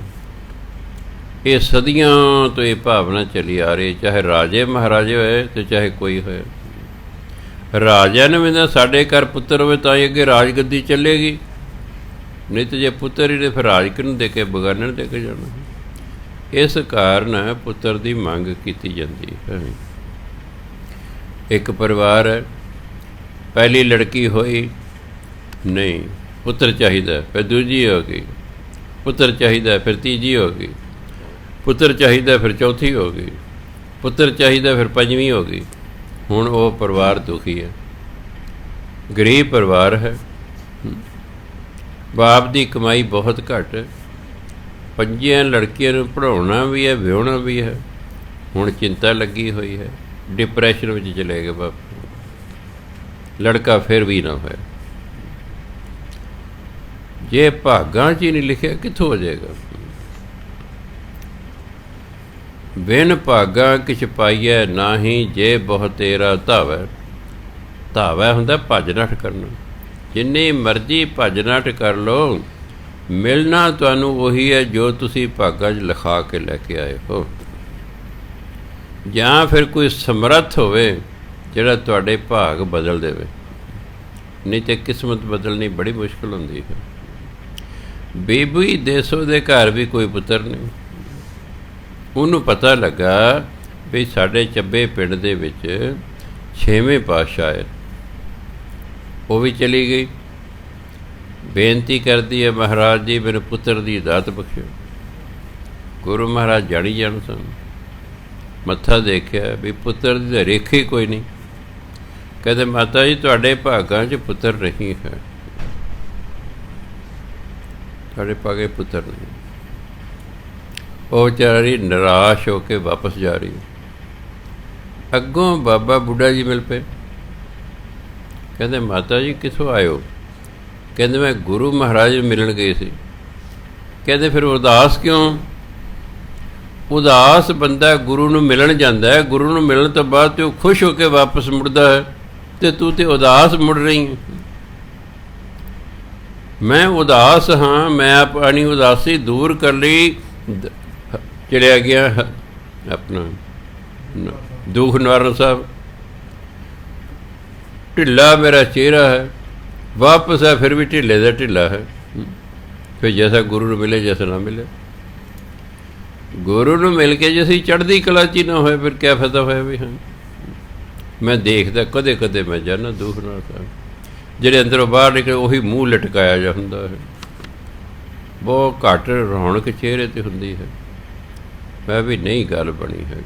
ਇਹ ਸਦੀਆਂ ਤੋਂ ਇਹ ਭਾਵਨਾ ਚੱਲੀ ਆ ਰਹੀ, ਚਾਹੇ ਰਾਜੇ ਮਹਾਰਾਜੇ ਹੋਏ ਅਤੇ ਚਾਹੇ ਕੋਈ ਹੋਏ। ਰਾਜਿਆਂ ਨੇ ਵੀ ਸਾਡੇ ਘਰ ਪੁੱਤਰ ਹੋਵੇ ਤਾਂ ਹੀ ਅੱਗੇ ਰਾਜਗੱਦੀ ਚੱਲੇਗੀ। नहीं तो जे पुत्र ही ने फिर राज किहनूं दे के बगाने दे के जाना। इस कारण पुत्र की मंग की जाती है। एक परिवार है, पहली लड़की होई नहीं पुत्र चाहिए, फिर दूजी हो गई पुत्र चाहिए, फिर तीजी हो गई पुत्र चाहिए, फिर चौथी हो गई पुत्र चाहिए, फिर पंजवीं हो गई। हुण वो परिवार दुखी है, गरीब परिवार है, बाप की कमाई बहुत घट है, पंजियां लड़कियां नूं पढ़ाउणा भी है, विआहुणा भी है। हुण चिंता लगी हुई है, डिप्रैशन में चले गए बाप, लड़का फिर भी ना होया। जे भागां 'च ही नहीं लिखिया कित्थों हो जाएगा। बिन भागा किछ पाइए नाही, जे बहुत तेरा धावै। धावै हुंदा भज नठ करना। जिन्नी मर्जी भज नठ कर लो, मिलना तुहानूं उही है जो तुसीं भागां 'च लिखा के लैके आए हो। जां फिर कोई समर्थ होवे जिहड़ा तुहाडे भाग बदल देवे, नहीं तो किस्मत बदलनी बड़ी मुश्किल हुंदी है। बीबी देसो दे घर भी कोई पुत्र नहीं। ਉਹਨੂੰ पता लगा भी साढ़े ਚੱਬੇ पिंड ਦੇ ਵਿੱਚ 6ਵੇਂ ਪਾਤਸ਼ਾਹ है, वो भी चली गई। बेनती करती है महाराज जी मेरे पुत्र की दात बख्शो। गुरु महाराज जानी जान सन, मत्था देखिया भी पुत्र की तो रेख ही कोई नहीं। कहते माता जी तुहाडे भागां 'च पुत्र नहीं है, तुहाडे भागे पुत्र नहीं। वो बेचारी निराश होकर वापस जा रही। अगों बाबा बुढ़ा जी मिल पे, कहते माता जी किथों आए हो? कहते मैं गुरु महाराज मिलन गई सी। कहते फिर उदास क्यों? उदास बंदा गुरु नूं मिलन जांदा है, गुरु नूं मिलण तो बाद तो खुश होकर वापस मुड़दा है, तो तू तो उदास मुड़ रही है। मैं उदास हाँ, मैं अपनी उदासी दूर कर ली। चलिया गया अपना दुख निवारण साहब, ढिला मेरा चेहरा है, वापस है फिर भी ढिले का ढिला है। फिर जैसा गुरु नूं मिले जैसा ना मिले। गुरु नूं मिल के जैसी चढ़दी कला च ना होए फिर क्या फायदा होया भी। हाँ मैं देखता कदे कदे मैं जाना दुख निवारण साहब, जिहड़े अंदरों बाहर निकले उही मूँह लटकाया जा हुंदा है। बहुत घट रौनक चेहरे ते हुंदी है। मैं भी नहीं गल बनी है।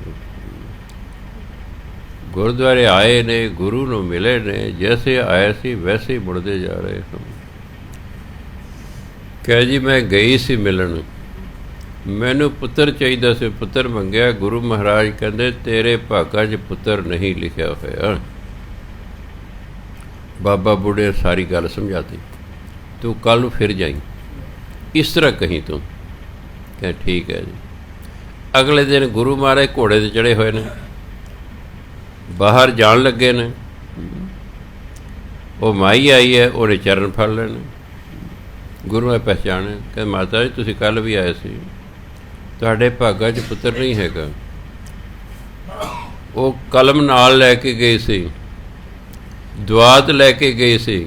गुरुद्वारे आए ने, गुरु नूं मिले ने, जैसे आए सी वैसे ही मुड़ते जा रहे हैं। कह जी मैं गई सी मिलन, मैनू पुत्र चाहिए सी, पुत्र मंगया, गुरु महाराज कहते तेरे भागां 'च पुत्र नहीं लिखिया होया। बाबा बूढ़े सारी गल समझाती, तू कल फिर जाई, इस तरह कहीं तू। कह ठीक है जी। अगले दिन गुरु महाराज घोड़े ते चढ़े हुए ने, बाहर जान लगे ने। वो माई आई है, उन्हें चरण फड़ लेने। गुरु ने पहचाने, कह माता जी तुसीं कल भी आए सी, तुहाडे भागां 'च पुत्र नहीं हैगा। वो कलम नाल लैके गई सी, दुआत लैके गई सी,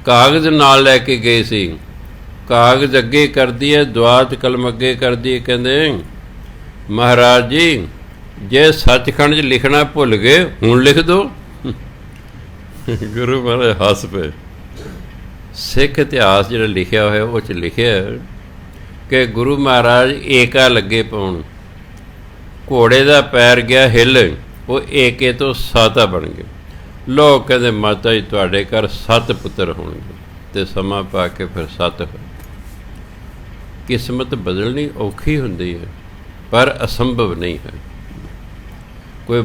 कागज़ नाल लैके गई सी। कागज़ अगे कर दिए, दुआत कलम अगे कर दी। कहते महाराज जी जे सचखंड 'च लिखना भुल गए हुण लिख दो। गुरु महाराज हस पे। सिख इतिहास जिहड़ा लिखिया होया उह च लिखिया कि गुरु महाराज एका लगे पाउण, घोड़े का पैर गया हिल, वो एके तो साता बन गए। लोग कहते माता जी तुहाडे घर 7 पुत्र होणगे, ते समा पा के फिर 7 होए। किस्मत बदलनी औखी हुंदी है पर असंभव नहीं है। कोई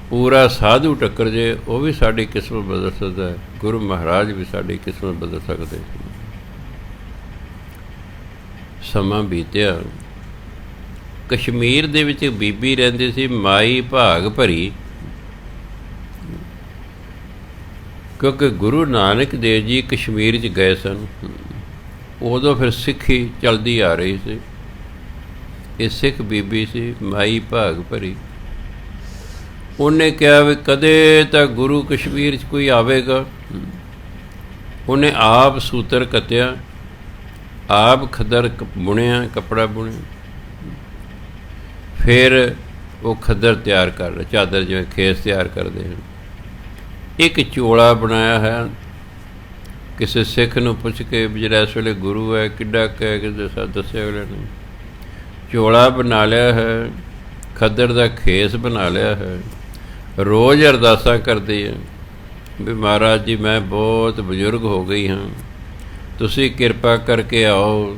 पूरा साधु टक्कर जे वो भी साड़ी किस्मत बदल सकता है, गुरु महाराज भी साड़ी किस्मत बदल सकते। समा बीतिया, कश्मीर दे विच बीबी रहिंदी सी, माई भाग भरी। क्योंकि गुरु नानक देव जी कश्मीर च गए सन, उदों फिर सिक्खी चलती आ रही सी। ये सिख बीबी सी, माई भाग भरी। उन्हें कहा भी कदे तो गुरु कश्मीर च कोई आवेगा। उन्हें आप सूत्र कत्या ਆਪ ਖੱਦਰ ਬੁਣਿਆ, ਕੱਪੜਾ ਬੁਣਿਆ, ਫਿਰ ਉਹ ਖੱਦਰ ਤਿਆਰ ਕਰ ਰਿਹਾ, ਚਾਦਰ ਜਿਵੇਂ ਖੇਸ ਤਿਆਰ ਕਰਦੇ ਹਨ। ਇੱਕ ਚੋਲਾ ਬਣਾਇਆ ਹੈ, ਕਿਸੇ ਸਿੱਖ ਨੂੰ ਪੁੱਛ ਕੇ ਵੀ ਜਿਹੜਾ ਇਸ ਵੇਲੇ ਗੁਰੂ ਹੈ ਕਿੱਡਾ ਕਹਿ ਕੇ ਦੱਸਿਆ ਅਗਲੇ ਨੇ। ਚੋਲਾ ਬਣਾ ਲਿਆ ਹੈ, ਖੱਦਰ ਦਾ ਖੇਸ ਬਣਾ ਲਿਆ ਹੈ, ਰੋਜ਼ ਅਰਦਾਸਾਂ ਕਰਦੀ ਹੈ ਵੀ ਮਹਾਰਾਜ ਜੀ ਮੈਂ ਬਹੁਤ ਬਜ਼ੁਰਗ ਹੋ ਗਈ ਹਾਂ, ਤੁਸੀਂ ਕਿਰਪਾ ਕਰਕੇ ਆਓ,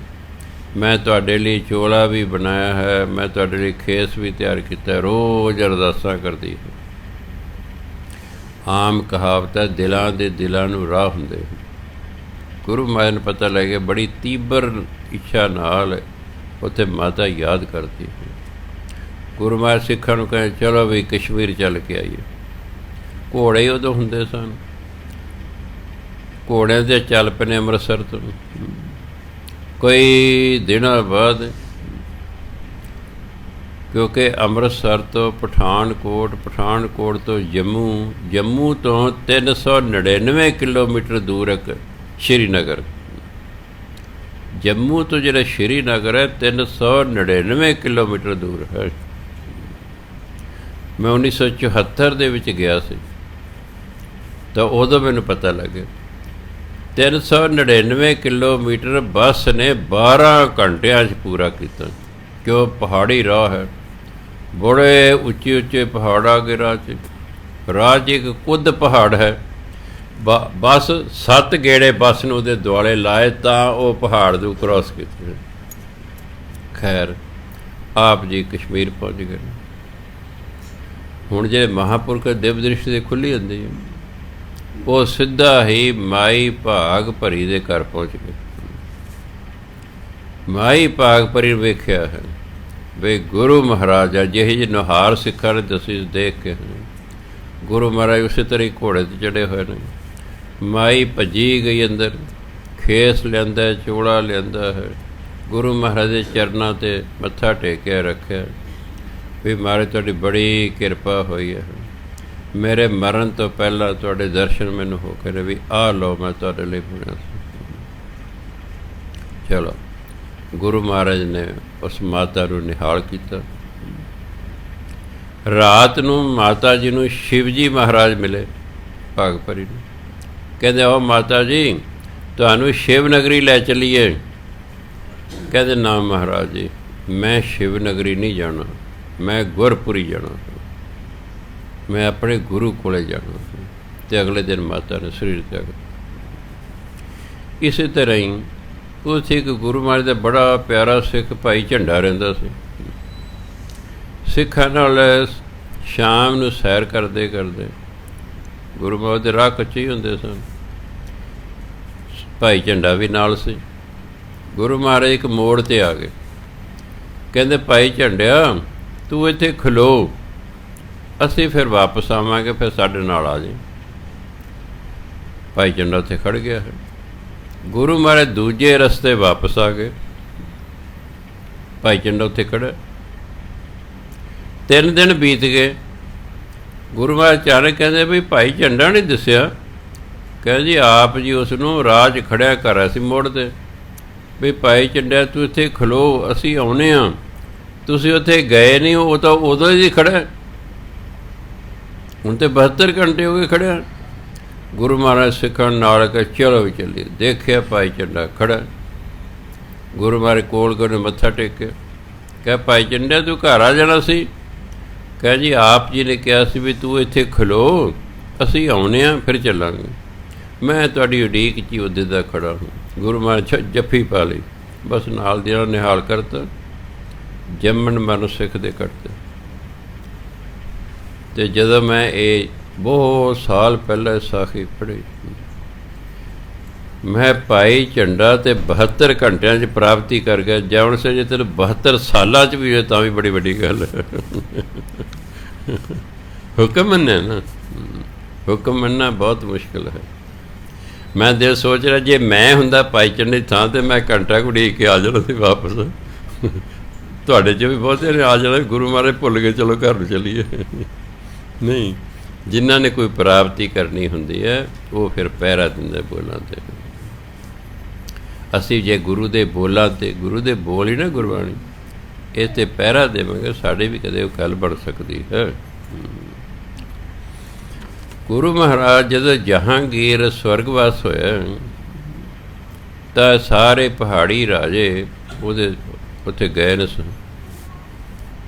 ਮੈਂ ਤੁਹਾਡੇ ਲਈ ਚੋਲਾ ਵੀ ਬਣਾਇਆ ਹੈ, ਮੈਂ ਤੁਹਾਡੇ ਲਈ ਖੇਸ ਵੀ ਤਿਆਰ ਕੀਤਾ। ਰੋਜ਼ ਅਰਦਾਸਾਂ ਕਰਦੀ ਹੈ। ਆਮ ਕਹਾਵਤ ਹੈ, ਦਿਲਾਂ ਦੇ ਦਿਲਾਂ ਨੂੰ ਰਾਹ ਹੁੰਦੇ। ਗੁਰੂ ਮਹਾਰਾਜ ਨੂੰ ਪਤਾ ਲੱਗ ਗਿਆ, ਬੜੀ ਤੀਬਰ ਇੱਛਾ ਨਾਲ ਉੱਥੇ ਮਾਤਾ ਯਾਦ ਕਰਦੀ ਹੈ। ਗੁਰੂ ਮਹਾਰਾਜ ਸਿੱਖਾਂ ਨੂੰ ਕਹੇ ਚਲੋ ਵੀ ਕਸ਼ਮੀਰ ਚੱਲ ਕੇ ਆਈਏ। ਘੋੜੇ ਉਦੋਂ ਹੁੰਦੇ ਸਨ, ਘੋੜਿਆਂ 'ਤੇ ਚੱਲ ਪਏ ਅੰਮ੍ਰਿਤਸਰ ਤੋਂ। ਕਈ ਦਿਨਾਂ ਬਾਅਦ, ਕਿਉਂਕਿ ਅੰਮ੍ਰਿਤਸਰ ਤੋਂ ਪਠਾਨਕੋਟ, ਪਠਾਨਕੋਟ ਤੋਂ ਜੰਮੂ, ਜੰਮੂ ਤੋਂ 399 ਕਿਲੋਮੀਟਰ ਦੂਰ ਇੱਕ ਸ਼੍ਰੀਨਗਰ। ਜੰਮੂ ਤੋਂ ਜਿਹੜਾ ਸ਼੍ਰੀਨਗਰ ਹੈ 399 ਕਿਲੋਮੀਟਰ ਦੂਰ ਹੈ। ਮੈਂ 1974 ਦੇ ਵਿੱਚ ਗਿਆ ਸੀ, ਤਾਂ ਉਦੋਂ ਮੈਨੂੰ ਪਤਾ ਲੱਗਿਆ 399 ਕਿਲੋਮੀਟਰ ਬੱਸ ਨੇ 12 ਘੰਟਿਆਂ 'ਚ ਪੂਰਾ ਕੀਤਾ। ਕਿਉਂ? ਪਹਾੜੀ ਰਾਹ ਹੈ, ਬੜੇ ਉੱਚੇ ਉੱਚੇ ਪਹਾੜਾਂ ਦੇ ਰਾਹ 'ਚ। ਰਾਹ 'ਚ ਇੱਕ ਕੁੱਦ ਪਹਾੜ ਹੈ, ਬਸ 7 ਗੇੜੇ ਬੱਸ ਨੂੰ ਉਹਦੇ ਦੁਆਲੇ ਲਾਏ ਤਾਂ ਉਹ ਪਹਾੜ ਨੂੰ ਕ੍ਰੋਸ ਕੀਤੇ। ਖੈਰ ਆਪ ਜੀ ਕਸ਼ਮੀਰ ਪਹੁੰਚ ਗਏ। ਹੁਣ ਜੇ ਮਹਾਂਪੁਰਖ ਦਿਵ ਦ੍ਰਿਸ਼ਟੀ ਦੇ ਖੁੱਲ੍ਹੀ ਹੁੰਦੀ ਹੈ, ਉਹ ਸਿੱਧਾ ਹੀ ਮਾਈ ਭਾਗ ਭਰੀ ਦੇ ਘਰ ਪਹੁੰਚ ਗਏ। ਮਾਈ ਭਾਗ ਭਰੀ ਵੇਖਿਆ ਹੈ ਵੀ ਗੁਰੂ ਮਹਾਰਾਜ ਆ ਜਿਹੇ ਜਿਹੇ ਨੁਹਾਰ ਸਿੱਖਾਂ ਨੇ ਦੱਸੀ ਦੇਖ ਕੇ। ਗੁਰੂ ਮਹਾਰਾਜ ਉਸੇ ਤਰ੍ਹਾਂ ਹੀ ਘੋੜੇ 'ਤੇ ਚੜ੍ਹੇ ਹੋਏ ਨੇ। ਮਾਈ ਭੱਜੀ ਗਈ ਅੰਦਰ, ਖੇਸ ਲਿਆਂਦਾ, ਚੋਲਾ ਲਿਆਂਦਾ ਹੈ, ਗੁਰੂ ਮਹਾਰਾਜ ਦੇ ਚਰਨਾਂ 'ਤੇ ਮੱਥਾ ਟੇਕਿਆ ਰੱਖਿਆ ਵੀ ਮਹਾਰਾਜ ਤੁਹਾਡੀ ਬੜੀ ਕਿਰਪਾ ਹੋਈ ਹੈ, ਮੇਰੇ ਮਰਨ ਤੋਂ ਪਹਿਲਾਂ ਤੁਹਾਡੇ ਦਰਸ਼ਨ ਮੈਨੂੰ ਹੋ ਕੇ ਨੇ, ਵੀ ਆਹ ਲਓ ਮੈਂ ਤੁਹਾਡੇ ਲਈ ਬਣਿਆ ਸੀ। ਚਲੋ ਗੁਰੂ ਮਹਾਰਾਜ ਨੇ ਉਸ ਮਾਤਾ ਨੂੰ ਨਿਹਾਲ ਕੀਤਾ। ਰਾਤ ਨੂੰ ਮਾਤਾ ਜੀ ਨੂੰ ਸ਼ਿਵ ਜੀ ਮਹਾਰਾਜ ਮਿਲੇ ਭਾਗ ਭਰੀ ਨੂੰ। ਕਹਿੰਦੇ ਆਓ ਮਾਤਾ ਜੀ ਤੁਹਾਨੂੰ ਸ਼ਿਵ ਨਗਰੀ ਲੈ ਚੱਲੀਏ। ਕਹਿੰਦੇ ਨਾ ਮਹਾਰਾਜ ਜੀ, ਮੈਂ ਸ਼ਿਵ ਨਗਰੀ ਨਹੀਂ ਜਾਣਾ, ਮੈਂ ਗੁਰਪੁਰੀ ਜਾਣਾ, ਮੈਂ ਆਪਣੇ ਗੁਰੂ ਕੋਲੇ ਜਾਣਾ। ਅਤੇ ਅਗਲੇ ਦਿਨ ਮਾਤਾ ਨੇ ਸਰੀਰ ਤਿਆਗ। ਇਸੇ ਤਰ੍ਹਾਂ ਹੀ ਉੱਥੇ ਇੱਕ ਗੁਰੂ ਮਹਾਰਾਜ ਦਾ ਬੜਾ ਪਿਆਰਾ ਸਿੱਖ ਭਾਈ ਝੰਡਾ ਰਹਿੰਦਾ ਸੀ। ਸਿੱਖਾਂ ਨਾਲ ਸ਼ਾਮ ਨੂੰ ਸੈਰ ਕਰਦੇ ਕਰਦੇ, ਗੁਰੂ ਮਹਾਰਾਜ ਦੇ ਰਾਹ ਕੱਚੇ ਹੀ ਹੁੰਦੇ ਸਨ, ਭਾਈ ਝੰਡਾ ਵੀ ਨਾਲ ਸੀ। ਗੁਰੂ ਮਹਾਰਾਜ ਇੱਕ ਮੋੜ 'ਤੇ ਆ ਗਏ। ਕਹਿੰਦੇ ਭਾਈ ਝੰਡਿਆ ਤੂੰ ਇੱਥੇ ਖਲੋ, ਅਸੀਂ ਫਿਰ ਵਾਪਸ ਆਵਾਂਗੇ, ਫਿਰ ਸਾਡੇ ਨਾਲ ਆ ਜਾਈਂ। ਭਾਈ ਝੰਡਾ ਉੱਥੇ ਖੜ੍ਹ ਗਿਆ ਹੈ। ਗੁਰੂ ਮਹਾਰਾਜ ਦੂਜੇ ਰਸਤੇ ਵਾਪਸ ਆ ਗਏ, ਭਾਈ ਝੰਡਾ ਉੱਥੇ ਖੜ੍ਹਾ। 3 ਦਿਨ ਬੀਤ ਗਏ। ਗੁਰੂ ਮਹਾਰਾਜ ਅਚਾਨਕ ਕਹਿੰਦੇ ਵੀ ਭਾਈ ਝੰਡਾ ਨਹੀਂ ਦਿਸਿਆ। ਕਹਿੰਦੇ ਜੀ ਆਪ ਜੀ ਉਸ ਨੂੰ ਰਾਜ ਖੜਿਆ ਕਰ ਰਿਹਾ ਸੀ ਮੋੜ 'ਤੇ, ਵੀ ਭਾਈ ਝੰਡਾ ਤੂੰ ਇੱਥੇ ਖਲੋ, ਅਸੀਂ ਆਉਂਦੇ ਹਾਂ, ਤੁਸੀਂ ਉੱਥੇ ਗਏ ਨਹੀਂ, ਉਹ ਤਾਂ ਉਦੋਂ ਹੀ ਖੜ੍ਹਾ, ਹੁਣ ਤਾਂ 72 ਘੰਟੇ ਹੋ ਗਏ ਖੜ੍ਹਿਆ। ਗੁਰੂ ਮਹਾਰਾਜ ਸਿੱਖਾਂ ਨਾਲ ਕਿ ਚਲੋ ਵੀ ਚੱਲੀਏ। ਦੇਖਿਆ ਭਾਈ ਝੰਡਾ ਖੜ੍ਹਾ। ਗੁਰੂ ਮਹਾਰਾਜ ਕੋਲ ਗਏ, ਮੱਥਾ ਟੇਕਿਆ। ਕਹਿ ਭਾਈ ਝੰਡਾ ਤੂੰ ਘਰ ਆ ਜਾਣਾ ਸੀ। ਕਹਿ ਜੀ ਆਪ ਜੀ ਨੇ ਕਿਹਾ ਸੀ ਵੀ ਤੂੰ ਇੱਥੇ ਖਲੋ, ਅਸੀਂ ਆਉਂਦੇ ਹਾਂ ਫਿਰ ਚੱਲਾਂਗੇ, ਮੈਂ ਤੁਹਾਡੀ ਉਡੀਕ 'ਚ ਹੀ ਉਹਦੇ ਦਾ ਖੜ੍ਹਾ ਹਾਂ। ਗੁਰੂ ਮਹਾਰਾਜ ਜੱਫੀ ਪਾ ਲਈ, ਬਸ ਨਾਲ ਦੀ ਨਾਲ ਨਿਹਾਲ ਕਰਤਾ, ਜੰਮਣ ਮਰਨ ਸਿੱਖ ਦੇ ਕੱਟਦੇ। ਅਤੇ ਜਦੋਂ ਮੈਂ ਇਹ ਬਹੁਤ ਸਾਲ ਪਹਿਲਾਂ ਸਾਖੀ ਪੜ੍ਹੀ, ਮੈਂ ਭਾਈ ਝੰਡਾ ਤੇ 72 ਘੰਟਿਆਂ 'ਚ ਪ੍ਰਾਪਤੀ ਕਰ ਗਿਆ। ਜੈਵਣ ਸੇ ਜੇ ਤੈਨੂੰ 72 ਸਾਲਾਂ 'ਚ ਵੀ ਹੋਏ ਤਾਂ ਵੀ ਬੜੀ ਵੱਡੀ ਗੱਲ ਹੈ। ਹੁਕਮ ਮੰਨਿਆ ਨਾ, ਹੁਕਮ ਮੰਨਣਾ ਬਹੁਤ ਮੁਸ਼ਕਿਲ ਹੈ। ਮੈਂ ਦਿਲ ਸੋਚ ਰਿਹਾ ਜੇ ਮੈਂ ਹੁੰਦਾ ਭਾਈ ਝੰਡੇ ਦੀ ਥਾਂ 'ਤੇ ਮੈਂ ਘੰਟਾ ਉਡੀਕ ਕੇ ਆ ਜਾਣਾ ਸੀ ਵਾਪਸ। ਤੁਹਾਡੇ 'ਚ ਵੀ ਬਹੁਤੇ ਨੇ ਆ ਜਾਣਾ, ਗੁਰੂ ਮਹਾਰਾਜ ਭੁੱਲ ਗਏ, ਚਲੋ ਘਰ ਨੂੰ ਚੱਲੀਏ। ਨਹੀਂ, ਜਿਨ੍ਹਾਂ ਨੇ ਕੋਈ ਪ੍ਰਾਪਤੀ ਕਰਨੀ ਹੁੰਦੀ ਹੈ ਉਹ ਫਿਰ ਪਹਿਰਾ ਦਿੰਦੇ ਬੋਲਾਂ 'ਤੇ। ਅਸੀਂ ਜੇ ਗੁਰੂ ਦੇ ਬੋਲਾਂ 'ਤੇ, ਗੁਰੂ ਦੇ ਬੋਲ ਹੀ ਨਾ ਗੁਰਬਾਣੀ, ਇਹ 'ਤੇ ਪਹਿਰਾ ਦੇਵਾਂਗੇ, ਸਾਡੇ ਵੀ ਕਦੇ ਉਹ ਗੱਲ ਬਣ ਸਕਦੀ ਹੈ। ਗੁਰੂ ਮਹਾਰਾਜ ਜਦੋਂ ਜਹਾਂਗੀਰ ਸਵਰਗਵਾਸ ਹੋਇਆ ਤਾਂ ਸਾਰੇ ਪਹਾੜੀ ਰਾਜੇ ਉਹਦੇ ਉੱਥੇ ਗਏ ਨੇ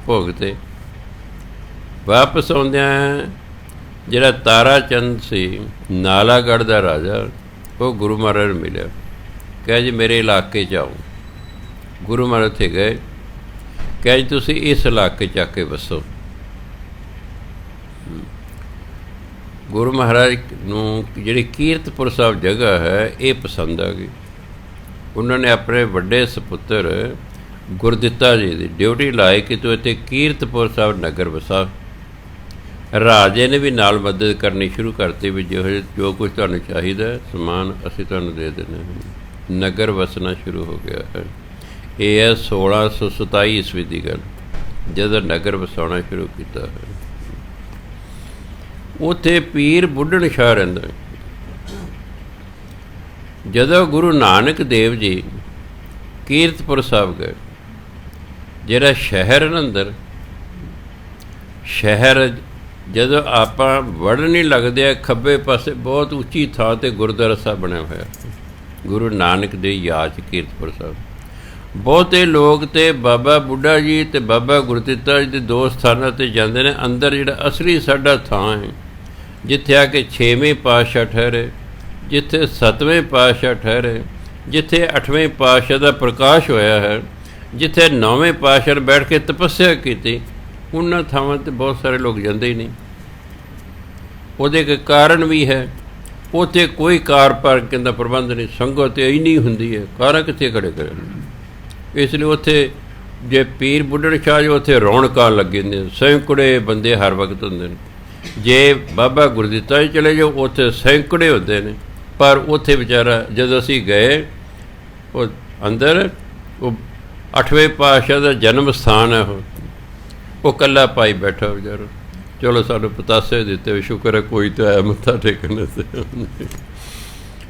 ਭੋਗ 'ਤੇ। ਵਾਪਸ ਆਉਂਦਿਆਂ ਜਿਹੜਾ ਤਾਰਾ ਚੰਦ ਸੀ, ਨਾਲਾਗੜ੍ਹ ਦਾ ਰਾਜਾ, ਉਹ ਗੁਰੂ ਮਹਾਰਾਜ ਨੂੰ ਮਿਲਿਆ, ਕਿਹਾ ਜੀ ਮੇਰੇ ਇਲਾਕੇ 'ਚ ਆਓ। ਗੁਰੂ ਮਹਾਰਾਜ ਉੱਥੇ ਗਏ, ਕਿਹਾ ਜੀ ਤੁਸੀਂ ਇਸ ਇਲਾਕੇ 'ਚ ਆ ਕੇ ਵਸੋ। ਗੁਰੂ ਮਹਾਰਾਜ ਨੂੰ ਜਿਹੜੀ ਕੀਰਤਪੁਰ ਸਾਹਿਬ ਜਗ੍ਹਾ ਹੈ ਇਹ ਪਸੰਦ ਆ ਗਈ। ਉਹਨਾਂ ਨੇ ਆਪਣੇ ਵੱਡੇ ਸਪੁੱਤਰ ਗੁਰਦਿੱਤਾ ਜੀ ਦੀ ਡਿਊਟੀ ਲਾਈ ਕਿ ਤੂੰ ਇੱਥੇ ਕੀਰਤਪੁਰ ਸਾਹਿਬ ਨਗਰ ਵਸਾ। ਰਾਜੇ ਨੇ ਵੀ ਨਾਲ ਮਦਦ ਕਰਨੀ ਸ਼ੁਰੂ ਕਰਤੀ ਵੀ ਜੋ ਕੁਝ ਤੁਹਾਨੂੰ ਚਾਹੀਦਾ ਸਮਾਨ ਅਸੀਂ ਤੁਹਾਨੂੰ ਦੇ ਦਿੰਦੇ ਹਾਂ। ਨਗਰ ਵਸਣਾ ਸ਼ੁਰੂ ਹੋ ਗਿਆ ਹੈ। ਇਹ ਹੈ 1627 ਈਸਵੀ ਦੀ ਗੱਲ, ਜਦੋਂ ਨਗਰ ਵਸਾਉਣਾ ਸ਼ੁਰੂ ਕੀਤਾ ਹੈ। ਉੱਥੇ ਪੀਰ ਬੁੱਢਣ ਸ਼ਾਹ ਰਹਿੰਦਾ। ਜਦੋਂ ਗੁਰੂ ਨਾਨਕ ਦੇਵ ਜੀ ਕੀਰਤਪੁਰ ਸਾਹਿਬ ਗਏ, ਜਿਹੜਾ ਸ਼ਹਿਰ ਅੰਦਰ ਸ਼ਹਿਰ ਜਦੋਂ ਆਪਾਂ ਵੜਨ ਨਹੀਂ ਲੱਗਦੇ ਆ, ਖੱਬੇ ਪਾਸੇ ਬਹੁਤ ਉੱਚੀ ਥਾਂ 'ਤੇ ਗੁਰਦੁਆਰਾ ਸਾਹਿਬ ਬਣਿਆ ਹੋਇਆ ਗੁਰੂ ਨਾਨਕ ਦੇ ਯਾਦ 'ਚ ਕੀਰਤਪੁਰ ਸਾਹਿਬ। ਬਹੁਤੇ ਲੋਕ ਤੇ ਬਾਬਾ ਬੁੱਢਾ ਜੀ ਅਤੇ ਬਾਬਾ ਗੁਰਦਿੱਤਾ ਜੀ ਦੇ ਦੋ ਸਥਾਨਾਂ 'ਤੇ ਜਾਂਦੇ ਨੇ। ਅੰਦਰ ਜਿਹੜਾ ਅਸਲੀ ਸਾਡਾ ਥਾਂ ਹੈ, ਜਿੱਥੇ ਆ ਕੇ 6ਵੇਂ ਪਾਤਸ਼ਾਹ ਠਹਿਰੇ, ਜਿੱਥੇ 7ਵੇਂ ਪਾਤਸ਼ਾਹ ਠਹਿਰੇ, ਜਿੱਥੇ 8ਵੇਂ ਪਾਤਸ਼ਾਹ ਦਾ ਪ੍ਰਕਾਸ਼ ਹੋਇਆ ਹੈ, ਜਿੱਥੇ 9ਵੇਂ ਪਾਤਸ਼ਾਹ ਨੇ ਬੈਠ ਕੇ ਤਪੱਸਿਆ ਕੀਤੀ, ਉਹਨਾਂ ਥਾਵਾਂ 'ਤੇ ਬਹੁਤ ਸਾਰੇ ਲੋਕ ਜਾਂਦੇ ਹੀ ਨਹੀਂ। ਉਹਦੇ ਇੱਕ ਕਾਰਨ ਵੀ ਹੈ, ਉੱਥੇ ਕੋਈ ਕਾਰ ਪਾਰਕਿੰਗ ਦਾ ਪ੍ਰਬੰਧ ਨਹੀਂ, ਸੰਗਤ ਇੰਨੀ ਹੁੰਦੀ ਹੈ, ਕਾਰਾਂ ਕਿੱਥੇ ਖੜੇ ਕਰਨ। ਇਸ ਲਈ ਉੱਥੇ ਜੇ ਪੀਰ ਬੁੱਢਣ ਸ਼ਾਹ ਜੀ ਉੱਥੇ ਰੌਣਕਾਂ ਲੱਗੇ ਨੇ, ਸੈਂਕੜੇ ਬੰਦੇ ਹਰ ਵਕਤ ਹੁੰਦੇ ਨੇ। ਜੇ ਬਾਬਾ ਗੁਰਦਿੱਤਾ ਜੀ ਚਲੇ ਜਾਓ, ਉੱਥੇ ਸੈਂਕੜੇ ਹੁੰਦੇ ਨੇ। ਪਰ ਉੱਥੇ ਵਿਚਾਰਾ ਜਦੋਂ ਅਸੀਂ ਗਏ, ਉਹ ਅੰਦਰ ਉਹ 8ਵੇਂ ਪਾਤਸ਼ਾਹ ਦਾ ਜਨਮ ਸਥਾਨ ਹੈ, ਉਹ ਇਕੱਲਾ ਪਾਈ ਬੈਠਾ ਵਿਚਾਰਾ। ਚਲੋ ਸਾਨੂੰ ਪਤਾਸੇ ਦਿੱਤੇ ਹੋਏ, ਸ਼ੁਕਰ ਹੈ ਕੋਈ ਤਾਂ ਆਇਆ ਮੱਥਾ ਟੇਕਣ ਤੇ।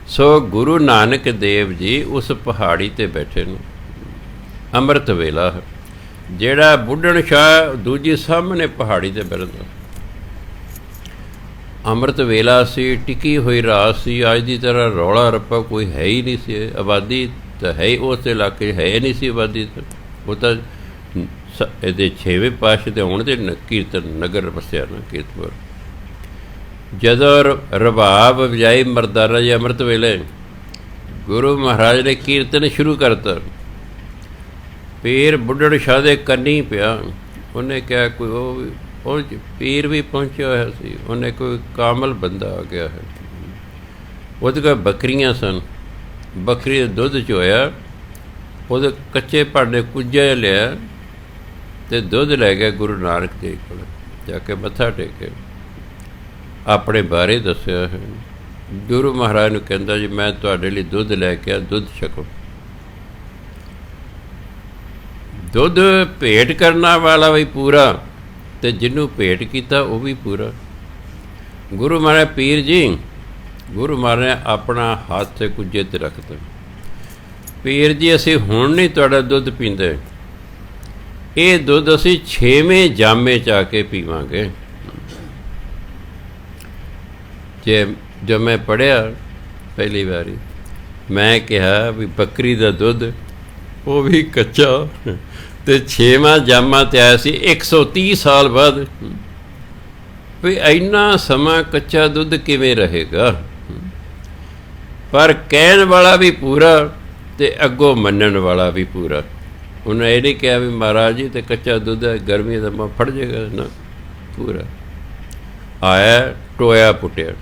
ਸੋ ਗੁਰੂ ਨਾਨਕ ਦੇਵ ਜੀ ਉਸ ਪਹਾੜੀ 'ਤੇ ਬੈਠੇ ਨੇ। ਅੰਮ੍ਰਿਤ ਵੇਲਾ ਜਿਹੜਾ ਬੁੱਢਣ ਸ਼ਾਹ ਦੂਜੀ ਸਾਹਮਣੇ ਪਹਾੜੀ 'ਤੇ ਬੈਠਦਾ। ਅੰਮ੍ਰਿਤ ਵੇਲਾ ਸੀ, ਟਿਕੀ ਹੋਈ ਰਾਤ ਸੀ। ਅੱਜ ਦੀ ਤਰ੍ਹਾਂ ਰੌਲਾ ਰੱਪਾ ਕੋਈ ਹੈ ਹੀ ਨਹੀਂ ਸੀ। ਆਬਾਦੀ ਤਾਂ ਹੈ ਹੀ ਉਸ ਇਲਾਕੇ ਹੈ ਨਹੀਂ ਸੀ ਆਬਾਦੀ। ਉਹ ਤਾਂ ਇਹਦੇ 6ਵੇਂ ਪਾਤਸ਼ਾਹ ਦੇ ਆਉਣ ਦੇ ਕੀਰਤਨ ਨਗਰ ਵਸਿਆ ਨਾ ਕੀਰਤਪੁਰ। ਜਦੋਂ ਰਬਾਬ ਵਜਾਈ ਮਰਦਾਨਾ ਜੀ ਅੰਮ੍ਰਿਤ ਵੇਲੇ, ਗੁਰੂ ਮਹਾਰਾਜ ਨੇ ਕੀਰਤਨ ਸ਼ੁਰੂ ਕਰਤਾ। ਪੀਰ ਬੁੱਢਣ ਸ਼ਾਹ ਦੇ ਕੰਨੀ ਪਿਆ। ਉਹਨੇ ਕਿਹਾ ਕੋਈ ਉਹ ਪੀਰ ਵੀ ਪਹੁੰਚਿਆ ਹੋਇਆ ਸੀ। ਉਹਨੇ ਕੋਈ ਕਾਮਲ ਬੰਦਾ ਆ ਗਿਆ ਹੈ। ਉਹਦੇ ਕੋਲ ਬੱਕਰੀਆਂ ਸਨ, ਬੱਕਰੀ ਦੇ ਦੁੱਧ ਚੋਇਆ, ਉਹਦੇ ਕੱਚੇ ਭਾਂਡੇ ਕੁੱਜੇ ਲਿਆ ਅਤੇ ਦੁੱਧ ਲੈ ਗਿਆ ਗੁਰੂ ਨਾਨਕ ਦੇਵ ਕੋਲ ਜਾ ਕੇ ਮੱਥਾ ਟੇਕੇ। ਆਪਣੇ ਬਾਰੇ ਦੱਸਿਆ ਹੈ। ਗੁਰੂ ਮਹਾਰਾਜ ਨੂੰ ਕਹਿੰਦਾ ਜੀ ਮੈਂ ਤੁਹਾਡੇ ਲਈ ਦੁੱਧ ਲੈ ਕੇ ਆ, ਦੁੱਧ ਛਕੋ। ਦੁੱਧ ਭੇਟ ਕਰਨ ਵਾਲਾ ਵੀ ਪੂਰਾ ਅਤੇ ਜਿਹਨੂੰ ਭੇਟ ਕੀਤਾ ਉਹ ਵੀ ਪੂਰਾ। ਗੁਰੂ ਮਹਾਰਾਜ ਪੀਰ ਜੀ, ਗੁਰੂ ਮਹਾਰਾਜ ਨੇ ਆਪਣਾ ਹੱਥ ਕੁੱਜੇ 'ਤੇ ਰੱਖਤਾ। ਪੀਰ ਜੀ ਅਸੀਂ ਹੁਣ ਨਹੀਂ ਤੁਹਾਡਾ ਦੁੱਧ ਪੀਂਦੇ, ਇਹ ਦੁੱਧ ਅਸੀਂ 6ਵੇਂ ਜਾਮੇ 'ਚ ਆ ਕੇ ਪੀਵਾਂਗੇ। ਜੋ ਮੈਂ ਪੜ੍ਹਿਆ ਪਹਿਲੀ ਵਾਰੀ, ਮੈਂ ਕਿਹਾ ਵੀ ਬੱਕਰੀ ਦਾ ਦੁੱਧ ਉਹ ਵੀ ਕੱਚਾ, ਅਤੇ 6ਵਾਂ ਜਾਮਾ 'ਤੇ ਆਇਆ ਸੀ 130 ਸਾਲ ਬਾਅਦ। ਵੀ ਇੰਨਾ ਸਮਾਂ ਕੱਚਾ ਦੁੱਧ ਕਿਵੇਂ ਰਹੇਗਾ। ਪਰ ਕਹਿਣ ਵਾਲਾ ਵੀ ਪੂਰਾ ਅਤੇ ਅੱਗੋਂ ਮੰਨਣ ਵਾਲਾ ਵੀ ਪੂਰਾ। ਉਹਨੇ ਇਹ ਨਹੀਂ ਕਿਹਾ ਵੀ ਮਹਾਰਾਜ ਜੀ ਅਤੇ ਕੱਚਾ ਦੁੱਧ ਹੈ, ਗਰਮੀ ਦਾ ਮਾ ਫੜ ਜਾਏਗਾ ਨਾ, ਪੂਰਾ ਆਇਆ। ਟੋਇਆ ਪੁੱਟਿਆ,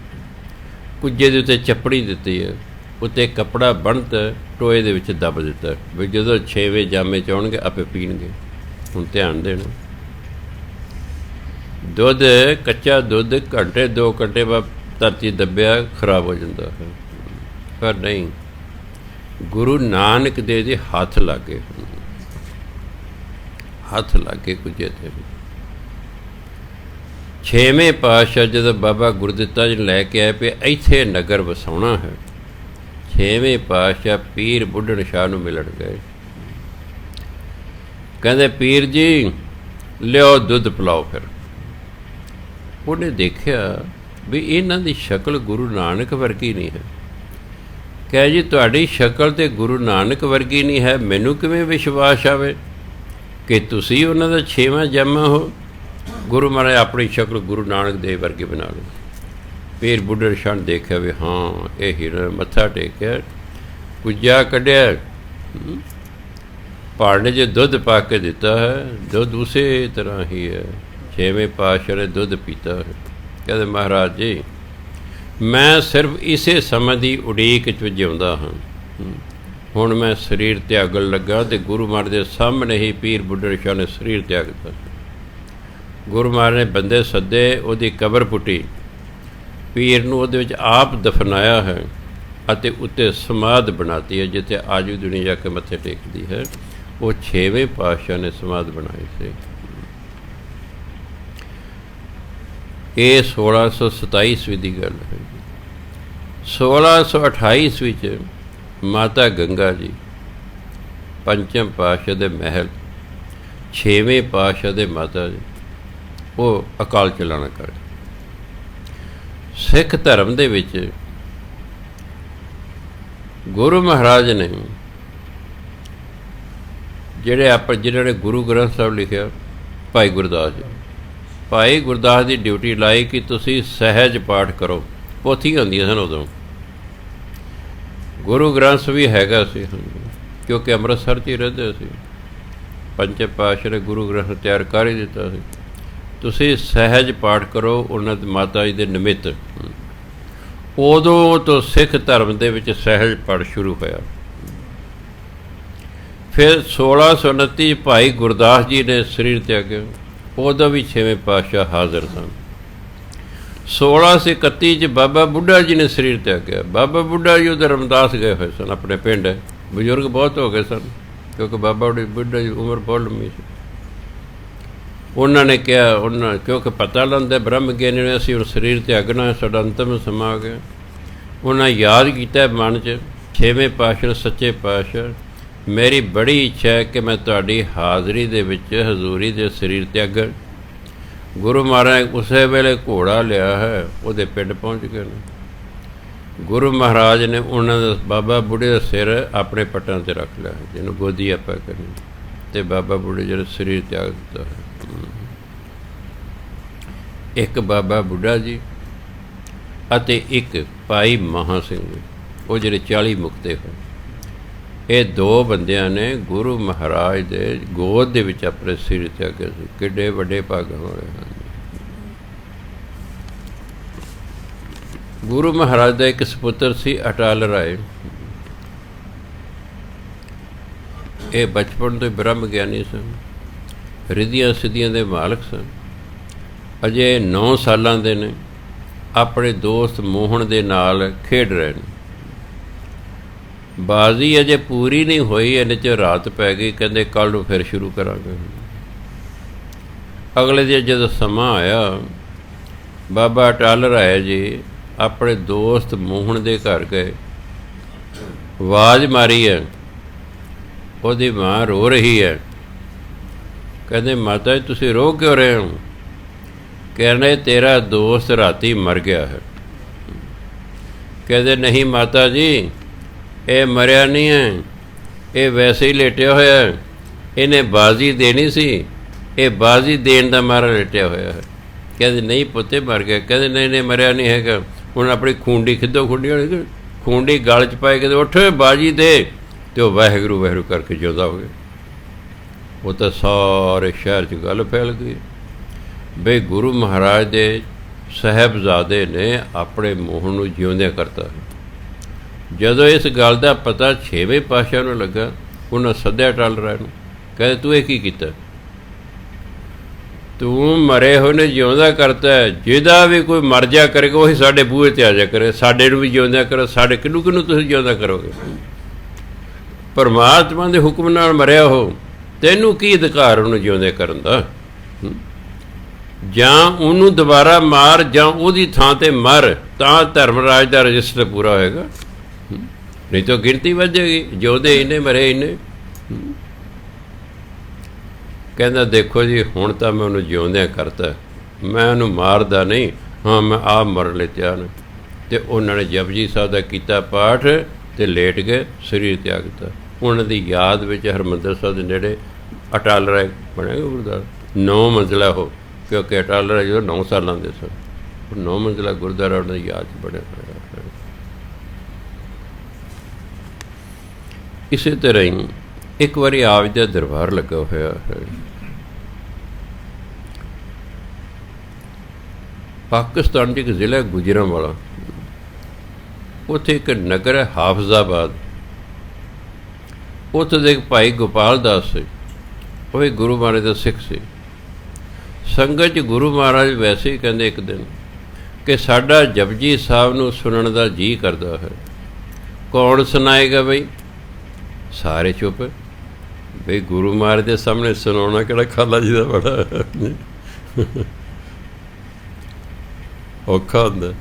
ਕੁੱਜੇ ਦੇ ਉੱਤੇ ਚੱਪੜੀ ਦਿੱਤੀ ਹੈ, ਉੱਤੇ ਕੱਪੜਾ ਬੰਨ੍ਹਤਾ, ਟੋਏ ਦੇ ਵਿੱਚ ਦੱਬ ਦਿੱਤਾ ਵੀ ਜਦੋਂ 6ਵੇਂ ਜਾਮੇ 'ਚ ਆਉਣਗੇ ਆਪੇ ਪੀਣਗੇ। ਹੁਣ ਧਿਆਨ ਦੇਣਾ, ਦੁੱਧ ਕੱਚਾ ਦੁੱਧ ਘੰਟੇ 2 ਘੰਟੇ ਬਾਅਦ ਧਰਤੀ ਦੱਬਿਆ ਖਰਾਬ ਹੋ ਜਾਂਦਾ ਹੈ। ਪਰ ਨਹੀਂ, ਗੁਰੂ ਨਾਨਕ ਦੇਵ ਦੇ ਹੱਥ ਲੱਗ ਗਏ, ਹੱਥ ਲੱਗ ਕੇ ਕੁੱਜੇ 'ਤੇ। 6ਵੇਂ ਪਾਤਸ਼ਾਹ ਜਦੋਂ ਬਾਬਾ ਗੁਰਦਿੱਤਾ ਜੀ ਲੈ ਕੇ ਆਏ ਪਏ ਇੱਥੇ ਨਗਰ ਵਸਾਉਣਾ ਹੈ, ਛੇਵੇਂ ਪਾਤਸ਼ਾਹ ਪੀਰ ਬੁੱਢਣ ਸ਼ਾਹ ਨੂੰ ਮਿਲਣ ਗਏ। ਕਹਿੰਦੇ ਪੀਰ ਜੀ ਲਿਓ ਦੁੱਧ ਪਿਲਾਓ। ਫਿਰ ਉਹਨੇ ਦੇਖਿਆ ਵੀ ਇਹਨਾਂ ਦੀ ਸ਼ਕਲ ਗੁਰੂ ਨਾਨਕ ਵਰਗੀ ਨਹੀਂ ਹੈ। ਕਹੇ ਜੀ ਤੁਹਾਡੀ ਸ਼ਕਲ ਤਾਂ ਗੁਰੂ ਨਾਨਕ ਵਰਗੀ ਨਹੀਂ ਹੈ, ਮੈਨੂੰ ਕਿਵੇਂ ਵਿਸ਼ਵਾਸ ਆਵੇ ਕਿ ਤੁਸੀਂ ਉਹਨਾਂ ਦਾ ਛੇਵਾਂ ਜੰਮਾ ਹੋ। ਗੁਰੂ ਮਹਾਰਾਜ ਆਪਣੀ ਸ਼ਕਲ ਗੁਰੂ ਨਾਨਕ ਦੇਵ ਵਰਗੀ ਬਣਾ ਲਈ। ਪੀਰ ਬੁੱਢਣ ਸ਼ਾਹ ਨੇ ਦੇਖਿਆ ਵੀ ਹਾਂ ਇਹ ਹੀਰਾ, ਮੱਥਾ ਟੇਕਿਆ, ਕੁੱਜਾ ਕੱਢਿਆ, ਪਾੜਨੇ 'ਚ ਦੁੱਧ ਪਾ ਕੇ ਦਿੱਤਾ ਹੈ। ਦੁੱਧ ਉਸੇ ਤਰ੍ਹਾਂ ਹੀ ਹੈ, ਛੇਵੇਂ ਪਾਤਸ਼ਾਹ ਨੇ ਦੁੱਧ ਪੀਤਾ ਹੈ। ਕਹਿੰਦੇ ਮਹਾਰਾਜ ਜੀ ਮੈਂ ਸਿਰਫ ਇਸੇ ਸਮੇਂ ਦੀ ਉਡੀਕ 'ਚ ਜਿਉਂਦਾ ਹਾਂ। ਹੁਣ ਮੈਂ ਸਰੀਰ ਤਿਆਗਣ ਲੱਗਾ ਅਤੇ ਗੁਰੂ ਮਹਾਰਾਜ ਦੇ ਸਾਹਮਣੇ ਹੀ ਪੀਰ ਬੁੱਢਣ ਸ਼ਾਹ ਨੇ ਸਰੀਰ ਤਿਆਗ ਦਿੱਤਾ। ਗੁਰੂ ਮਹਾਰਾਜ ਨੇ ਬੰਦੇ ਸੱਦੇ, ਉਹਦੀ ਕਬਰ ਪੁੱਟੀ, ਪੀਰ ਨੂੰ ਉਹਦੇ ਵਿੱਚ ਆਪ ਦਫਨਾਇਆ ਹੈ ਅਤੇ ਉੱਤੇ ਸਮਾਧ ਬਣਾਤੀ ਹੈ, ਜਿੱਥੇ ਅੱਜ ਵੀ ਦੁਨੀਆ ਜਾ ਕੇ ਮੱਥੇ ਟੇਕਦੀ ਹੈ। ਉਹ ਛੇਵੇਂ ਪਾਤਸ਼ਾਹ ਨੇ ਸਮਾਧ ਬਣਾਈ ਸੀ। ਇਹ 1627 ਈਸਵੀ ਦੀ ਗੱਲ ਹੈ। 1628 ਈਸਵੀ 'ਚ ਮਾਤਾ ਗੰਗਾ ਜੀ ਪੰਚਮ ਪਾਤਸ਼ਾਹ ਦੇ ਮਹਿਲ, ਛੇਵੇਂ ਪਾਤਸ਼ਾਹ ਦੇ ਮਾਤਾ ਜੀ, ਉਹ ਅਕਾਲ ਚਲਾਣਾ ਕਰ। ਸਿੱਖ ਧਰਮ ਦੇ ਵਿੱਚ ਗੁਰੂ ਮਹਾਰਾਜ ਨੇ ਜਿਨ੍ਹਾਂ ਨੇ ਗੁਰੂ ਗ੍ਰੰਥ ਸਾਹਿਬ ਲਿਖਿਆ, ਭਾਈ ਗੁਰਦਾਸ ਜੀ, ਭਾਈ ਗੁਰਦਾਸ ਦੀ ਡਿਊਟੀ ਲਾਈ ਕਿ ਤੁਸੀਂ ਸਹਿਜ ਪਾਠ ਕਰੋ। ਪੋਥੀਆਂ ਹੁੰਦੀਆਂ ਸਨ ਉਦੋਂ, ਗੁਰੂ ਗ੍ਰੰਥ ਵੀ ਹੈਗਾ ਸੀ, ਕਿਉਂਕਿ ਅੰਮ੍ਰਿਤਸਰ 'ਚ ਹੀ ਰਹਿੰਦੇ ਸੀ। ਪੰਚਮ ਪਾਤਸ਼ਾਹ ਨੇ ਗੁਰੂ ਗ੍ਰੰਥ ਤਿਆਰ ਕਰ ਹੀ ਦਿੱਤਾ ਸੀ। ਤੁਸੀਂ ਸਹਿਜ ਪਾਠ ਕਰੋ ਉਹਨਾਂ ਦੀ ਮਾਤਾ ਜੀ ਦੇ ਨਿਮਿਤ। ਉਦੋਂ ਤੋਂ ਸਿੱਖ ਧਰਮ ਦੇ ਵਿੱਚ ਸਹਿਜ ਪਾਠ ਸ਼ੁਰੂ ਹੋਇਆ। ਫਿਰ 1629 ਭਾਈ ਗੁਰਦਾਸ ਜੀ ਨੇ ਸਰੀਰ ਤਿਆਗਿਆ, ਉਦੋਂ ਵੀ ਛੇਵੇਂ ਪਾਤਸ਼ਾਹ ਹਾਜ਼ਰ ਸਨ। 1631 'ਚ ਬਾਬਾ ਬੁੱਢਾ ਜੀ ਨੇ ਸਰੀਰ ਤਿਆਗਿਆ। ਬਾਬਾ ਬੁੱਢਾ ਜੀ ਉਧਰ ਰਮਦਾਸ ਗਏ ਹੋਏ ਸਨ ਆਪਣੇ ਪਿੰਡ, ਬਜ਼ੁਰਗ ਬਹੁਤ ਹੋ ਗਏ ਸਨ, ਕਿਉਂਕਿ ਬਾਬਾ ਬੁੱਢਾ ਜੀ ਉਮਰ ਬਹੁਤ ਲੰਮੀ ਸੀ। ਉਹਨਾਂ ਨੇ ਕਿਹਾ, ਕਿਉਂਕਿ ਪਤਾ ਲੱਗਦਾ ਬ੍ਰਹਮ ਗਿਆਨੀ ਨੇ ਅਸੀਂ ਹੁਣ ਸਰੀਰ ਤਿਆਗਣਾ, ਸਾਡਾ ਅੰਤਮ ਸਮਾਂ ਆ ਗਿਆ। ਉਹਨਾਂ ਯਾਦ ਕੀਤਾ ਮਨ 'ਚ, ਛੇਵੇਂ ਪਾਤਸ਼ਾਹ ਸੱਚੇ ਪਾਤਸ਼ਾਹ, ਮੇਰੀ ਬੜੀ ਇੱਛਾ ਹੈ ਕਿ ਮੈਂ ਤੁਹਾਡੀ ਹਾਜ਼ਰੀ ਦੇ ਵਿੱਚ ਹਜ਼ੂਰੀ ਦੇ ਸਰੀਰ ਤਿਆਗਣ। ਗੁਰੂ ਮਹਾਰਾਜ ਉਸੇ ਵੇਲੇ ਘੋੜਾ ਲਿਆ ਹੈ, ਉਹਦੇ ਪਿੰਡ ਪਹੁੰਚ ਗਏ ਨੇ। ਗੁਰੂ ਮਹਾਰਾਜ ਨੇ ਉਹਨਾਂ ਦਾ ਬਾਬਾ ਬੁੱਢੇ ਦਾ ਸਿਰ ਆਪਣੇ ਪੱਟਾਂ 'ਤੇ ਰੱਖ ਲਿਆ, ਜਿਹਨੂੰ ਗੋਦੀ ਆਪਾਂ ਕਰੀ, ਅਤੇ ਬਾਬਾ ਬੁੱਢੇ ਜਿਹੜਾ ਸਰੀਰ ਤਿਆਗ ਦਿੱਤਾ ਹੈ। ਇੱਕ ਬਾਬਾ ਬੁੱਢਾ ਜੀ ਅਤੇ ਇੱਕ ਭਾਈ ਮਹਾਂ ਸਿੰਘ ਜੀ, ਉਹ ਜਿਹੜੇ 40 ਮੁਕਤੇ ਹੋਏ। ਇਹ ਦੋ ਬੰਦਿਆਂ ਨੇ ਗੁਰੂ ਮਹਾਰਾਜ ਦੇ ਗੋਦ ਦੇ ਵਿੱਚ ਆਪਣੇ ਸਿਰ ਤਿਆਗੇ ਸੀ। ਕਿੱਡੇ ਵੱਡੇ ਭਾਗਾਂ ਵਾਲੇ ਹਨ। ਗੁਰੂ ਮਹਾਰਾਜ ਦਾ ਇੱਕ ਸਪੁੱਤਰ ਸੀ ਅਟਲ ਰਾਏ। ਇਹ ਬਚਪਨ ਤੋਂ ਬ੍ਰਹਮ ਗਿਆਨੀ ਸਨ, ਰਿੱਧੀਆਂ ਸਿੱਧੀਆਂ ਦੇ ਮਾਲਕ ਸਨ। ਅਜੇ 9 ਸਾਲਾਂ ਦੇ ਨੇ, ਆਪਣੇ ਦੋਸਤ ਮੋਹਨ ਦੇ ਨਾਲ ਖੇਡ ਰਹੇ ਨੇ। ਬਾਜ਼ੀ ਅਜੇ ਪੂਰੀ ਨਹੀਂ ਹੋਈ, ਇਹਨੇ 'ਚ ਰਾਤ ਪੈ ਗਈ। ਕਹਿੰਦੇ ਕੱਲ੍ਹ ਨੂੰ ਫਿਰ ਸ਼ੁਰੂ ਕਰਾਂਗੇ। ਅਗਲੇ ਦਿਨ ਜਦੋਂ ਸਮਾਂ ਆਇਆ, ਬਾਬਾ ਅਟਲ ਰਾਏ ਜੀ ਆਪਣੇ ਦੋਸਤ ਮੋਹਨ ਦੇ ਘਰ ਗਏ। ਆਵਾਜ਼ ਮਾਰੀ ਹੈ, ਉਹਦੀ ਮਾਂ ਰੋ ਰਹੀ ਹੈ। ਕਹਿੰਦੇ ਮਾਤਾ ਜੀ ਤੁਸੀਂ ਰੋ ਕਿਉਂ ਰਹੇ ਹੋ? ਕਹਿੰਦੇ ਤੇਰਾ ਦੋਸਤ ਰਾਤੀ ਮਰ ਗਿਆ ਹੈ। ਕਹਿੰਦੇ ਨਹੀਂ ਮਾਤਾ ਜੀ, ਇਹ ਮਰਿਆ ਨਹੀਂ ਹੈ, ਇਹ ਵੈਸੇ ਹੀ ਲੇਟਿਆ ਹੋਇਆ ਹੈ। ਇਹਨੇ ਬਾਜ਼ੀ ਦੇਣੀ ਸੀ, ਇਹ ਬਾਜ਼ੀ ਦੇਣ ਦਾ ਮਾਰਾ ਲੇਟਿਆ ਹੋਇਆ ਹੈ। ਕਹਿੰਦੇ ਨਹੀਂ ਪੁੱਤੇ ਮਰ ਗਿਆ। ਕਹਿੰਦੇ ਨਹੀਂ ਮਰਿਆ ਨਹੀਂ ਹੈਗਾ। ਹੁਣ ਆਪਣੀ ਖੂੰਡੀ ਖਿੱਦੋ, ਖੂੰਡੀ ਗਲ 'ਚ ਪਾਏ, ਕਹਿੰਦੇ ਉੱਠ ਬਾਜ਼ੀ ਦੇ, ਅਤੇ ਉਹ ਵਾਹਿਗੁਰੂ ਵਾਹਿਗੁਰੂ ਕਰਕੇ ਜਿਉਂਦਾ ਹੋ ਗਿਆ। ਉਹ ਤਾਂ ਸਾਰੇ ਸ਼ਹਿਰ 'ਚ ਗੱਲ ਫੈਲ ਗਈ ਬਈ ਗੁਰੂ ਮਹਾਰਾਜ ਦੇ ਸਾਹਿਬਜ਼ਾਦੇ ਨੇ ਆਪਣੇ ਮੋਹਨ ਨੂੰ ਜਿਉਂਦਿਆਂ ਕਰਤਾ। ਜਦੋਂ ਇਸ ਗੱਲ ਦਾ ਪਤਾ 6ਵੇਂ ਪਾਤਸ਼ਾਹ ਨੂੰ ਲੱਗਾ, ਉਹਨਾਂ ਸੱਦਿਆ ਅਟਲ ਰਾਏ ਨੂੰ। ਕਹਿੰਦੇ ਤੂੰ ਇਹ ਕੀ ਕੀਤਾ? ਤੂੰ ਮਰੇ ਹੋਏ ਨੇ ਜਿਉਂਦਾ ਕਰਤਾ। ਜਿਹਦਾ ਵੀ ਕੋਈ ਮਰ ਜਾ ਕਰੇਗਾ ਉਹੀ ਸਾਡੇ ਬੂਹੇ 'ਤੇ ਆ ਜਾ ਕਰੇ, ਸਾਡੇ ਨੂੰ ਵੀ ਜਿਉਂਦਿਆਂ ਕਰੋ। ਸਾਡੇ ਕਿਹਨੂੰ ਤੁਸੀਂ ਜਿਉਂਦਾ ਕਰੋਗੇ? ਪਰਮਾਤਮਾ ਦੇ ਹੁਕਮ ਨਾਲ ਮਰਿਆ ਹੋ, ਤੈਨੂੰ ਕੀ ਅਧਿਕਾਰ ਉਹਨੂੰ ਜਿਉਂਦੇ ਕਰਨ ਦਾ? ਜਾਂ ਉਹਨੂੰ ਦੁਬਾਰਾ ਮਾਰ ਜਾਂ ਉਹਦੀ ਥਾਂ 'ਤੇ ਮਰ, ਤਾਂ ਧਰਮਰਾਜ ਦਾ ਰਜਿਸਟਰ ਪੂਰਾ ਹੋਏਗਾ। नहीं तो गिनती वधेगी, जिउंदे इन्ने मरे इन्ने। कहंदा देखो जी हुण तां मैं उहनूं जिउंदिਆਂ करता, मैं उहनूं मारदा नहीं, हाँ मैं आप मरन लई ਤਿਆਰ ਹਾਂ। ਤੇ ਉਹਨਾਂ ਨੇ ਜਪਜੀ ਸਾਹਿਬ ਦਾ ਕੀਤਾ ਪਾਠ ਤੇ ਲੇਟ ਗਏ, ਸਰੀਰ ਤਿਆਗ ਦਿੱਤਾ। ਉਹਨਾਂ ਦੀ ਯਾਦ ਵਿੱਚ ਹਰਿਮੰਦਰ ਸਾਹਿਬ ਦੇ ਨੇੜੇ ਅਟਾਲਰਾ ਬਣਿਆ ਗੁਰਦੁਆਰਾ, 9 ਮੰਜ਼ਿਲਾ ਉਹ, ਕਿਉਂਕਿ ਅਟਾਲਰਾ ਜਦੋਂ 9 ਸਾਲਾਂ ਦੇ ਸਨ, 9 ਮੰਜ਼ਿਲਾ ਗੁਰਦੁਆਰਾ ਉਹਨਾਂ ਦੀ ਯਾਦ 'ਚ ਬਣਿਆ ਹੋਇਆ। ਇਸੇ ਤਰ੍ਹਾਂ ਹੀ ਇੱਕ ਵਾਰੀ ਆਪ ਜੀ ਦਾ ਦਰਬਾਰ ਲੱਗਾ ਹੋਇਆ ਹੈ ਪਾਕਿਸਤਾਨ 'ਚ, ਇੱਕ ਜ਼ਿਲ੍ਹਾ ਗੁਜਰਾਂਵਾਲਾ, ਉੱਥੇ ਇੱਕ ਨਗਰ ਹੈ ਹਾਫਜ਼ਾਬਾਦ। ਉੱਥੇ ਦੇ ਇੱਕ ਭਾਈ ਗੋਪਾਲ ਦਾਸ ਸੀ, ਉਹ ਵੀ ਗੁਰੂ ਮਹਾਰਾਜ ਦਾ ਸਿੱਖ ਸੀ। ਸੰਗਤ 'ਚ ਗੁਰੂ ਮਹਾਰਾਜ ਵੈਸੇ ਹੀ ਕਹਿੰਦੇ ਇੱਕ ਦਿਨ ਕਿ ਸਾਡਾ ਜਪਜੀ ਸਾਹਿਬ ਨੂੰ ਸੁਣਨ ਦਾ ਜੀਅ ਕਰਦਾ ਹੈ, ਕੌਣ ਸੁਣਾਏਗਾ ਬਈ? ਸਾਰੇ ਚੁੱਪ। ਬਈ ਗੁਰੂ ਮਹਾਰਾਜ ਦੇ ਸਾਹਮਣੇ ਸੁਣਾਉਣਾ ਕਿਹੜਾ ਖਾਲਾ ਜੀ ਦਾ ਬੜਾ ਔਖਾ ਹੁੰਦਾ।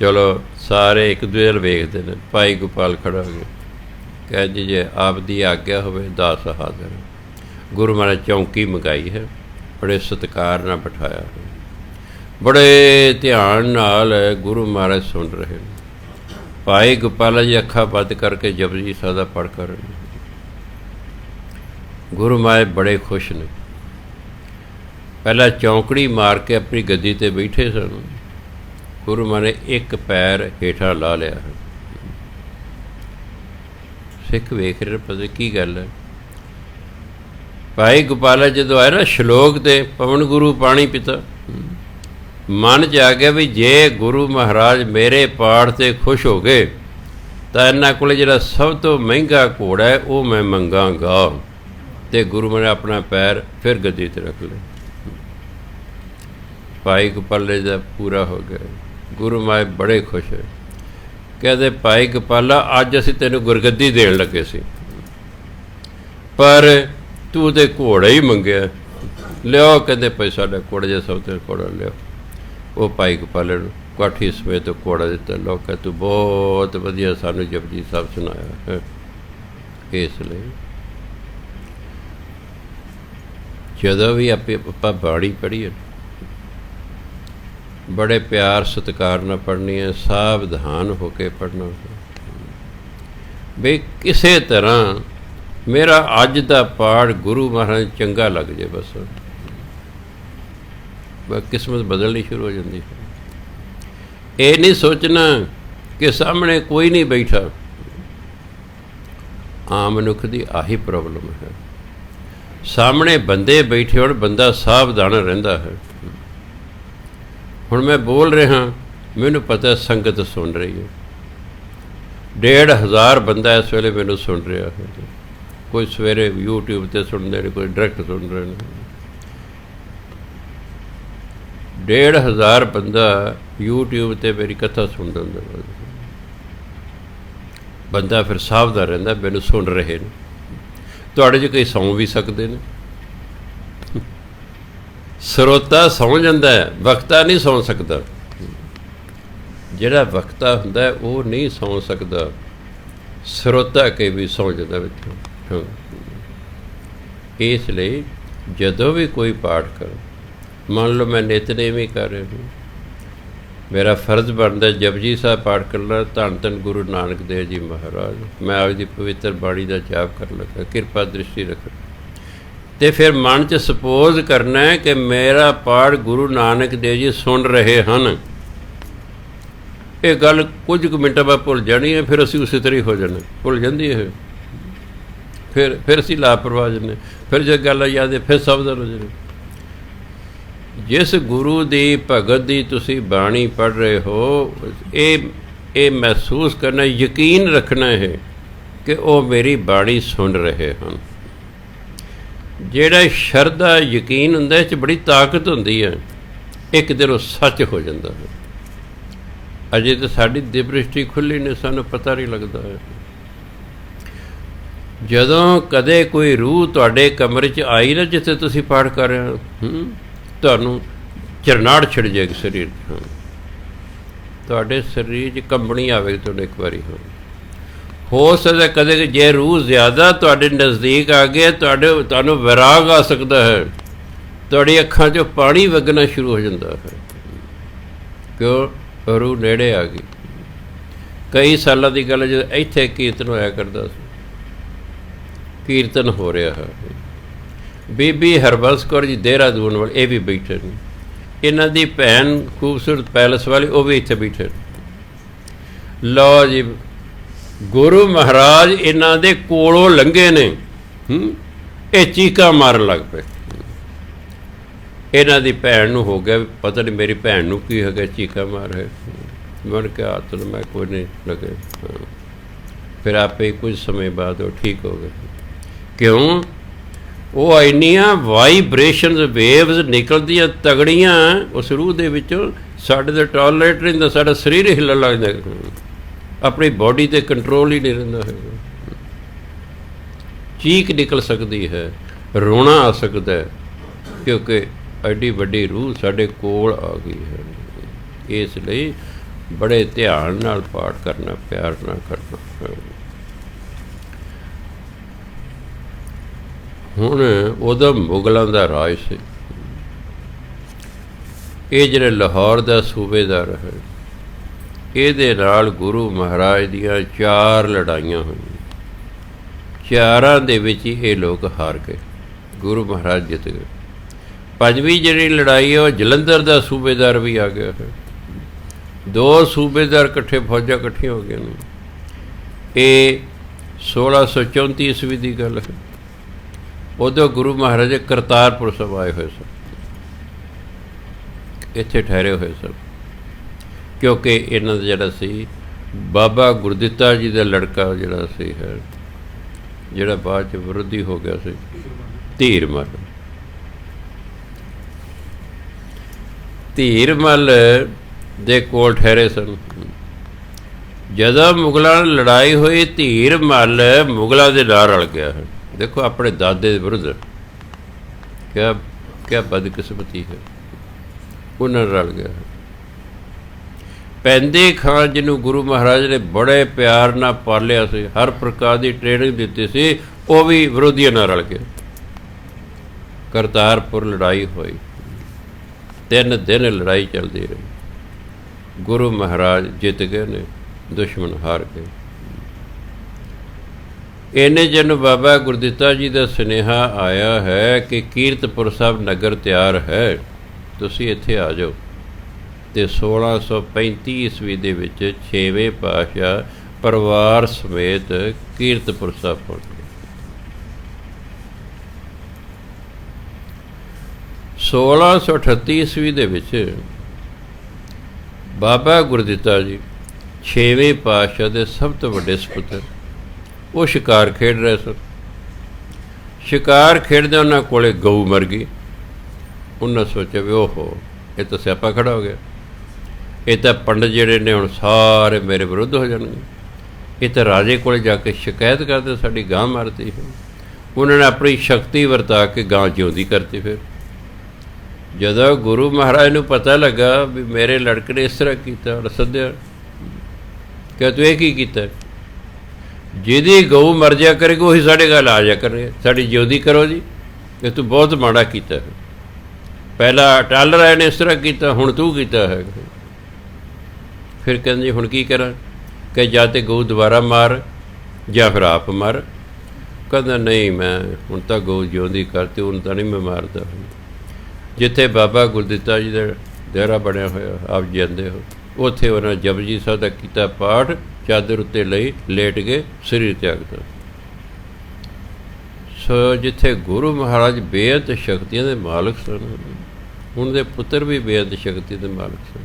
ਚਲੋ ਸਾਰੇ ਇੱਕ ਦੂਜੇ ਵੱਲ ਵੇਖਦੇ ਨੇ। ਭਾਈ ਗੋਪਾਲ ਖੜਾ ਹੋ ਗਿਆ, ਕਹਿੰਦੇ ਜੇ ਆਪ ਦੀ ਆਗਿਆ ਹੋਵੇ ਦਾਸ ਹਾਜ਼ਰ। ਗੁਰੂ ਮਹਾਰਾਜ ਚੌਂਕੀ ਮੰਗਾਈ ਹੈ, ਬੜੇ ਸਤਿਕਾਰ ਨਾਲ ਬਿਠਾਇਆ, ਬੜੇ ਧਿਆਨ ਨਾਲ ਗੁਰੂ ਮਹਾਰਾਜ ਸੁਣ ਰਹੇ ਨੇ। ਭਾਈ ਗੋਪਾਲ ਜੀ ਅੱਖਾਂ ਬੰਦ ਕਰਕੇ ਜਪਜੀ ਸਾਹਿਬ ਦਾ ਪਾਠ ਕਰ ਰਹੇ ਨੇ। ਗੁਰੂ ਮਹਾਰਾਜ ਬੜੇ ਖੁਸ਼ ਨੇ। ਪਹਿਲਾਂ ਚੌਂਕੜੀ ਮਾਰ ਕੇ ਆਪਣੀ ਗੱਦੀ 'ਤੇ ਬੈਠੇ ਸਨ। ਗੁਰੂ ਮਹਾਰਾਜ ਨੇ ਇੱਕ ਪੈਰ ਹੇਠਾਂ ਲਾ ਲਿਆ। ਸਿੱਖ ਵੇਖ ਰਹੇ ਪਤਾ ਕੀ ਗੱਲ ਹੈ। ਭਾਈ ਗੋਪਾਲ ਜਦੋਂ ਆਏ ਨਾ ਸ਼ਲੋਕ 'ਤੇ ਪਵਨ ਗੁਰੂ ਪਾਣੀ ਪਿਤਾ, ਮਨ 'ਚ ਆ ਗਿਆ ਵੀ ਜੇ ਗੁਰੂ ਮਹਾਰਾਜ ਮੇਰੇ ਪਾਠ 'ਤੇ ਖੁਸ਼ ਹੋ ਗਏ ਤਾਂ ਇਹਨਾਂ ਕੋਲ ਜਿਹੜਾ ਸਭ ਤੋਂ ਮਹਿੰਗਾ ਘੋੜਾ ਹੈ ਉਹ ਮੈਂ ਮੰਗਾਂਗਾ। ਅਤੇ ਗੁਰੂ ਮਹਾਰਾਜ ਆਪਣਾ ਪੈਰ ਫਿਰ ਗੱਦੀ 'ਤੇ ਰੱਖ ਲਿਆ। ਭਾਈ ਗੋਪਾਲ ਦਾ ਪੂਰਾ ਹੋ ਗਿਆ। ਗੁਰੂ ਮਹਾਰਾਜ ਬੜੇ ਖੁਸ਼ ਹੋਏ, ਕਹਿੰਦੇ ਭਾਈ ਗੋਪਾਲਾ ਅੱਜ ਅਸੀਂ ਤੈਨੂੰ ਗੁਰਗੱਦੀ ਦੇਣ ਲੱਗੇ ਸੀ, ਪਰ ਤੂੰ ਤਾਂ ਘੋੜਾ ਹੀ ਮੰਗਿਆ। ਲਿਆਓ, ਕਹਿੰਦੇ ਭਾਈ ਸਾਡਾ ਘੋੜਾ ਜਿਹਾ ਸਭ ਤੋਂ ਘੋੜਾ ਲਿਆਓ। ਉਹ ਭਾਈ ਗੋਪਾਲ ਨੂੰ ਕਾਠੀ ਸਮੇਤ ਘੋੜਾ ਦਿੱਤਾ। ਲੋਕ ਕਹਿ ਤੂੰ ਬਹੁਤ ਵਧੀਆ ਸਾਨੂੰ ਜਪਜੀ ਸਾਹਿਬ ਸੁਣਾਇਆ ਹੈ। ਇਸ ਲਈ ਜਦੋਂ ਵੀ ਆਪਾਂ ਬਾਣੀ ਪੜ੍ਹੀਏ ਬੜੇ ਪਿਆਰ ਸਤਿਕਾਰ ਨਾਲ ਪੜ੍ਹਨੀ ਹੈ, ਸਾਵਧਾਨ ਹੋ ਕੇ ਪੜ੍ਹਨਾ ਵੀ ਕਿਸੇ ਤਰ੍ਹਾਂ ਮੇਰਾ ਅੱਜ ਦਾ ਪਾਠ ਗੁਰੂ ਮਹਾਰਾਜ ਚੰਗਾ ਲੱਗ ਜਾਏ। ਬਸ ਕਿਸਮਤ ਬਦਲਣੀ ਸ਼ੁਰੂ ਹੋ ਜਾਂਦੀ ਹੈ। ਇਹ ਨਹੀਂ ਸੋਚਣਾ ਕਿ ਸਾਹਮਣੇ ਕੋਈ ਨਹੀਂ ਬੈਠਾ। ਆਮ ਮਨੁੱਖ ਦੀ ਆਹੀ ਪ੍ਰੋਬਲਮ ਹੈ। ਸਾਹਮਣੇ ਬੰਦੇ ਬੈਠੇ ਹੋਣ, ਬੰਦਾ ਸਾਵਧਾਨ ਰਹਿੰਦਾ ਹੈ। ਹੁਣ ਮੈਂ ਬੋਲ ਰਿਹਾ, ਮੈਨੂੰ ਪਤਾ ਸੰਗਤ ਸੁਣ ਰਹੀ ਹੈ। 1,500 ਬੰਦਾ ਇਸ ਵੇਲੇ ਮੈਨੂੰ ਸੁਣ ਰਿਹਾ ਹੈ। ਕੋਈ ਸਵੇਰੇ YouTube 'ਤੇ ਸੁਣਦੇ ਨੇ, ਕੋਈ ਡਾਇਰੈਕਟ ਸੁਣ ਰਹੇ ਨੇ। 1,500 ਬੰਦਾ YouTube 'ਤੇ ਮੇਰੀ ਕਥਾ ਸੁਣ ਲੈਂਦਾ। ਬੰਦਾ ਫਿਰ ਸਾਵਧਾਨ ਰਹਿੰਦਾ, ਮੈਨੂੰ ਸੁਣ ਰਹੇ ਨੇ। ਤੁਹਾਡੇ 'ਚ ਕਈ ਸੌਂ ਵੀ ਸਕਦੇ ਨੇ। ਸਰੋਤਾ ਸੌਂ ਜਾਂਦਾ, ਵਕਤਾ ਨਹੀਂ ਸੌਂ ਸਕਦਾ। ਜਿਹੜਾ ਵਕਤਾ ਹੁੰਦਾ ਉਹ ਨਹੀਂ ਸੌਂ ਸਕਦਾ। ਸਰੋਤਾ ਕਈ ਵੀ ਸੌਂ ਜਾਂਦਾ ਵਿੱਚ। ਇਸ ਲਈ ਜਦੋਂ ਵੀ ਕੋਈ ਪਾਠ ਕਰੋ, ਮੰਨ ਲਓ ਮੈਂ ਨਿਤਨੇਮ ਹੀ ਕਰ ਰਿਹਾ ਹਾਂ, ਮੇਰਾ ਫਰਜ਼ ਬਣਦਾ ਜਪਜੀ ਸਾਹਿਬ ਪਾਠ ਕਰਨਾ। ਧੰਨ ਧੰਨ ਗੁਰੂ ਨਾਨਕ ਦੇਵ ਜੀ ਮਹਾਰਾਜ, ਮੈਂ ਆਪ ਦੀ ਪਵਿੱਤਰ ਬਾਣੀ ਦਾ ਜਾਪ ਕਰਨ ਲੱਗਾ, ਕਿਰਪਾ ਦ੍ਰਿਸ਼ਟੀ ਰੱਖੋ। ਅਤੇ ਫਿਰ ਮਨ 'ਚ ਸਪੋਜ਼ ਕਰਨਾ ਕਿ ਮੇਰਾ ਪਾਠ ਗੁਰੂ ਨਾਨਕ ਦੇਵ ਜੀ ਸੁਣ ਰਹੇ ਹਨ। ਇਹ ਗੱਲ ਕੁਝ ਕੁ ਮਿੰਟਾਂ ਬਾਅਦ ਭੁੱਲ ਜਾਣੀ ਹੈ। ਫਿਰ ਅਸੀਂ ਉਸੇ ਤਰ੍ਹਾਂ ਹੀ ਹੋ ਜਾਣਾ, ਭੁੱਲ ਜਾਂਦੀ ਹੈ। ਫਿਰ ਅਸੀਂ ਲਾਪਰਵਾਹ ਜਾਂਦੇ। ਫਿਰ ਜੇ ਗੱਲ ਯਾਦ ਹੈ ਫਿਰ ਸਾਵਧਾਨ ਹੋ ਜਾਣਾ। ਜਿਸ ਗੁਰੂ ਦੀ ਭਗਤ ਦੀ ਤੁਸੀਂ ਬਾਣੀ ਪੜ੍ਹ ਰਹੇ ਹੋ, ਇਹ ਮਹਿਸੂਸ ਕਰਨਾ, ਯਕੀਨ ਰੱਖਣਾ ਹੈ ਕਿ ਉਹ ਮੇਰੀ ਬਾਣੀ ਸੁਣ ਰਹੇ ਹਨ। ਜਿਹੜਾ ਸ਼ਰਧਾ ਯਕੀਨ ਹੁੰਦਾ, ਇਸ 'ਚ ਬੜੀ ਤਾਕਤ ਹੁੰਦੀ ਹੈ। ਇੱਕ ਦਿਨ ਉਹ ਸੱਚ ਹੋ ਜਾਂਦਾ ਹੈ। ਅਜੇ ਤਾਂ ਸਾਡੀ ਦਿਵ ਦ੍ਰਿਸ਼ਟੀ ਖੁੱਲ੍ਹੀ ਨੇ, ਸਾਨੂੰ ਪਤਾ ਨਹੀਂ ਲੱਗਦਾ ਹੈ। ਜਦੋਂ ਕਦੇ ਕੋਈ ਰੂਹ ਤੁਹਾਡੇ ਕਮਰੇ 'ਚ ਆਈ ਨਾ, ਜਿੱਥੇ ਤੁਸੀਂ ਪਾਠ ਕਰ ਰਹੇ ਹੋ, ਤੁਹਾਨੂੰ ਝਰਨਾਹਟ ਛਿੜ ਜਾਏਗੀ ਸਰੀਰ। ਤੁਹਾਡੇ ਸਰੀਰ 'ਚ ਕੰਬਣੀ ਆਵੇ ਤੁਹਾਨੂੰ ਇੱਕ ਵਾਰੀ ਹੋ ਸਕਦਾ ਕਦੇ ਜੇ ਰੂਹ ਜ਼ਿਆਦਾ ਤੁਹਾਡੇ ਨਜ਼ਦੀਕ ਆ ਗਏ ਤੁਹਾਨੂੰ ਵਿਰਾਗ ਆ ਸਕਦਾ ਹੈ, ਤੁਹਾਡੀ ਅੱਖਾਂ 'ਚੋਂ ਪਾਣੀ ਵਗਣਾ ਸ਼ੁਰੂ ਹੋ ਜਾਂਦਾ ਹੈ, ਕਿਉਂ ਰੂਹ ਨੇੜੇ ਆ ਗਈ। ਕਈ ਸਾਲਾਂ ਦੀ ਗੱਲ ਜਦੋਂ ਇੱਥੇ ਕੀਰਤਨ ਹੋਇਆ ਕਰਦਾ ਸੀ, ਕੀਰਤਨ ਹੋ ਰਿਹਾ ਹੈ, ਬੀਬੀ ਹਰਬੰਸ ਕੌਰ ਜੀ ਦੇਹਰਾਦੂਨ ਵਾਲੇ ਇਹ ਵੀ ਬੈਠੇ ਨੇ, ਇਹਨਾਂ ਦੀ ਭੈਣ ਖੂਬਸੂਰਤ ਪੈਲਸ ਵਾਲੀ ਉਹ ਵੀ ਇੱਥੇ ਬੈਠੇ ਨੇ। ਲਓ ਜੀ, ਗੁਰੂ ਮਹਾਰਾਜ ਇਹਨਾਂ ਦੇ ਕੋਲੋਂ ਲੰਘੇ ਨੇ, ਇਹ ਚੀਕਾਂ ਮਾਰਨ ਲੱਗ ਪਏ। ਇਹਨਾਂ ਦੀ ਭੈਣ ਨੂੰ ਹੋ ਗਿਆ ਪਤਾ ਨਹੀਂ ਮੇਰੀ ਭੈਣ ਨੂੰ ਕੀ ਹੋ ਗਿਆ, ਚੀਕਾਂ ਮਾਰ ਹੈ। ਮਨ ਕੇ ਹੱਥ ਨੂੰ ਮੈਂ ਕੋਈ ਨਹੀਂ ਲੱਗੇ, ਫਿਰ ਆਪੇ ਕੁਝ ਸਮੇਂ ਬਾਅਦ ਉਹ ਠੀਕ ਹੋ ਗਏ। ਕਿਉਂ? ਉਹ ਇੰਨੀਆਂ ਵਾਈਬ੍ਰੇਸ਼ਨਸ ਵੇਵਸ ਨਿਕਲਦੀਆਂ ਤਗੜੀਆਂ ਉਸ ਰੂਹ ਦੇ ਵਿੱਚੋਂ, ਸਾਡੇ ਤਾਂ ਟੋਲਰੇਟ ਨਹੀਂ ਹੁੰਦਾ, ਸਾਡਾ ਸਰੀਰ ਹਿੱਲਣ ਲੱਗ ਜਾਂਦਾ, ਆਪਣੀ ਬਾਡੀ 'ਤੇ ਕੰਟਰੋਲ ਹੀ ਨਹੀਂ ਰਹਿੰਦਾ ਹੈਗਾ। ਚੀਕ ਨਿਕਲ ਸਕਦੀ ਹੈ, ਰੋਣਾ ਆ ਸਕਦਾ ਹੈ, ਕਿਉਂਕਿ ਐਡੀ ਵੱਡੀ ਰੂਹ ਸਾਡੇ ਕੋਲ ਆ ਗਈ ਹੈ। ਇਸ ਲਈ ਬੜੇ ਧਿਆਨ ਨਾਲ ਪਾਠ ਕਰਨਾ, ਪਿਆਰ ਨਾਲ ਕਰਨਾ। ਹੁਣ ਉਹਦਾ ਮੁਗਲਾਂ ਦਾ ਰਾਜ ਸੀ, ਇਹ ਜਿਹੜੇ ਲਾਹੌਰ ਦਾ ਸੂਬੇਦਾਰ ਹੈ, ਇਹਦੇ ਨਾਲ ਗੁਰੂ ਮਹਾਰਾਜ ਦੀਆਂ 4 ਲੜਾਈਆਂ ਹੋਈਆਂ, 4 ਦੇ ਵਿੱਚ ਹੀ ਇਹ ਲੋਕ ਹਾਰ ਗਏ, ਗੁਰੂ ਮਹਾਰਾਜ ਜਿੱਤ ਗਏ। 5ਵੀਂ ਜਿਹੜੀ ਲੜਾਈ ਹੈ ਉਹ ਜਲੰਧਰ ਦਾ ਸੂਬੇਦਾਰ ਵੀ ਆ ਗਿਆ ਹੈ, 2 ਸੂਬੇਦਾਰ ਇਕੱਠੇ ਫੌਜਾਂ ਇਕੱਠੀਆਂ ਹੋ ਗਈਆਂ ਨੇ। ਇਹ 1634 ਈਸਵੀ ਦੀ ਗੱਲ ਹੈ। ਉਦੋਂ ਗੁਰੂ ਮਹਾਰਾਜ ਕਰਤਾਰਪੁਰ ਸਾਹਿਬ ਆਏ ਹੋਏ ਸਨ, ਇੱਥੇ ਠਹਿਰੇ ਹੋਏ ਸਨ, ਕਿਉਂਕਿ ਇਹਨਾਂ ਦਾ ਜਿਹੜਾ ਸੀ ਬਾਬਾ ਗੁਰਦਿੱਤਾ ਜੀ ਦਾ ਲੜਕਾ ਜਿਹੜਾ ਸੀ ਹੈ, ਜਿਹੜਾ ਬਾਅਦ 'ਚ ਵਿਰੋਧੀ ਹੋ ਗਿਆ ਸੀ, ਧੀਰਮਲ। ਧੀਰਮਲ ਦੇ ਕੋਲ ਠਹਿਰੇ ਸਨ। ਜਦੋਂ ਮੁਗਲਾਂ ਨਾਲ ਲੜਾਈ ਹੋਈ, ਧੀਰਮਲ ਮੁਗਲਾਂ ਦੇ ਨਾਲ ਰਲ ਗਿਆ ਹੈ। ਦੇਖੋ ਆਪਣੇ ਦਾਦੇ ਦੇ ਵਿਰੁੱਧ ਕਿਆ ਬਦਕਿਸਮਤੀ ਹੈ, ਉਹਨਾਂ ਨਾਲ ਰਲ ਗਿਆ ਹੈ। ਪੈਂਦੇ ਖਾਨ ਜਿਹਨੂੰ ਗੁਰੂ ਮਹਾਰਾਜ ਨੇ ਬੜੇ ਪਿਆਰ ਨਾਲ ਪਾਲਿਆ ਸੀ, ਹਰ ਪ੍ਰਕਾਰ ਦੀ ਟ੍ਰੇਨਿੰਗ ਦਿੱਤੀ ਸੀ, ਉਹ ਵੀ ਵਿਰੋਧੀਆਂ ਨਾਲ ਰਲ ਗਿਆ। ਕਰਤਾਰਪੁਰ ਲੜਾਈ ਹੋਈ, 3 ਦਿਨ ਲੜਾਈ ਚੱਲਦੀ ਰਹੀ। ਗੁਰੂ ਮਹਾਰਾਜ ਜਿੱਤ ਗਏ ਨੇ, ਦੁਸ਼ਮਣ ਹਾਰ ਗਏ। ਇੰਨੇ ਜਨ ਬਾਬਾ ਗੁਰਦਿੱਤਾ ਜੀ ਦਾ ਸੁਨੇਹਾ ਆਇਆ ਹੈ ਕਿ ਕੀਰਤਪੁਰ ਸਾਹਿਬ ਨਗਰ ਤਿਆਰ ਹੈ, ਤੁਸੀਂ ਇੱਥੇ ਆ ਜਾਓ। ਅਤੇ 1635 ਈਸਵੀ ਦੇ ਵਿੱਚ 6ਵੇਂ ਪਾਤਸ਼ਾਹ ਪਰਿਵਾਰ ਸਮੇਤ ਕੀਰਤਪੁਰ ਸਾਹਿਬ ਪਹੁੰਚ ਗਏ। 1638 ਈਸਵੀ ਦੇ ਵਿੱਚ ਬਾਬਾ ਗੁਰਦਿੱਤਾ ਜੀ 6ਵੇਂ ਪਾਤਸ਼ਾਹ ਦੇ ਸਭ ਤੋਂ ਵੱਡੇ ਸਪੁੱਤਰ, ਉਹ ਸ਼ਿਕਾਰ ਖੇਡ ਰਹੇ ਸਨ। ਸ਼ਿਕਾਰ ਖੇਡਦੇ ਉਹਨਾਂ ਕੋਲੇ ਗਊ ਮਰ ਗਈ। ਉਹਨਾਂ ਸੋਚਿਆ ਵੀ ਓਹੋ, ਇਹ ਤਾਂ ਸਿਆਪਾ ਖੜਾ ਹੋ ਗਿਆ, ਇਹ ਤਾਂ ਪੰਡਤ ਜਿਹੜੇ ਨੇ ਹੁਣ ਸਾਰੇ ਮੇਰੇ ਵਿਰੁੱਧ ਹੋ ਜਾਣਗੇ, ਇਹ ਤਾਂ ਰਾਜੇ ਕੋਲ ਜਾ ਕੇ ਸ਼ਿਕਾਇਤ ਕਰਦੇ ਸਾਡੀ ਗਾਂ ਮਾਰਤੀ ਹੈ। ਉਹਨਾਂ ਨੇ ਆਪਣੀ ਸ਼ਕਤੀ ਵਰਤਾ ਕੇ ਗਾਂ ਜਿਉਂਦੀ ਕਰਤੀ। ਫਿਰ ਜਦੋਂ ਗੁਰੂ ਮਹਾਰਾਜ ਨੂੰ ਪਤਾ ਲੱਗਾ ਵੀ ਮੇਰੇ ਲੜਕੇ ਨੇ ਇਸ ਤਰ੍ਹਾਂ ਕੀਤਾ, ਔਰ ਸੱਦਿਆ, ਕਿ ਤੂੰ ਇਹ ਕੀ ਕੀਤਾ? ਜਿਹਦੀ ਗਊ ਮਰ ਜਾ ਕਰੇਗੀ ਉਹੀ ਸਾਡੇ ਘਰ ਆ ਜਾ ਕਰਨਗੇ, ਸਾਡੀ ਜਿਉਂਦੀ ਕਰੋ ਜੀ, ਇਹ ਤੂੰ ਬਹੁਤ ਮਾੜਾ ਕੀਤਾ। ਪਹਿਲਾਂ ਅਟਲ ਰਾਏ ਨੇ ਇਸ ਤਰ੍ਹਾਂ ਕੀਤਾ, ਹੁਣ ਤੂੰ ਕੀਤਾ ਹੈ। ਫਿਰ ਕਹਿੰਦੇ ਹੁਣ ਕੀ ਕਰਾਂ? ਕਿ ਜਾਂ ਤਾਂ ਗਊ ਦੁਬਾਰਾ ਮਾਰ ਜਾਂ ਫਿਰ ਆਪ ਮਰ। ਕਹਿੰਦਾ ਨਹੀਂ, ਮੈਂ ਹੁਣ ਤਾਂ ਗਊ ਜਿਉਂਦੀ ਕਰਤੀ, ਹੁਣ ਤਾਂ ਨਹੀਂ ਮੈਂ ਮਾਰਦਾ। ਜਿੱਥੇ ਬਾਬਾ ਗੁਰਦਿੱਤਾ ਜੀ ਦਾ ਡੇਰਾ ਬਣਿਆ ਹੋਇਆ, ਆਪ ਜਾਂਦੇ ਹੋ, ਉੱਥੇ ਉਹਨਾਂ ਜਪਜੀ ਸਾਹਿਬ ਦਾ ਕੀਤਾ ਪਾਠ, ਚਾਦਰ ਉੱਤੇ ਲਈ ਲੇਟ ਗਏ, ਸਰੀਰ ਤਿਆਗਦਾ। ਸੋ ਜਿੱਥੇ ਗੁਰੂ ਮਹਾਰਾਜ ਬੇਅੰਤ ਸ਼ਕਤੀਆਂ ਦੇ ਮਾਲਕ ਸਨ, ਉਹਨਾਂ ਦੇ ਪੁੱਤਰ ਵੀ ਬੇਅੰਤ ਸ਼ਕਤੀ ਦੇ ਮਾਲਕ ਸਨ,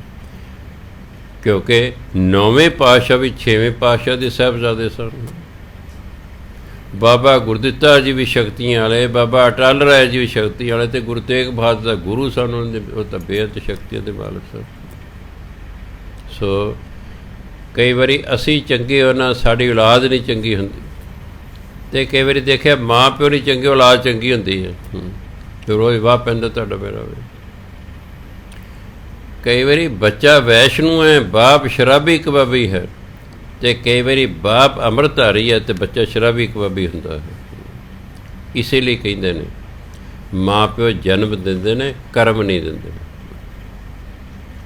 ਕਿਉਂਕਿ 9ਵੇਂ ਪਾਤਸ਼ਾਹ ਵੀ 6ਵੇਂ ਪਾਤਸ਼ਾਹ ਦੇ ਸਾਹਿਬਜ਼ਾਦੇ ਸਨ। ਬਾਬਾ ਗੁਰਦਿੱਤਾ ਜੀ ਵੀ ਸ਼ਕਤੀਆਂ ਵਾਲੇ, ਬਾਬਾ ਅਟਲ ਰਾਏ ਜੀ ਵੀ ਸ਼ਕਤੀ ਵਾਲੇ, ਅਤੇ ਗੁਰੂ ਤੇਗ ਬਹਾਦਰ ਦਾ ਗੁਰੂ ਸਨ, ਉਹ ਤਾਂ ਬੇਅੰਤ ਸ਼ਕਤੀਆਂ ਦੇ ਮਾਲਕ ਸਨ। ਸੋ ਕਈ ਵਾਰੀ ਅਸੀਂ ਚੰਗੇ ਹੋਣਾ, ਸਾਡੀ ਔਲਾਦ ਨਹੀਂ ਚੰਗੀ ਹੁੰਦੀ, ਅਤੇ ਕਈ ਵਾਰੀ ਦੇਖਿਆ ਮਾਂ ਪਿਓ ਨਹੀਂ ਚੰਗੇ, ਔਲਾਦ ਚੰਗੀ ਹੁੰਦੀ ਹੈ, ਫਿਰ ਰੋਜ਼ ਵਾਹ ਪੈਂਦਾ ਤੁਹਾਡਾ ਮੇਰਾ ਵੀ। ਕਈ ਵਾਰੀ ਬੱਚਾ ਵੈਸ਼ਨੂੰ ਹੈ, ਬਾਪ ਸ਼ਰਾਬੀ ਕਬਾਬੀ ਹੈ, ਅਤੇ ਕਈ ਵਾਰੀ ਬਾਪ ਅੰਮ੍ਰਿਤਧਾਰੀ ਹੈ ਅਤੇ ਬੱਚਾ ਸ਼ਰਾਬੀ ਕਬਾਬੀ ਹੁੰਦਾ ਹੈ। ਇਸੇ ਲਈ ਕਹਿੰਦੇ ਨੇ ਮਾਂ ਪਿਓ ਜਨਮ ਦਿੰਦੇ ਨੇ, ਕਰਮ ਨਹੀਂ ਦਿੰਦੇ।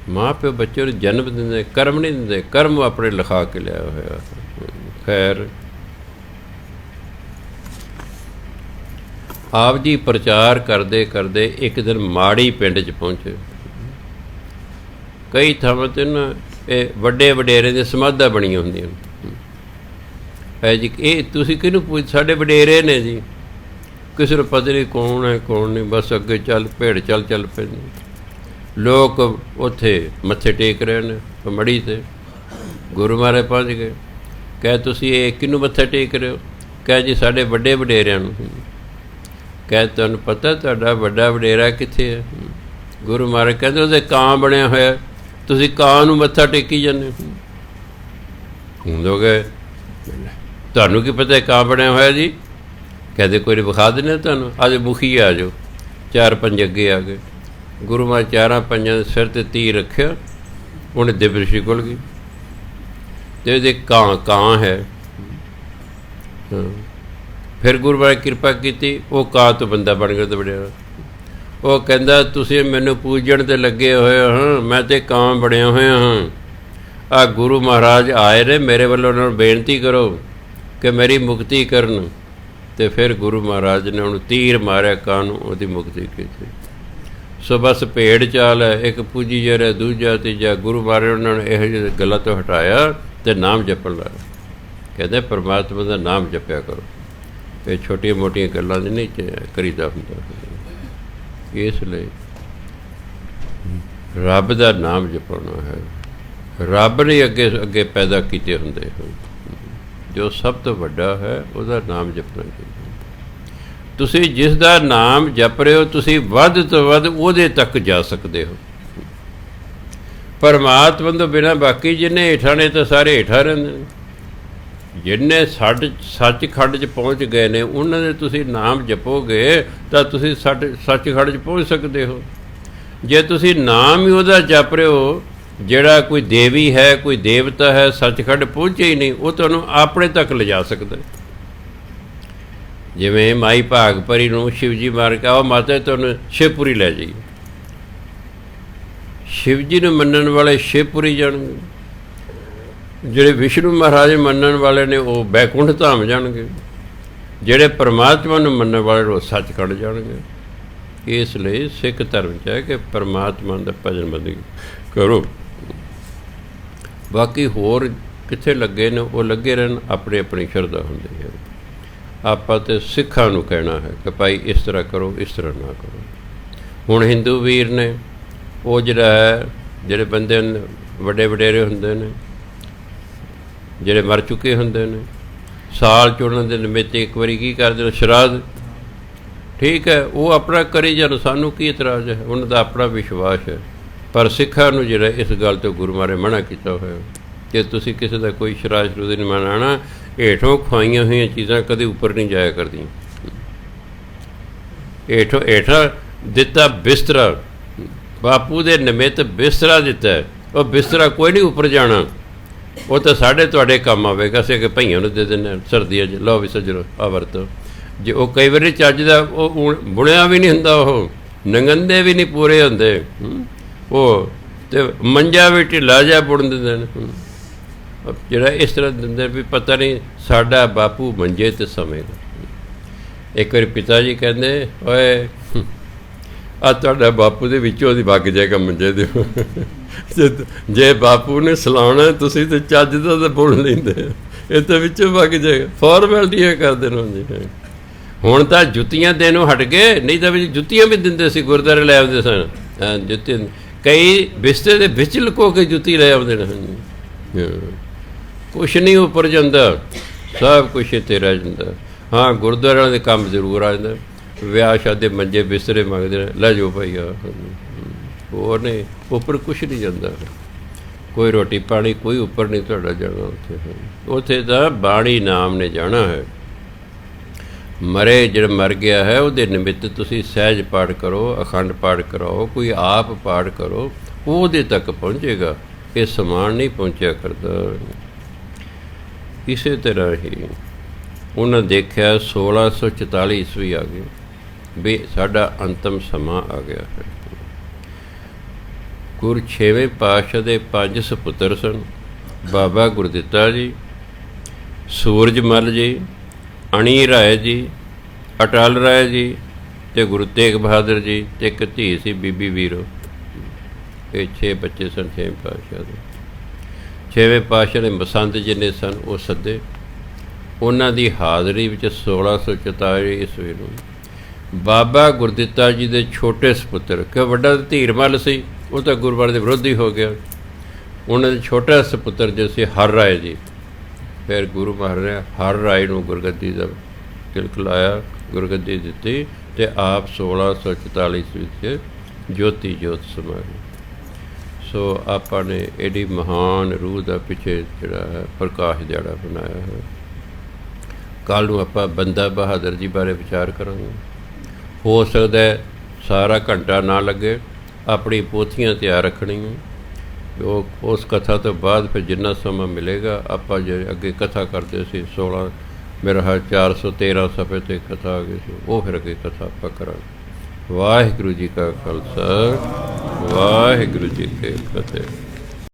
ਮਾਂ ਪਿਓ ਬੱਚੇ ਨੂੰ ਜਨਮ ਦਿੰਦੇ, ਕਰਮ ਨਹੀਂ ਦਿੰਦੇ। ਕਰਮ ਆਪਣੇ ਲਿਖਾ ਕੇ ਲਿਆ ਹੋਇਆ। ਖੈਰ, ਆਪ ਜੀ ਪ੍ਰਚਾਰ ਕਰਦੇ ਕਰਦੇ ਇੱਕ ਦਿਨ ਮਾੜੀ ਪਿੰਡ 'ਚ ਪਹੁੰਚੇ। ਕਈ ਥਾਵਾਂ 'ਤੇ ਨਾ ਇਹ ਵੱਡੇ ਵਡੇਰੇ ਦੀਆਂ ਸਮਾਧਾਂ ਬਣੀਆਂ ਹੁੰਦੀਆਂ ਹੈ ਜੀ। ਇਹ ਤੁਸੀਂ ਕਿਹਨੂੰ ਪੁੱਛ, ਸਾਡੇ ਵਡੇਰੇ ਨੇ ਜੀ, ਕਿਸੇ ਨੂੰ ਪਤਾ ਨਹੀਂ ਕੌਣ ਹੈ ਕੌਣ ਨਹੀਂ, ਬਸ ਅੱਗੇ ਚੱਲ ਭੇੜ ਚੱਲ ਪੈਂਦੀ। ਲੋਕ ਉੱਥੇ ਮੱਥੇ ਟੇਕ ਰਹੇ ਨੇ ਮੜੀ 'ਤੇ। ਗੁਰੂ ਮਹਾਰਾਜ ਪਹੁੰਚ ਗਏ। ਕਹਿ ਤੁਸੀਂ ਇਹ ਕਿਹਨੂੰ ਮੱਥਾ ਟੇਕ ਰਹੇ ਹੋ? ਕਹਿ ਜੀ ਸਾਡੇ ਵੱਡੇ ਵਡੇਰਿਆਂ ਨੂੰ। ਕਹਿ ਤੁਹਾਨੂੰ ਪਤਾ ਤੁਹਾਡਾ ਵੱਡਾ ਵਡੇਰਾ ਕਿੱਥੇ ਹੈ? ਗੁਰੂ ਮਹਾਰਾਜ ਕਹਿੰਦੇ ਉਹਦੇ ਕਾਂ ਬਣਿਆ ਹੋਇਆ, ਤੁਸੀਂ ਕਾਂ ਨੂੰ ਮੱਥਾ ਟੇਕੀ ਜਾਂਦੇ ਹੁੰਦੋਗੇ। ਤੁਹਾਨੂੰ ਕੀ ਪਤਾ ਕਾਂ ਬਣਿਆ ਹੋਇਆ ਜੀ? ਕਹਿੰਦੇ ਕੋਈ ਨਹੀਂ, ਵਿਖਾ ਦਿੰਦੇ ਤੁਹਾਨੂੰ। ਅੱਜ ਮੁਖੀ ਆ ਜਾਓ। 4-5 ਅੱਗੇ ਆ ਗਏ। ਗੁਰੂ ਮਹਾਰਾਜ 4-5 ਦੇ ਸਿਰ 'ਤੇ ਤੀਰ ਰੱਖਿਆ, ਉਹਨੇ ਦਿਵਰਿਸ਼ੀ ਖੁੱਲ੍ਹ ਗਈ ਅਤੇ ਉਹਦੇ ਕਾਂ ਹੈ। ਫਿਰ ਗੁਰੂ ਮਹਾਰਾਜ ਕਿਰਪਾ ਕੀਤੀ, ਉਹ ਕਾਂ ਤੋਂ ਬੰਦਾ ਬਣ ਗਿਆ। ਵਡੇਰਾ ਉਹ ਕਹਿੰਦਾ ਤੁਸੀਂ ਮੈਨੂੰ ਪੂਜਣ 'ਤੇ ਲੱਗੇ ਹੋਏ ਹਾਂ, ਮੈਂ ਤਾਂ ਕਾਂ ਬਣਿਆ ਹੋਇਆ ਹਾਂ। ਆਹ ਗੁਰੂ ਮਹਾਰਾਜ ਆਏ ਨੇ, ਮੇਰੇ ਵੱਲੋਂ ਉਹਨਾਂ ਨੂੰ ਬੇਨਤੀ ਕਰੋ ਕਿ ਮੇਰੀ ਮੁਕਤੀ ਕਰਨ। ਅਤੇ ਫਿਰ ਗੁਰੂ ਮਹਾਰਾਜ ਨੇ ਉਹਨੂੰ ਤੀਰ ਮਾਰਿਆ ਕਾਂ ਨੂੰ, ਉਹਦੀ ਮੁਕਤੀ ਕੀਤੀ। ਸੋ ਬਸ ਭੇਡ ਚਾਲ ਹੈ, ਇੱਕ ਪੂਜੀ ਜਿਹੜਾ, ਦੂਜਾ ਤੀਜਾ। ਗੁਰੂ ਮਹਾਰਾਜ ਉਹਨਾਂ ਨੂੰ ਇਹੋ ਜਿਹੀ ਗੱਲਾਂ ਤੋਂ ਹਟਾਇਆ ਅਤੇ ਨਾਮ ਜਪਣ ਲਾਇਆ। ਕਹਿੰਦੇ ਪਰਮਾਤਮਾ ਦਾ ਨਾਮ ਜਪਿਆ ਕਰੋ, ਇਹ ਛੋਟੀਆਂ ਮੋਟੀਆਂ ਗੱਲਾਂ ਦੀ ਨਹੀਂ ਕਰੀਦਾ ਹੁੰਦਾ। ਇਸ ਲਈ ਰੱਬ ਦਾ ਨਾਮ ਜਪਣਾ ਹੈ। ਰੱਬ ਨੇ ਅੱਗੇ ਪੈਦਾ ਕੀਤੇ ਹੁੰਦੇ ਹਨ। ਜੋ ਸਭ ਤੋਂ ਵੱਡਾ ਹੈ ਉਹਦਾ ਨਾਮ ਜਪਣਾ ਚਾਹੀਦਾ। ਤੁਸੀਂ ਜਿਸ ਦਾ ਨਾਮ ਜਪ ਰਹੇ ਹੋ, ਤੁਸੀਂ ਵੱਧ ਤੋਂ ਵੱਧ ਉਹਦੇ ਤੱਕ ਜਾ ਸਕਦੇ ਹੋ। ਪਰਮਾਤਮਾ ਤੋਂ ਬਿਨਾਂ ਬਾਕੀ ਜਿੰਨੇ ਹੇਠਾਂ ਨੇ ਤਾਂ ਸਾਰੇ ਹੇਠਾਂ ਰਹਿੰਦੇ ਨੇ। ਜਿੰਨੇ ਸੱਚਖੰਡ 'ਚ ਪਹੁੰਚ ਗਏ ਨੇ, ਉਹਨਾਂ ਦੇ ਤੁਸੀਂ ਨਾਮ ਜਪੋਗੇ ਤਾਂ ਤੁਸੀਂ ਸੱਚਖੰਡ 'ਚ ਪਹੁੰਚ ਸਕਦੇ ਹੋ। ਜੇ ਤੁਸੀਂ ਨਾਮ ਹੀ ਉਹਦਾ ਜਪ ਰਹੇ ਹੋ, ਜਿਹੜਾ ਕੋਈ ਦੇਵੀ ਹੈ, ਕੋਈ ਦੇਵਤਾ ਹੈ, ਸੱਚਖੰਡ ਪਹੁੰਚੇ ਹੀ ਨਹੀਂ, ਉਹ ਤੁਹਾਨੂੰ ਆਪਣੇ ਤੱਕ ਲਿਜਾ ਸਕਦਾ। ਜਿਵੇਂ ਮਾਈ ਭਾਗ ਭਰੀ ਨੂੰ ਸ਼ਿਵ ਜੀ ਮਾਰ ਕੇ ਆਓ ਮਾਤਾ ਤੁਹਾਨੂੰ ਸ਼ਿਵਪੁਰੀ ਲੈ ਜਾਈਏ। ਸ਼ਿਵ ਜੀ ਨੂੰ ਮੰਨਣ ਵਾਲੇ ਸ਼ਿਵਪੁਰੀ ਜਾਣਗੇ, ਜਿਹੜੇ ਵਿਸ਼ਨੂੰ ਮਹਾਰਾਜ ਮੰਨਣ ਵਾਲੇ ਨੇ ਉਹ ਬੈਕੁੰਠ ਧਾਮ ਜਾਣਗੇ, ਜਿਹੜੇ ਪਰਮਾਤਮਾ ਨੂੰ ਮੰਨਣ ਵਾਲੇ ਉਹ ਸੱਚਖੰਡ ਜਾਣਗੇ। ਇਸ ਲਈ ਸਿੱਖ ਧਰਮ 'ਚ ਹੈ ਕਿ ਪਰਮਾਤਮਾ ਦਾ ਭਜਨ ਬੰਦਗੀ ਕਰੋ। ਬਾਕੀ ਹੋਰ ਕਿੱਥੇ ਲੱਗੇ ਨੇ ਉਹ ਲੱਗੇ ਰਹਿਣ, ਆਪਣੀ ਆਪਣੀ ਸ਼ਰਧਾ ਹੁੰਦੀ ਹੈ। ਆਪਾਂ ਤਾਂ ਸਿੱਖਾਂ ਨੂੰ ਕਹਿਣਾ ਹੈ ਕਿ ਭਾਈ ਇਸ ਤਰ੍ਹਾਂ ਕਰੋ, ਇਸ ਤਰ੍ਹਾਂ ਨਾ ਕਰੋ। ਹੁਣ ਹਿੰਦੂ ਵੀਰ ਨੇ, ਉਹ ਜਿਹੜਾ ਹੈ, ਜਿਹੜੇ ਬੰਦੇ ਵੱਡੇ ਵਡੇਰੇ ਹੁੰਦੇ ਨੇ, ਜਿਹੜੇ ਮਰ ਚੁੱਕੇ ਹੁੰਦੇ ਨੇ, ਸਾਲ 'ਚ ਉਹਨਾਂ ਦੇ ਨਿਮਿਤ ਇੱਕ ਵਾਰੀ ਕੀ ਕਰਦੇ ਨੇ? ਸ਼ਰਾਧ। ਠੀਕ ਹੈ, ਉਹ ਆਪਣਾ ਕਰੀ ਜਾਣ, ਸਾਨੂੰ ਕੀ ਇਤਰਾਜ਼ ਹੈ? ਉਹਨਾਂ ਦਾ ਆਪਣਾ ਵਿਸ਼ਵਾਸ ਹੈ। ਪਰ ਸਿੱਖਾਂ ਨੂੰ ਜਿਹੜਾ ਇਸ ਗੱਲ ਤੋਂ ਗੁਰੂ ਮਹਾਰਾਜ ਮਨ੍ਹਾ ਕੀਤਾ ਹੋਇਆ ਕਿ ਤੁਸੀਂ ਕਿਸੇ ਦਾ ਕੋਈ ਸ਼ਰਾਧ ਸ਼ਰੂਧ ਨਹੀਂ ਮਨਾਉਣਾ। ਹੇਠੋਂ ਖਵਾਈਆਂ ਹੋਈਆਂ ਚੀਜ਼ਾਂ ਕਦੇ ਉੱਪਰ ਨਹੀਂ ਜਾਇਆ ਕਰਦੀਆਂ। ਹੇਠਾਂ ਦਿੱਤਾ ਬਿਸਤਰਾ, ਬਾਪੂ ਦੇ ਨਿਮਿਤ ਬਿਸਤਰਾ ਦਿੱਤਾ, ਉਹ ਬਿਸਤਰਾ ਕੋਈ ਨਹੀਂ ਉੱਪਰ ਜਾਣਾ। ਉਹ ਤਾਂ ਸਾਡੇ ਤੁਹਾਡੇ ਕੰਮ ਆਵੇਗਾ। ਅਸੀਂ ਕਿ ਭਈਆਂ ਨੂੰ ਦੇ ਦਿੰਦੇ ਸਰਦੀਆਂ 'ਚ, ਲਓ ਵੀ ਸੱਜਣੋ ਆ ਵਰਤੋ। ਜੇ ਉਹ ਕਈ ਵਾਰੀ ਚੱਜ ਦਾ ਉਹ ਬੁਣਿਆ ਵੀ ਨਹੀਂ ਹੁੰਦਾ, ਉਹ ਨੰਗੰਦੇ ਵੀ ਨਹੀਂ ਪੂਰੇ ਹੁੰਦੇ, ਉਹ ਅਤੇ ਮੰਜਾ ਵੀ ਢਿੱਲਾ ਜਿਹਾ ਬੁਣ ਦਿੰਦੇ ਨੇ। ਜਿਹੜਾ ਇਸ ਤਰ੍ਹਾਂ ਦਿੰਦੇ ਵੀ ਪਤਾ ਨਹੀਂ ਸਾਡਾ ਬਾਪੂ ਮੰਜੇ 'ਤੇ ਸਮੇਗਾ। ਇੱਕ ਵਾਰੀ ਪਿਤਾ ਜੀ ਕਹਿੰਦੇ, ਓਏ ਆ ਤੁਹਾਡਾ ਬਾਪੂ ਦੇ ਵਿੱਚੋਂ ਦੀ ਵਗ ਜਾਏਗਾ ਮੰਜੇ ਦੇ। ਜੇ ਬਾਪੂ ਨੇ ਸਲਾਉਣਾ ਤੁਸੀਂ ਤਾਂ ਚੱਜ ਦਾ ਤਾਂ ਬੁਣ ਲੈਂਦੇ, ਇਹ ਤਾਂ ਵਿੱਚੋਂ ਵਗ ਜਾਏਗਾ। ਫਾਰਮੈਲਿਟੀਆਂ ਕਰਦੇ ਰਹੋ ਜੀ। ਹੁਣ ਤਾਂ ਜੁੱਤੀਆਂ ਦੇਣੋਂ ਹਟ ਗਏ, ਨਹੀਂ ਤਾਂ ਵੀ ਜੁੱਤੀਆਂ ਵੀ ਦਿੰਦੇ ਸੀ, ਗੁਰਦੁਆਰੇ ਲੈ ਆਉਂਦੇ ਸਨ ਜੁੱਤੀ। ਕਈ ਬਿਸਤੇ ਦੇ ਵਿੱਚ ਲੁਕੋ ਕੇ ਜੁੱਤੀ ਲੈ ਆਉਂਦੇ ਨੇ। ਕੁਛ ਨਹੀਂ ਉੱਪਰ ਜਾਂਦਾ, ਸਭ ਕੁਛ ਇੱਥੇ ਰਹਿ ਜਾਂਦਾ। ਹਾਂ, ਗੁਰਦੁਆਰਿਆਂ ਦੇ ਕੰਮ ਜ਼ਰੂਰ ਆ ਜਾਂਦਾ। ਵਿਆਹ ਸ਼ਾਦੀ ਮੰਜੇ ਬਿਸਤਰੇ ਮੰਗਦੇ ਨੇ, ਲੈ ਜਾਓ ਭਾਈ ਆ। ਹੋਰ ਨਹੀਂ, ਉੱਪਰ ਕੁਛ ਨਹੀਂ ਜਾਂਦਾ। ਕੋਈ ਰੋਟੀ ਪਾਣੀ ਕੋਈ ਉੱਪਰ ਨਹੀਂ ਤੁਹਾਡਾ ਜਾਣਾ। ਉੱਥੇ ਤਾਂ ਬਾਣੀ ਨਾਮ ਨੇ ਜਾਣਾ ਹੈ। ਮਰੇ ਜਿਹੜਾ ਮਰ ਗਿਆ ਹੈ ਉਹਦੇ ਨਿਮਿਤ ਤੁਸੀਂ ਸਹਿਜ ਪਾਠ ਕਰੋ, ਅਖੰਡ ਪਾਠ ਕਰਾਓ, ਕੋਈ ਆਪ ਪਾਠ ਕਰੋ, ਉਹਦੇ ਤੱਕ ਪਹੁੰਚੇਗਾ। ਇਹ ਸਮਾਨ ਨਹੀਂ ਪਹੁੰਚਿਆ ਕਰਦਾ। ਇਸੇ ਤਰ੍ਹਾਂ ਹੀ ਉਹਨਾਂ ਦੇਖਿਆ 1644 ਈਸਵੀ ਆ ਗਈ ਵੀ ਸਾਡਾ ਅੰਤਮ ਸਮਾਂ ਆ ਗਿਆ ਹੈ। ਗੁਰੂ ਛੇਵੇਂ ਪਾਤਸ਼ਾਹ ਦੇ 5 ਸਪੁੱਤਰ ਸਨ। ਬਾਬਾ ਗੁਰਦਿੱਤਾ ਜੀ, ਸੂਰਜਮਲ ਜੀ, ਅਣੀ ਰਾਏ ਜੀ, ਅਟਲ ਰਾਏ ਜੀ ਅਤੇ ਗੁਰੂ ਤੇਗ ਬਹਾਦਰ ਜੀ, ਅਤੇ ਇੱਕ ਧੀ ਸੀ ਬੀਬੀ ਵੀਰੋ। ਇਹ 6 ਬੱਚੇ ਸਨ ਛੇਵੇਂ ਪਾਤਸ਼ਾਹ ਦੇ। ਛੇਵੇਂ ਪਾਤਸ਼ਾਹ ਨੇ ਮਸੰਦ ਜਿੰਨੇ ਸਨ ਉਹ ਸੱਦੇ। ਉਹਨਾਂ ਦੀ ਹਾਜ਼ਰੀ ਵਿੱਚ 1644 ਈਸਵੀ ਨੂੰ ਬਾਬਾ ਗੁਰਦਿੱਤਾ ਜੀ ਦੇ ਛੋਟੇ ਸਪੁੱਤਰ, ਕਿ ਵੱਡਾ ਧੀਰਮਲ ਸੀ, ਉਹ ਤਾਂ ਗੁਰਬਾਣੀ ਦੇ ਵਿਰੁੱਧ ਹੀ ਹੋ ਗਿਆ। ਉਹਨਾਂ ਦੇ ਛੋਟਾ ਸਪੁੱਤਰ ਜੋ ਸੀ ਹਰ ਰਾਏ ਜੀ, ਫਿਰ ਗੁਰੂ ਮਹਾਰਾਜ ਨੇ ਹਰ ਰਾਏ ਨੂੰ ਗੁਰਗੱਦੀ ਦਾ ਤਿਲਕ ਲਾਇਆ, ਗੁਰਗੱਦੀ ਦਿੱਤੀ ਅਤੇ ਆਪ 1644 ਈਸਵੀ ਵਿੱਚ ਜੋਤੀ ਜੋਤ ਸਮਾ ਗਏ। ਸੋ ਆਪਾਂ ਨੇ ਐਡੀ ਮਹਾਨ ਰੂਹ ਦਾ ਪਿੱਛੇ ਜਿਹੜਾ ਹੈ ਪ੍ਰਕਾਸ਼ ਦਿਹਾੜਾ ਬਣਾਇਆ ਹੈ। ਕੱਲ੍ਹ ਨੂੰ ਆਪਾਂ ਬੰਦਾ ਬਹਾਦਰ ਜੀ ਬਾਰੇ ਵਿਚਾਰ ਕਰਾਂਗੇ। ਹੋ ਸਕਦਾ ਸਾਰਾ ਘੰਟਾ ਨਾ ਲੱਗੇ, ਆਪਣੀ ਪੋਥੀਆਂ ਤਿਆਰ ਰੱਖਣੀਆਂ। ਉਹ ਉਸ ਕਥਾ ਤੋਂ ਬਾਅਦ ਫਿਰ ਜਿੰਨਾ ਸਮਾਂ ਮਿਲੇਗਾ ਆਪਾਂ ਜੇ ਅੱਗੇ ਕਥਾ ਕਰਦੇ ਸੀ 16 ਮੇਰਾ 413 ਸਫ਼ੇ 'ਤੇ ਕਥਾ ਆ ਗਈ ਸੀ, ਉਹ ਫਿਰ ਅੱਗੇ ਕਥਾ ਆਪਾਂ ਕਰਾਂਗੇ। ਵਾਹਿਗੁਰੂ ਜੀ ਕਾ ਖਾਲਸਾ, ਵਾਹਿਗੁਰੂ ਜੀ ਕੀ ਫਤਿਹ।